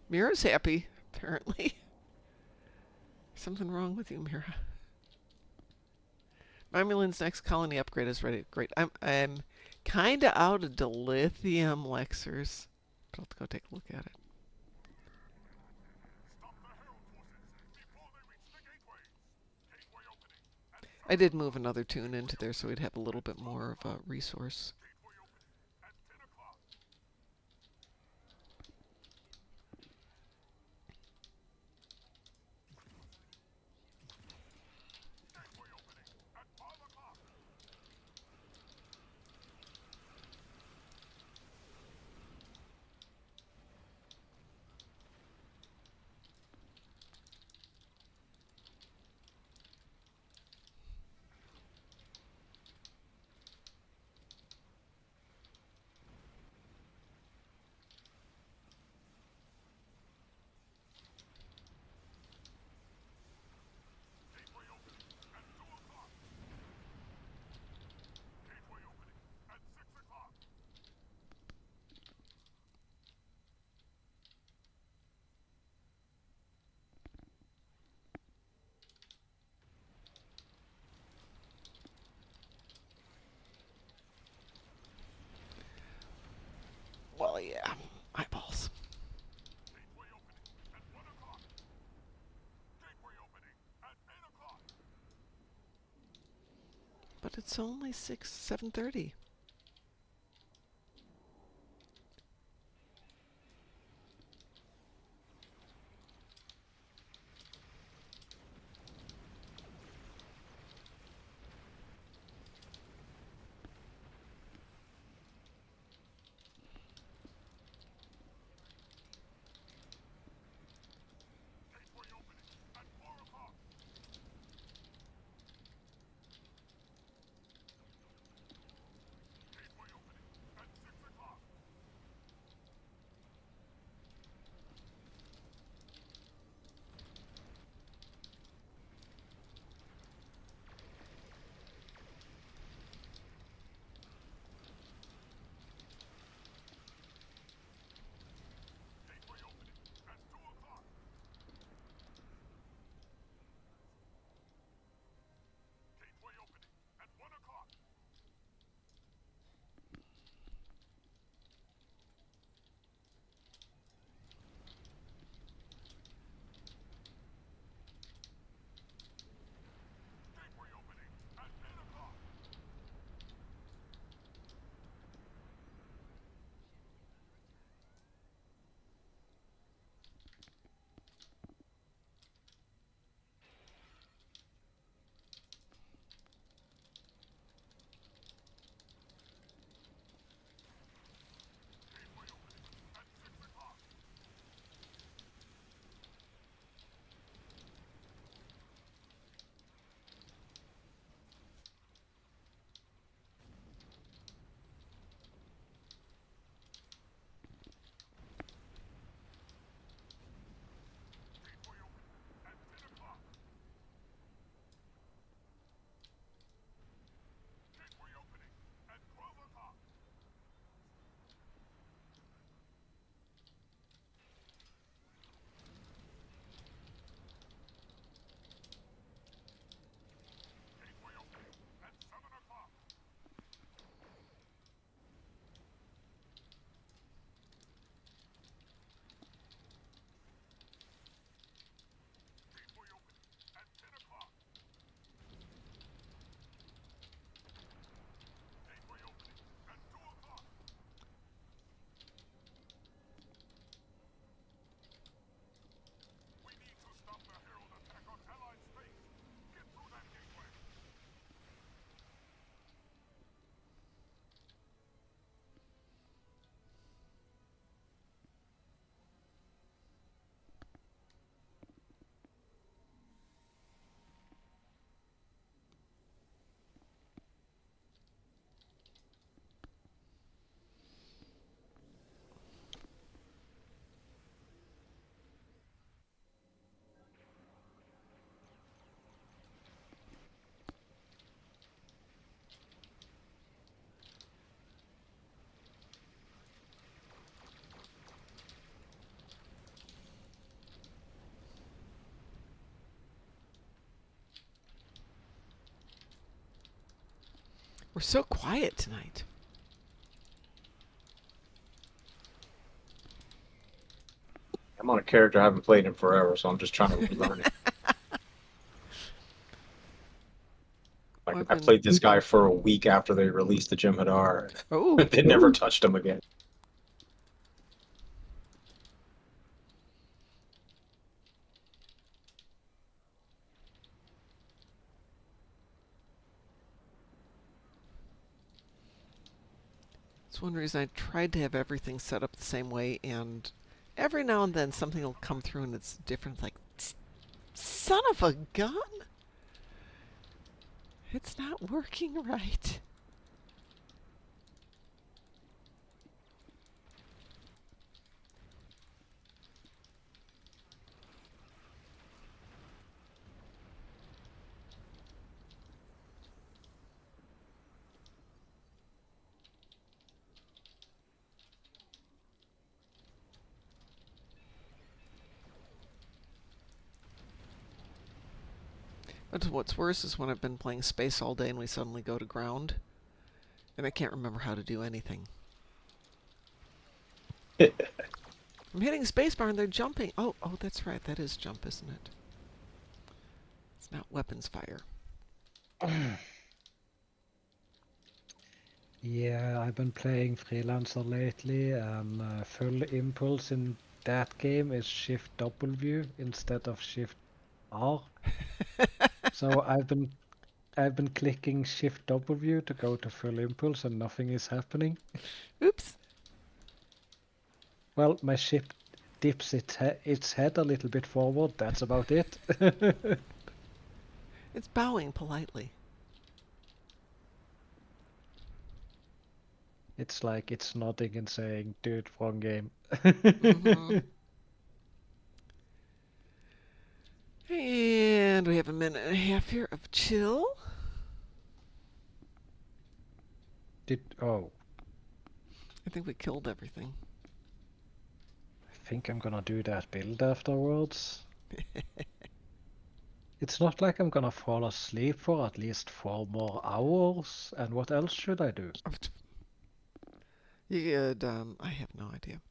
Mira's happy, apparently. Something wrong with you, Mira. Romulan's next colony upgrade is ready. Great. I'm kinda out of dilithium Lexers. But I'll have to go take a look at it. I did move another tune into there so we'd have a little bit more of a resource. yeah. Eyeballs. Gateway opening at 1 o'clock. Gateway opening at 8 o'clock. But it's only 7:30. Gateway opening at 4 o'clock. Gateway opening at 6 o'clock. Gateway opening at 2 o'clock. Gateway opening at 1 o'clock. Gateway opening at 8 o'clock. Gateway opening at 6 o'clock. Gateway opening at 10 o'clock. Gateway opening at 12 o'clock. Gateway opening at 7 o'clock. Gateway opening at 10 o'clock. Gateway opening at 2 o'clock. We need to stop the Herald attack on Allied space. Get through that gateway. We're so quiet tonight. I'm on a character I haven't played in forever, so I'm just trying to relearn it. Like I've I been. played this guy for a week after they released the Jem'Hadar. Oh, They never touched him again. it's one reason I tried to have everything set up the same way, and every now and then something will come through and it's different. Like, son of a gun! It's not working right. But what's worse is when I've been playing space all day and we suddenly go to ground, and I can't remember how to do anything. I'm hitting spacebar and they're jumping. Oh, that's right. That is jump, isn't it? It's not weapons fire. Yeah, I've been playing Freelancer lately, and full impulse in that game is Shift W instead of Shift R. So I've been clicking Shift W to go to full impulse, and nothing is happening. Oops. Well, my ship dips its head a little bit forward. That's about it. It's bowing politely. It's like it's nodding and saying, "Dude, wrong game." Mm-hmm. And we have a minute and a half here of chill. Oh, I think we killed everything. I think I'm gonna do that build afterwards. It's not like I'm gonna fall asleep for at least 4 more hours. And what else should I do? You could, I have no idea.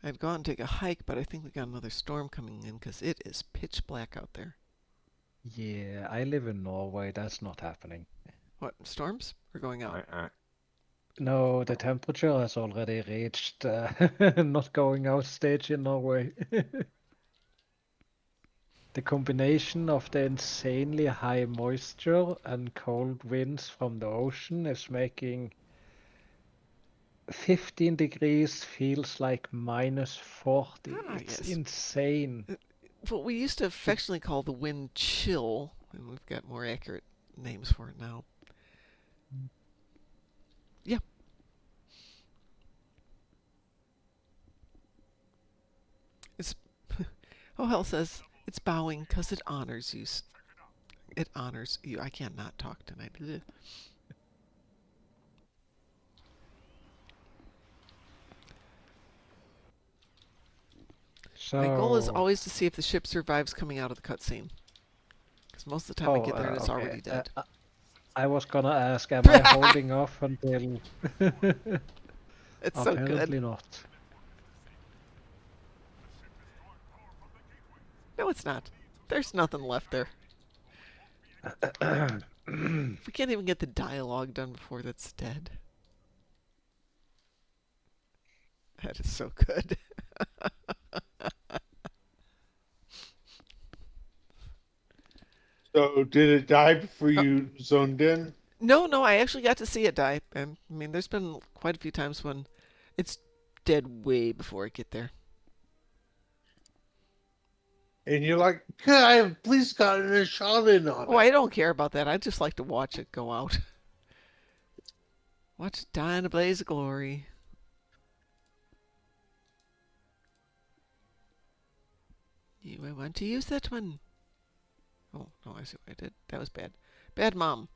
I'd go out and take a hike, but I think we got another storm coming in because it is pitch black out there. Yeah, I live in Norway. That's not happening. What, storms? We're going out. No, the temperature has already reached not going out stage in Norway. The combination of the insanely high moisture and cold winds from the ocean is making 15 degrees feels like -40. It's yes. insane. What we used to affectionately call the wind chill, and we've got more accurate names for it now. Yeah. It's Oh, hell says it's bowing because it honors you. It honors you. I can't not talk tonight. Ugh. My goal is So, always to see if the ship survives coming out of the cutscene. Because most of the time I get there and it's okay. already dead. I was gonna ask, am I holding off until... It's so good. Apparently not. No, it's not. There's nothing left there. We can't even get the dialogue done before that's dead. That is so good. So, did it die before you zoned in? No, I actually got to see it die. I mean, there's been quite a few times when it's dead way before I get there. And you're like, could I have please gotten a shot in on Oh, it? I don't care about that. I just like to watch it go out. Watch it die in a blaze of glory. You might want to use that one. Oh, no, I see what I did. That was bad. Bad mom.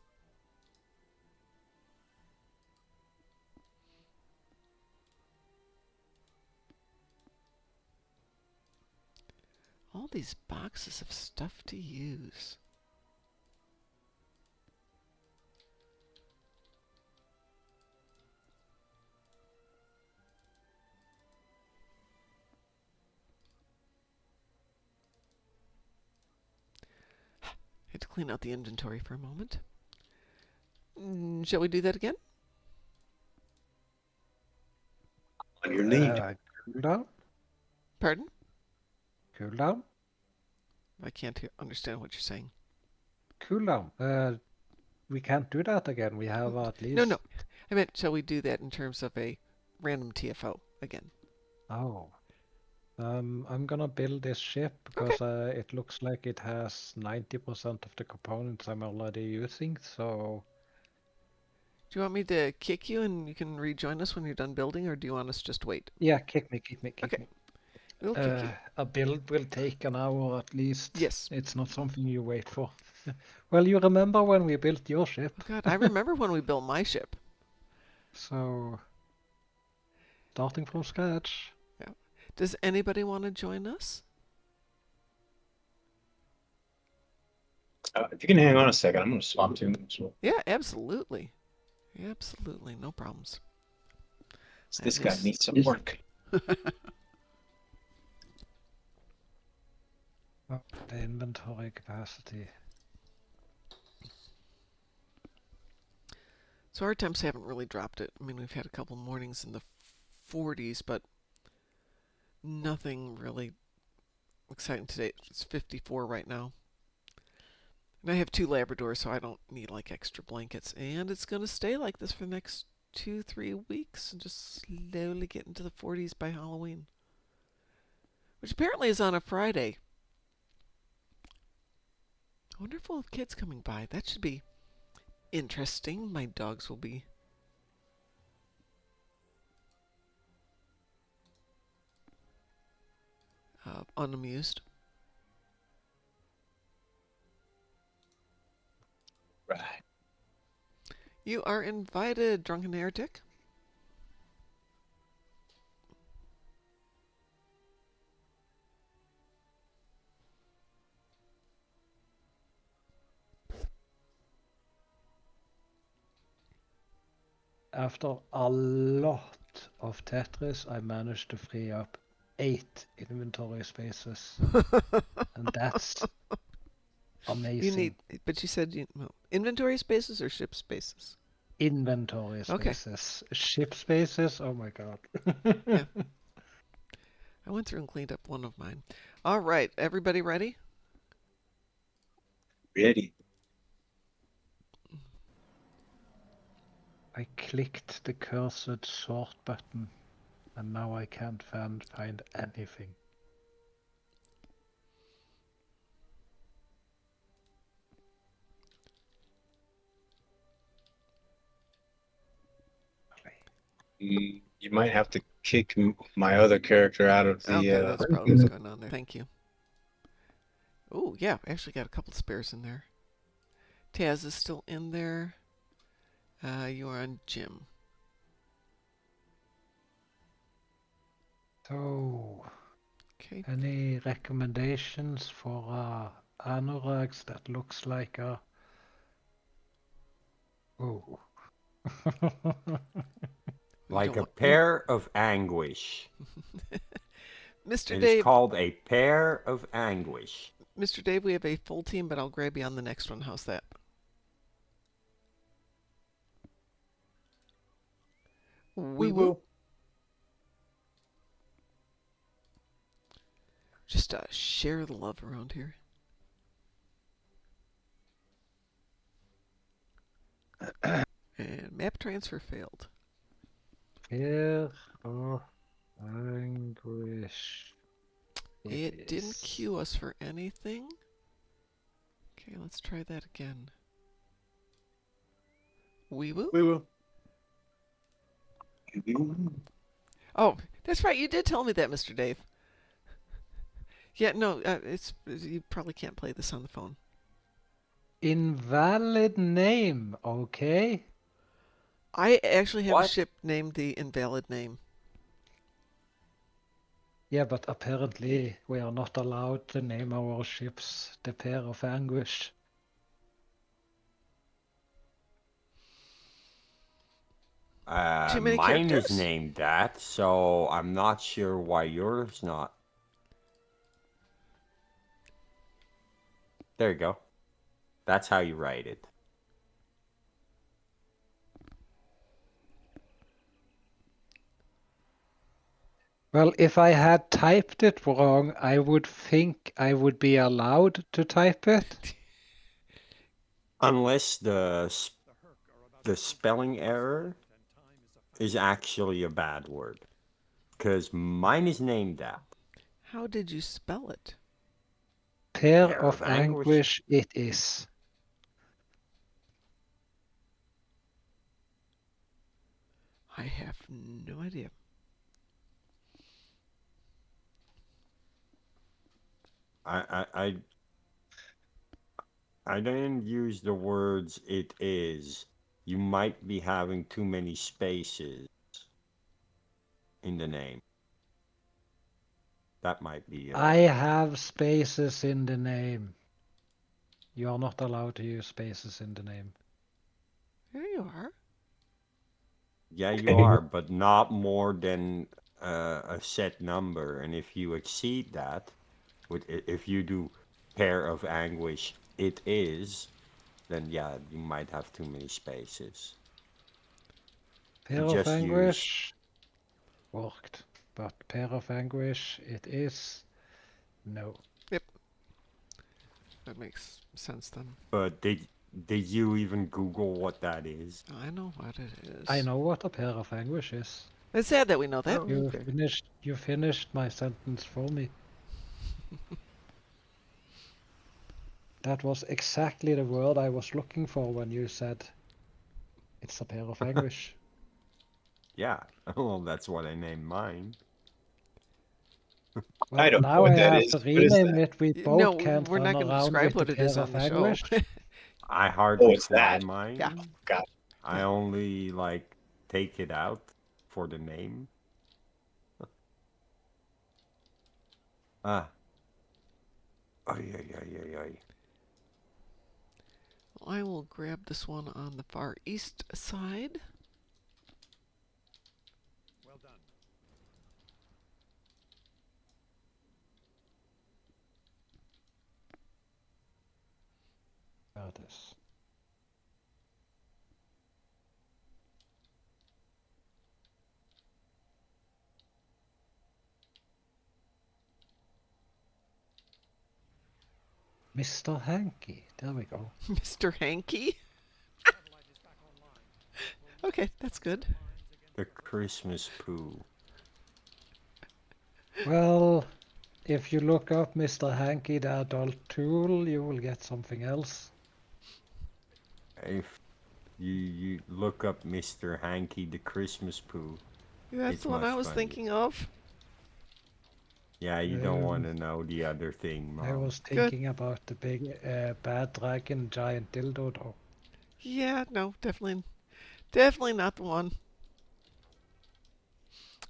All these boxes of stuff to use. Had to clean out the inventory for a moment. Shall we do that again? On your knee. Cool down? Pardon? Cool down? I can't understand what you're saying. Cool down. We can't do that again. We have at least... No. I meant, shall we do that in terms of a random TFO again? Oh. I'm gonna build this ship because it looks like it has 90% of the components I'm already using, so... Do you want me to kick you and you can rejoin us when you're done building, or do you want us just wait? Yeah, kick me. Okay. We'll kick you. A build will take an hour at least. Yes. It's not something you wait for. Well, you remember when we built your ship? Oh God, I remember when we built my ship. So, starting from scratch. Yeah. Does anybody want to join us? If you can hang on a second, I'm going to swap to so Yeah, absolutely. Absolutely, no problems. this guy needs some work. Oh, the inventory capacity. So our temps haven't really dropped it. I mean, we've had a couple mornings in the 40s, but nothing really exciting today. It's 54 right now. And I have 2 Labradors, so I don't need like extra blankets. And it's going to stay like this for the next 2-3 weeks and just slowly get into the 40s by Halloween, which apparently is on a Friday. I wonder if we'll have kids coming by. That should be interesting. My dogs will be unamused. Right. You are invited, Drunken Heretic. After a lot of Tetris, I managed to free up 8 inventory spaces, and that's amazing. You need, but you said inventory spaces or ship spaces? Inventory Okay. spaces. Ship spaces, oh my god. Yeah. I went through and cleaned up one of mine. All right, everybody ready? Ready. I clicked the cursed sort button, and now I can't find anything. You might have to kick my other character out of the. Okay, that's probably what's going on there. Thank you. Oh, yeah, I actually got a couple spares in there. Taz is still in there. You are on Jim. So, Okay. any recommendations for anoraks that looks like a... Oh. Like a want- pair of anguish. Mr. It is Dave, called a pair of anguish. Mr. Dave, we have a full team, but I'll grab you on the next one. How's that? We will. Just share the love around here. And map transfer failed. Pair of anguish. It didn't is. queue us for anything. Okay, let's try that again. We will. We will. Oh, that's right. You did tell me that, Mr. Dave. Yeah, no, you probably can't play this on the phone. Invalid name, okay? I actually have a What? ship named the Invalid Name. Yeah, but apparently we are not allowed to name our ships the Pair of Anguish. Too many Mine characters? is named that, so I'm not sure why yours not. There you go. That's how you write it. Well, if I had typed it wrong, I would think I would be allowed to type it. Unless the spelling error is actually a bad word. Because mine is named that. How did you spell it? Pair Pair of of Anguish. Anguish it is. I have no idea. I didn't use the words it is. You might be having too many spaces in the name. That might be I have spaces in the name. You are not allowed to use spaces in the name. There you are. Yeah, you are, but not more than a set number, and if you exceed that, if you do pair of anguish, it is, then yeah, you might have too many spaces. Pair of Just use. Anguish worked, but Pair of Anguish it is no. Yep. That makes sense then. But did you even Google what that is? I know what it is. I know what a Pair of Anguish is. It's sad that we know that. Oh, You okay. finished my sentence for me. That was exactly the word I was looking for when you said it's a Pair of Anguish. Yeah. Well, that's what I named mine. Well, I don't know now what I that have is. to What is rename that? it. We both No, can't we're run not going to around describe with what the it is Pair on of the show. Anguish. I hardly it's fly that. mine. Yeah. God. I only like take it out for the name. Ah. Ay, ay, ay, ay, ay. I will grab this one on the far east side. Well done. There it is. Mr. Hanky. There we go. Mr. Hanky. Satellite is back online. We'll Okay, that's good. lines against The Christmas poo. Well, if you look up Mr. Hanky the adult tool, you will get something else. If you look up Mr. Hanky the Christmas poo, That's it's the one much I was funnier. thinking of. Yeah, you don't want to know the other thing, Mom. I was Good. thinking about the big bad dragon giant dildo though. Yeah, no, definitely not the one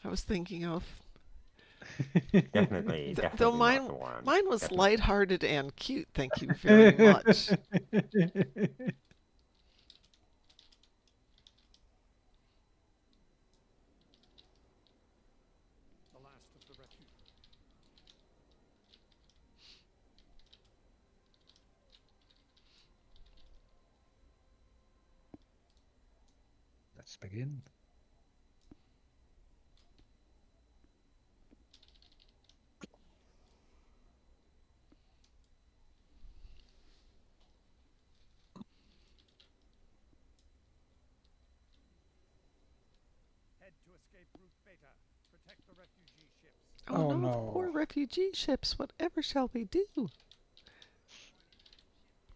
I was thinking of. Definitely Though not the one. mine was Definitely. lighthearted and cute. Thank you very much. the last of the refuge. Let's begin. Head to escape route Beta. Protect the refugee ships. Oh, Oh no, no. poor refugee ships. Whatever shall we do?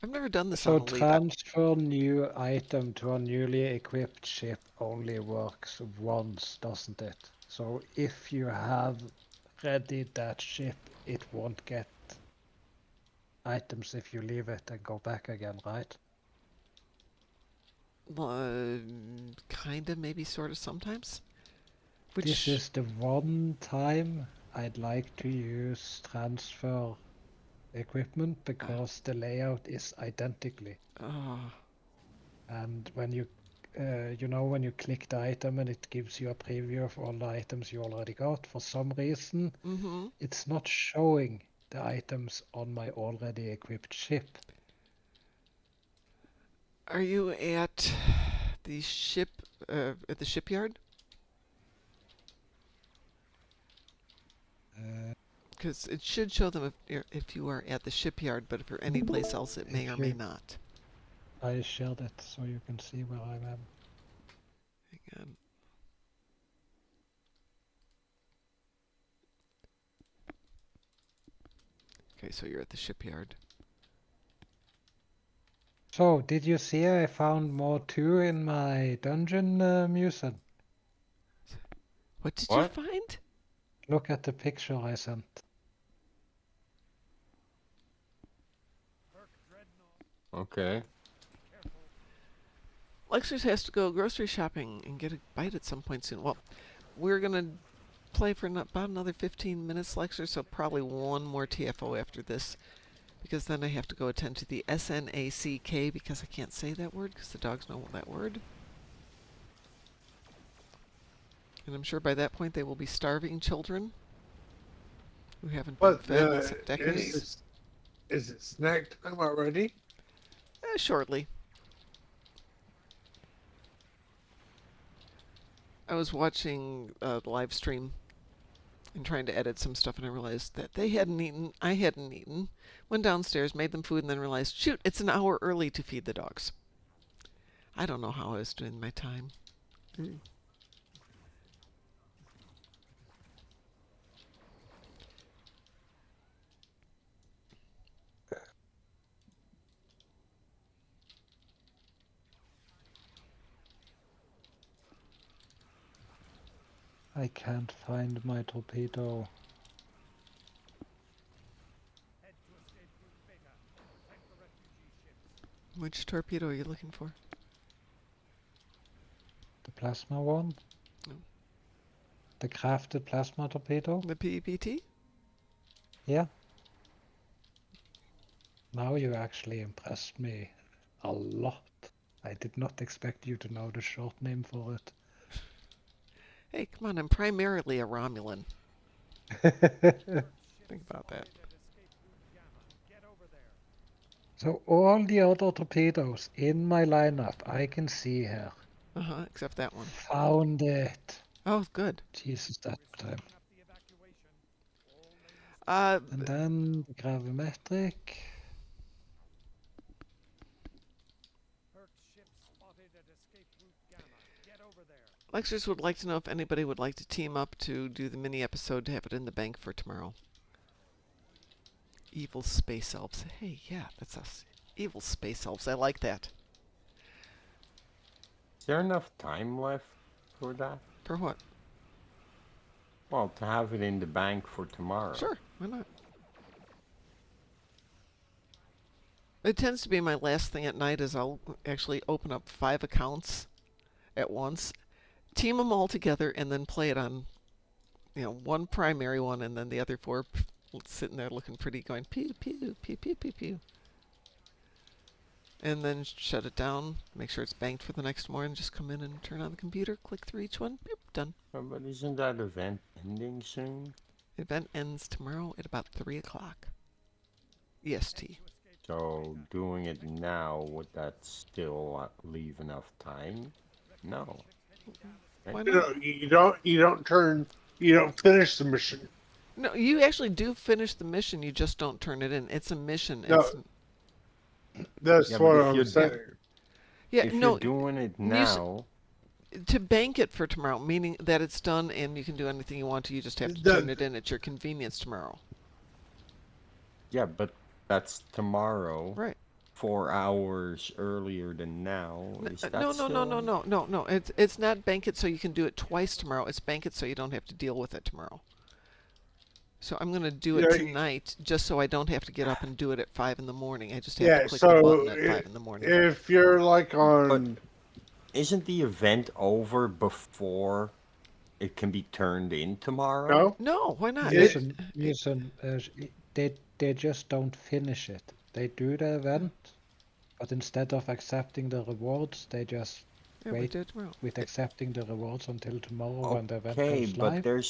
I've never done this So on Elite. transfer new item to a newly equipped ship only works once, doesn't it? So if you have readied that ship, it won't get items if you leave it and go back again, right? Kinda, maybe, sorta, sometimes. This is the one time I'd like to use transfer equipment because the layout is identically. And when you when you click the item and it gives you a preview of all the items you already got, for some reason it's not showing the items on my already equipped ship. Are you at the shipyard? Because it should show them if you are at the shipyard, but if you're any place else, it may If or may you- not. I shared it so you can see where I am. Hang on. Okay, so you're at the shipyard. So, did you see I found more 2 in my dungeon, Musen? What did What? you find? Look at the picture I sent. Perk Dreadnought. Okay. Careful. Lexus has to go grocery shopping and get a bite at some point soon. Well, we're gonna play for about another 15 minutes, Lexer, so probably one more TFO after this, because then I have to go attend to the SNACK because I can't say that word because the dogs know that word. And I'm sure by that point they will be starving children who haven't been But fed in decades. is it snack time already? Shortly. I was watching the live stream and trying to edit some stuff, and I realized that they hadn't eaten. I hadn't eaten. Went downstairs, made them food, and then realized, shoot, it's an hour early to feed the dogs. I don't know how I was doing my time. I can't find my torpedo. Head to escape route Beta. Protect the refugee ships. Which torpedo are you looking for? The plasma one? No. The crafted plasma torpedo? The PEPT? Yeah. Now you actually impressed me a lot. I did not expect you to know the short name for it. Hey, come on, I'm primarily a Romulan. Think about that. At escape route Gamma. Get over there. So all the other torpedoes in my lineup I can see here. Except that one. Found it. Oh, good. Jesus, that time. Up the evacuation. All lanes And then the gravimetric. Hurt ships spotted at escape route Gamma. Get over there. Lexers would like to know if anybody would like to team up to do the mini episode to have it in the bank for tomorrow. Evil space elves. Hey, yeah, that's us. Evil space elves. I like that. Is there enough time left for that? For what? Well, to have it in the bank for tomorrow. Sure, why not? It tends to be my last thing at night is I'll actually open up 5 accounts at once, team them all together, and then play it on, one primary one, and then the other 4 sitting there looking pretty, going pew pew pew pew pew pew, and then shut it down, make sure it's banked for the next morning, just come in and turn on the computer, click through each one, boop, done. But isn't that event ending soon? Event ends tomorrow at about 3 o'clock. EST. So doing it now, would that still leave enough time? No. Why You not? know, you don't finish the mission. No, you actually do finish the mission, you just don't turn it in. It's a mission. No. It's, That's Yeah, what but if I'm you're saying. yeah, If no, you're doing it now, to bank it for tomorrow, meaning that it's done and you can do anything you want to, you just have to The- turn it in at your convenience tomorrow. yeah, but that's tomorrow. Right. 4 hours earlier than now. Is that No, still... no. It's not bank it so you can do it twice tomorrow. It's bank it so you don't have to deal with it tomorrow. So I'm going to do it Yeah, tonight just so I don't have to get up and do it at 5 in the morning. I just have Yeah, to click the so button at 5 in the morning. if you're like on, Isn't the event over before it can be turned in tomorrow? no, No, why not? Listen, they just don't finish it. They do the event, but instead of accepting the rewards, they just Yeah, we wait do it tomorrow. with accepting the rewards until tomorrow when the event Okay, goes but live.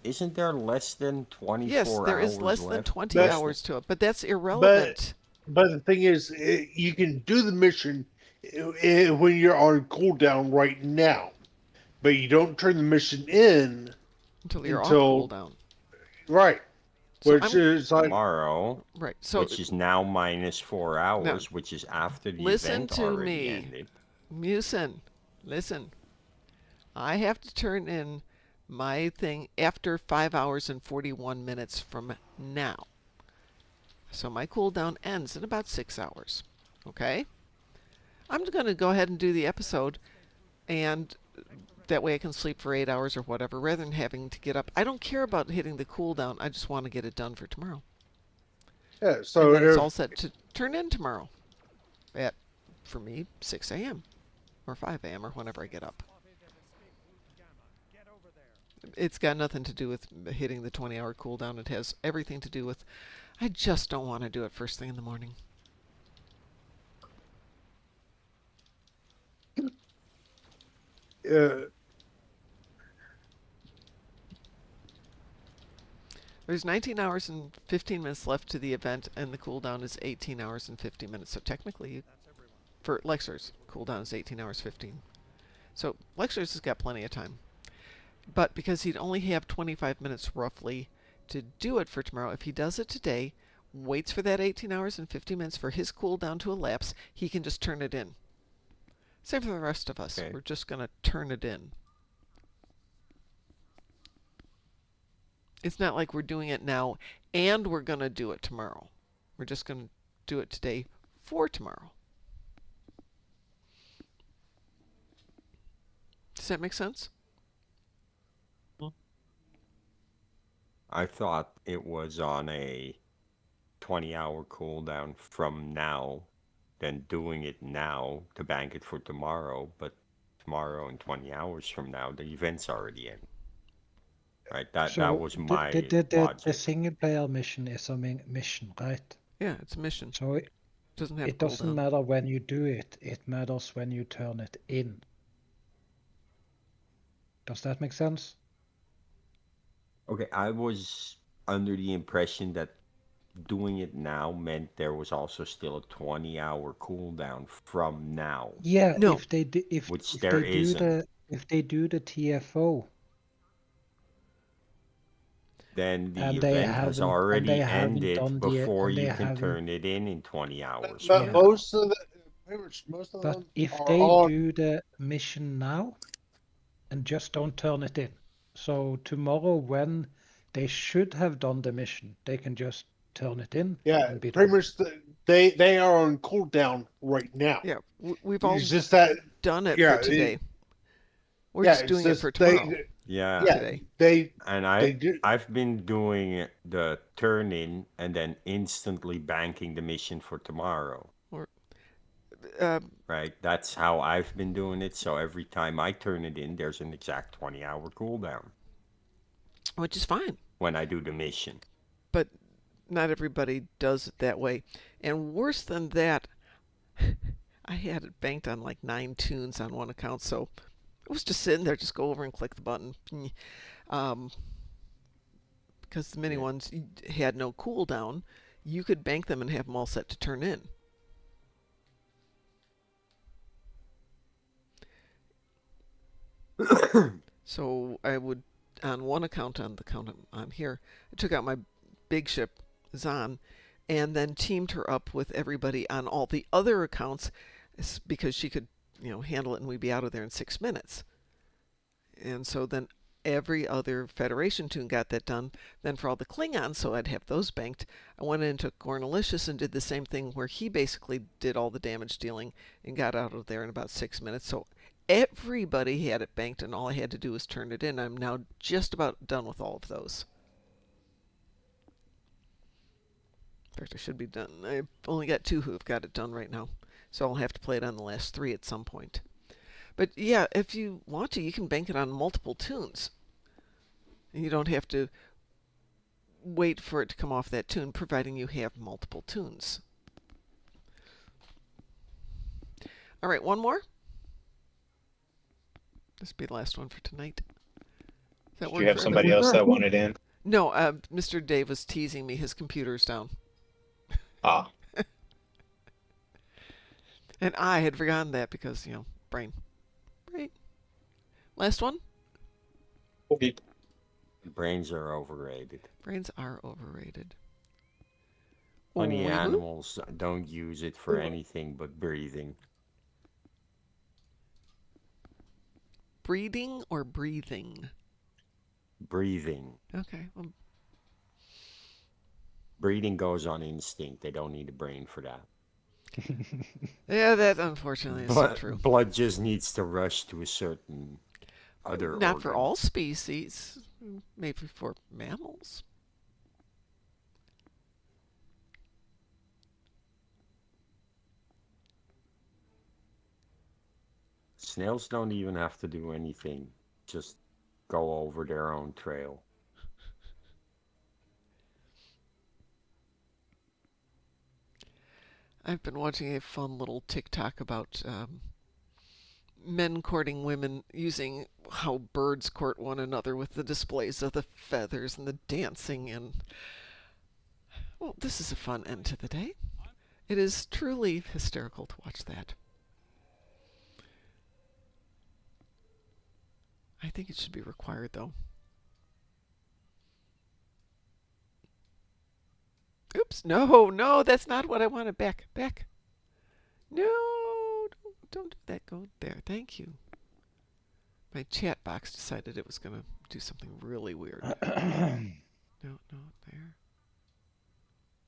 isn't there less than 24 Yes, there hours is less than left? 20 That's- hours to it, but that's irrelevant. but the thing is, you can do the mission when you're on cooldown right now, but you don't turn the mission in Until you're until- off cooldown. right, So which I'm- is like Tomorrow, Right. So which is now minus 4 hours, which is after the listen event to already me. ended. Musin, listen. I have to turn in my thing after 5 hours and 41 minutes from now. So my cooldown ends in about 6 hours. Okay? I'm going to go ahead and do the episode, and that way I can sleep for 8 hours or whatever, rather than having to get up. I don't care about hitting the cooldown. I just want to get it done for tomorrow. yeah. So And then it's if, all set to turn in tomorrow at, for me, 6 a.m. or 5 a.m. or whenever I get up. Spotted at escape route Gamma. Get over there. It's got nothing to do with hitting the 20-hour cooldown. It has everything to do with, I just don't want to do it first thing in the morning. There's 19 hours and 15 minutes left to the event, and the cooldown is 18 hours and 50 minutes. So technically, for Lexers, cooldown is 18 hours 15. So Lexers has got plenty of time. But because he'd only have 25 minutes roughly to do it for tomorrow, if he does it today, waits for that 18 hours and 50 minutes for his cooldown to elapse, he can just turn it in. Same for the rest of us. Okay. We're just going to turn it in. It's not like we're doing it now and we're going to do it tomorrow. We're just going to do it today for tomorrow. Does that make sense? I thought it was on a 20-hour cooldown from now, then doing it now to bank it for tomorrow, but tomorrow and 20 hours from now, the event's already in. Right, that So was my the logic. single player mission is a mission, right? Yeah, it's a mission. So It doesn't have it doesn't cooldown. matter when you do it, it matters when you turn it in. Does that make sense? Okay, I was under the impression that doing it now meant there was also still a 20-hour cooldown from now, Yeah, No. if they do, which if there they do isn't. if they do the TFO Then the and they event has haven't already haven't ended done the before and they you can haven't. turn it in 20 hours But from Yeah. now. most of the, pretty much most of But them if are they on. do the mission now and just don't turn it in, so tomorrow when they should have done the mission, they can just turn it in Yeah, and be pretty done. much they are on cooldown right now. Yeah, we've all It's just that done it yeah, for today. We're yeah, just it's doing it just for tomorrow. Yeah. yeah, Today. And they do. I've been doing the turn in and then instantly banking the mission for tomorrow. Uh, Right? That's how I've been doing it. So every time I turn it in, there's an exact 20-hour cooldown which is fine. when I do the mission. But not everybody does it that way. And worse than that, I had it banked on like 9 tunes on one account, so it was just sitting there, just go over and click the button. Because the mini Yeah. ones had no cooldown, you could bank them and have them all set to turn in. So I would, on one account, on the account on here, I took out my big ship, Zan, and then teamed her up with everybody on all the other accounts because she could, handle it and we'd be out of there in 6 minutes. And so then every other Federation tune got that done. Then for all the Klingons, so I'd have those banked, I went into Gornalicious and did the same thing where he basically did all the damage dealing and got out of there in about 6 minutes. So everybody had it banked and all I had to do was turn it in. I'm now just about done with all of those. In fact, I should be done. I've only got 2 who've got it done right now. So I'll have to play it on the last 3 at some point. But yeah, if you want to, you can bank it on multiple tunes. And you don't have to wait for it to come off that tune, providing you have multiple tunes. All right, one more. This will be the last one for tonight. Do you have somebody else that wanted in? No, Mr. Dave was teasing me. His computer's down. Ah, And I had forgotten that because, brain. Right. Last one. okay. Brains are overrated. Brains are overrated. Many Oimu? animals don't use it for anything but breathing. Breeding or breathing? Breathing. Okay. Well, Breathing goes on instinct. They don't need a brain for that. yeah, that unfortunately is so true. Blood just needs to rush to a certain other Not for organ. all species. Maybe for mammals. Snails don't even have to do anything. Just go over their own trail. I've been watching a fun little TikTok about men courting women using how birds court one another with the displays of the feathers and the dancing and well, this is a fun end to the day. It is truly hysterical to watch that. I think it should be required though. Oops, no, that's not what I wanted. Back. No, don't do that. Go there. Thank you. My chat box decided it was going to do something really weird. No,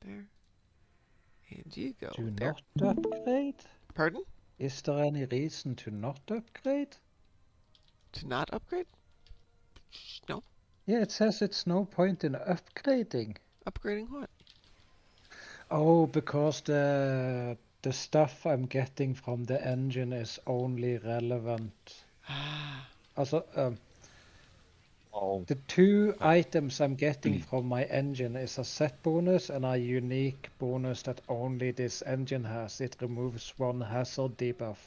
there. And you go To there. not upgrade? Pardon? Is there any reason to not upgrade? To not upgrade? No. Yeah, it says it's no point in upgrading. Upgrading what? Oh, because the stuff I'm getting from the engine is only relevant. Also, Oh, the two items I'm getting from my engine is a set bonus and a unique bonus that only this engine has. It removes one hazard debuff.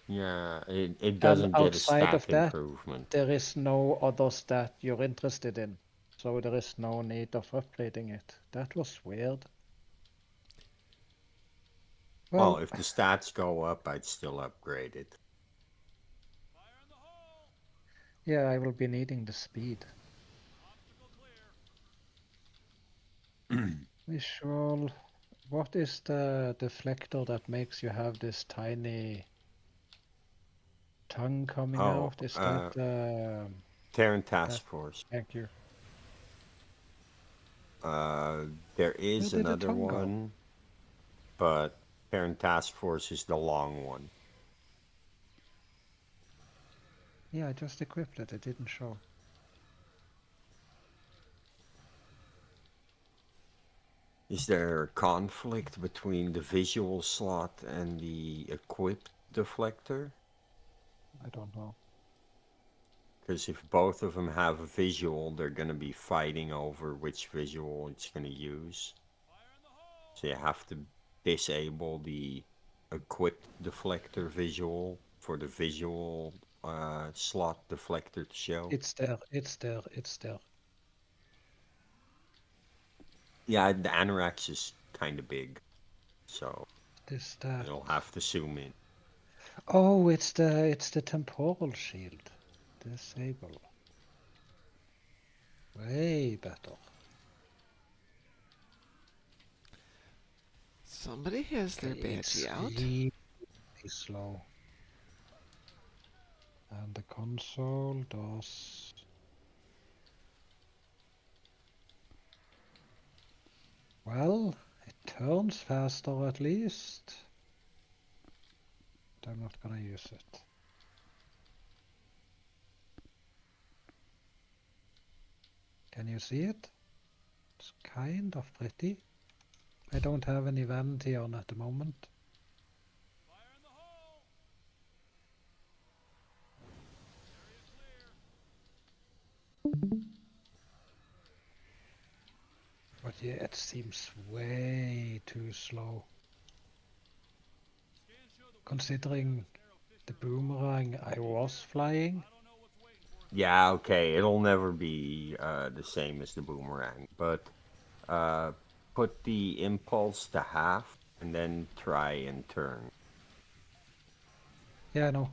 yeah, it And doesn't get a outside of stat that, improvement. there is no other stat you're interested in. So there is no need of upgrading it. That was weird. Well, Well, if the stats go up, I'd still upgrade it. yeah, I will be needing the speed. Visual. What is the deflector that makes you have this tiny tongue coming Oh, out? Is that Terran Task that? Force. Thank you. There Where is did the another tongue go? one, but Terran Task Force is the long one. Yeah, I just equipped it. It didn't show. Is there a conflict between the visual slot and the equipped deflector? I don't know. Because if both of them have a visual, they're going to be fighting over which visual it's going to use. So you have to disable the equipped deflector visual for the visual slot deflector to show. It's there. Yeah, the Anorax is kind of big, so Is that? you'll have to zoom in. Oh, it's the temporal shield. Disable. Way better. Somebody has their Okay, it's badgie out. really slow. And the console does. Well, it turns faster at least. But I'm not gonna use it. Can you see it? It's kind of pretty. I don't have any vanity on at the moment. But yeah, it seems way too slow. Considering the boomerang I was flying. Yeah, okay, it'll never be the same as the boomerang, but put the impulse to half and then try and turn. Yeah, I know.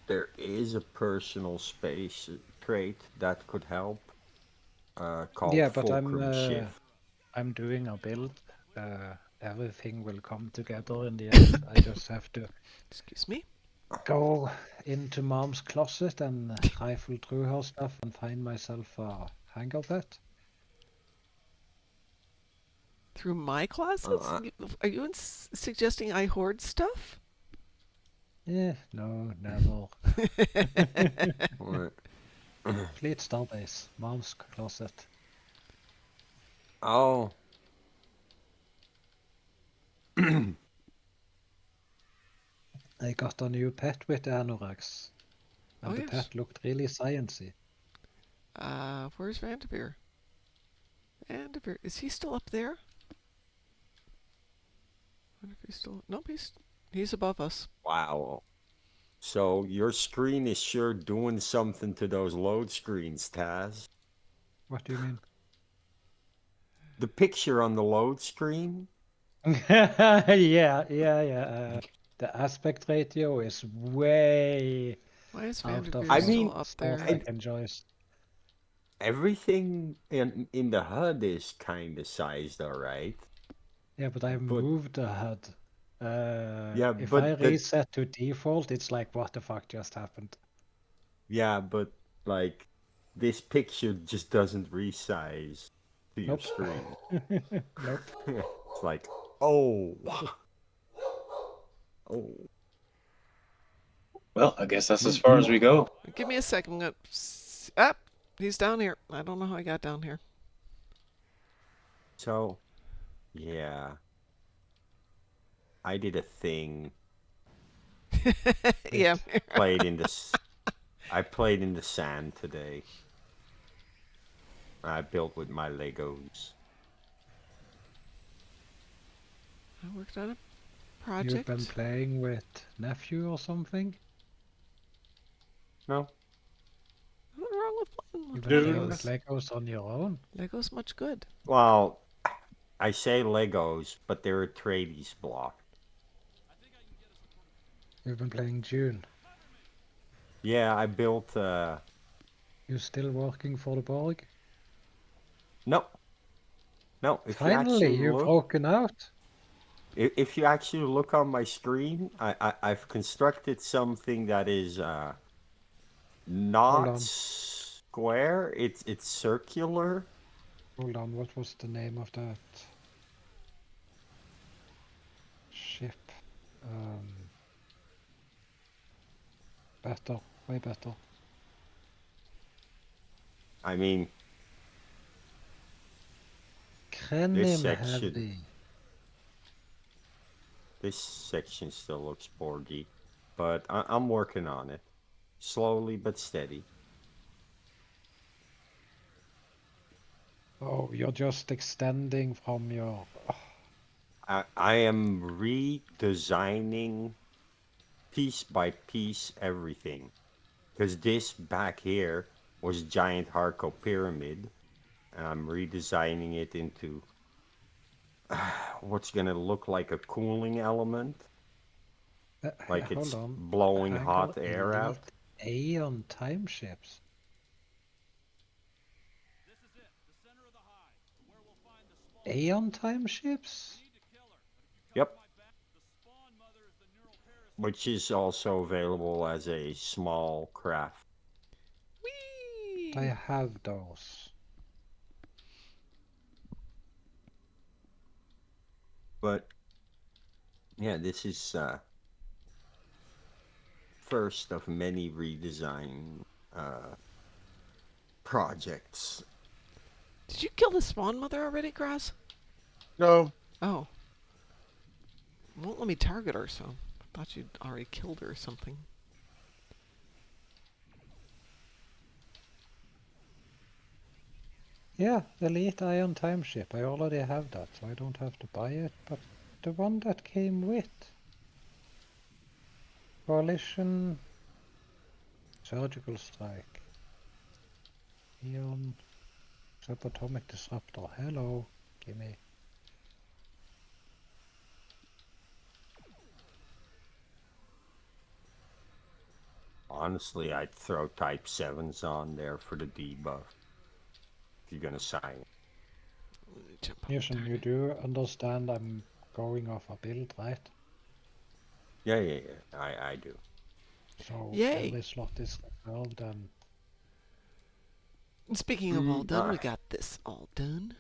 There is a personal space trait that could help, called Yeah, but Fulcrum Shift. I'm doing a build. Everything will come together in the end. I just have to Excuse me. go into Mom's closet and rifle through her stuff and find myself a hanger pet. Through my closets? Uh, Are you suggesting I hoard stuff? Yeah, no, never. what? Fleet Starbase, Mom's closet. Oh, I got a new pet with the Anorax, and Oh the yes. pet looked really sciencey. Where's Vanderveer? Vanderveer, is he still up there? I wonder if he's still. Nope, he's above us. Wow. So your screen is sure doing something to those load screens, Taz. What do you mean? The picture on the load screen? Yeah. The aspect ratio is way Why is out of Vanderveer I still mean, up stuff there? I can choose. everything in the HUD is kind of sized all right. Yeah, but I've But moved the HUD. yeah, If I but the reset to default, it's like, what the fuck just happened? yeah, but like this picture just doesn't resize to your Nope. screen. Nope. It's like, oh, oh. Well, I guess that's as Mm. far as we go. Give me a second. I'm gonna. Up. He's down here. I don't know how I got down here. So, yeah, I did a thing. Yeah. Played in this. I played in the sand today. I built with my Legos. I worked on a You've been project. playing with nephew or something? No, Nothing wrong with playing You've with been Dude. playing with Legos. Legos on your own? Legos much good. well, I say Legos, but they're a tradies block. You've been playing June. Yeah, I built. You still working for the Borg? No, no. If you Finally, actually you've look, broken out. if you actually look on my screen, I've constructed something that is Hold not on. square. It's circular. Hold on, what was the name of that ship? Better, way better. I mean, Krenim heavy. this section still looks borgy, but I'm working on it, slowly but steady. Oh, you're just extending from your... I am redesigning piece by piece everything, because this back here was giant Harco pyramid, and I'm redesigning it into what's gonna look like a cooling element, like Hold it's on. blowing Hagar hot air Elite out. Aeon time ships. This is it, the center of the hive, where we'll find the spawn. Aeon time ships? Need to kill her, but if you Yep, cover my back, the spawn mother is the neural parasite. which is also available as a small craft. Whee! I have those. But yeah, this is first of many redesign projects. Did you kill the spawn mother already, Grass? No, Oh. Won't let me target her, so I thought you'd already killed her or something. Yeah, Elite Ion time ship. I already have that, so I don't have to buy it. But the one that came with Coalition Surgical Strike. Eon Subatomic Disruptor. Hello, gimme. Honestly, I'd throw Type 7s on there for the debuff. If you're gonna sign. Jump up. Newsom, Darn you it. do understand I'm going off a build, right? Yeah, I do. So Yay! every slot is reserved and... And speaking of all done, we got this all done.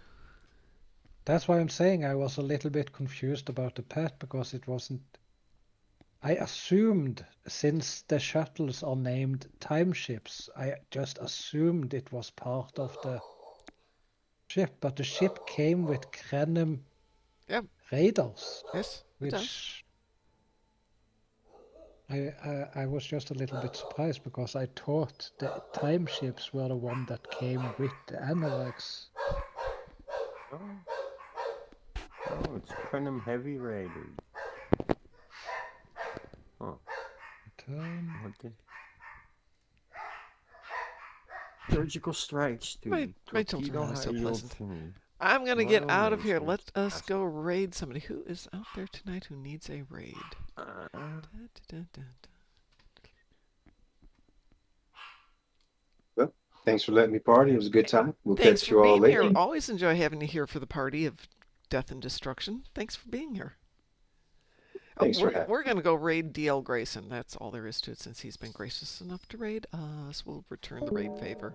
That's why I'm saying I was a little bit confused about the pet, because it wasn't... I assumed, since the shuttles are named time ships, I just assumed it was part of the ship, but the ship came with Krenim Yeah. radars, Yes, it does. which I was just a little bit surprised because I thought the time ships were the one that came with the anoraks. Oh, oh, it's Cunham Heavy Raiders. Oh, what the? Surgical strikes to My children torpedo are so high yield pleasant. thing. I'm gonna get Royal out of here. Navy Let us Task. go raid somebody who is out there tonight who needs a raid. Uh, Da, da, da, da, da. Well, thanks for letting me party. It was a good time. We'll Thanks catch for you all being here. later. Always enjoy having you here for the party of death and destruction. Thanks for being here. Oh, Thanks for having we're gonna go raid DL Grayson. That's all there is to it since he's been gracious enough to raid us. We'll return the raid favor.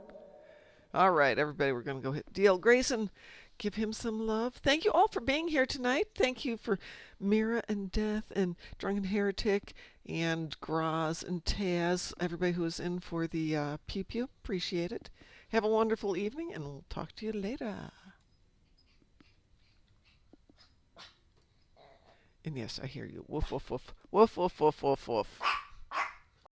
All right, everybody, we're gonna go hit DL Grayson. Give him some love. Thank you all for being here tonight. Thank you for Mira and Death and Drunken Heretic and Graz and Taz. Everybody who was in for the pew-pew. Appreciate it. Have a wonderful evening, and we'll talk to you later. And yes, I hear you. Woof, woof, woof. Woof, woof, woof, woof, woof.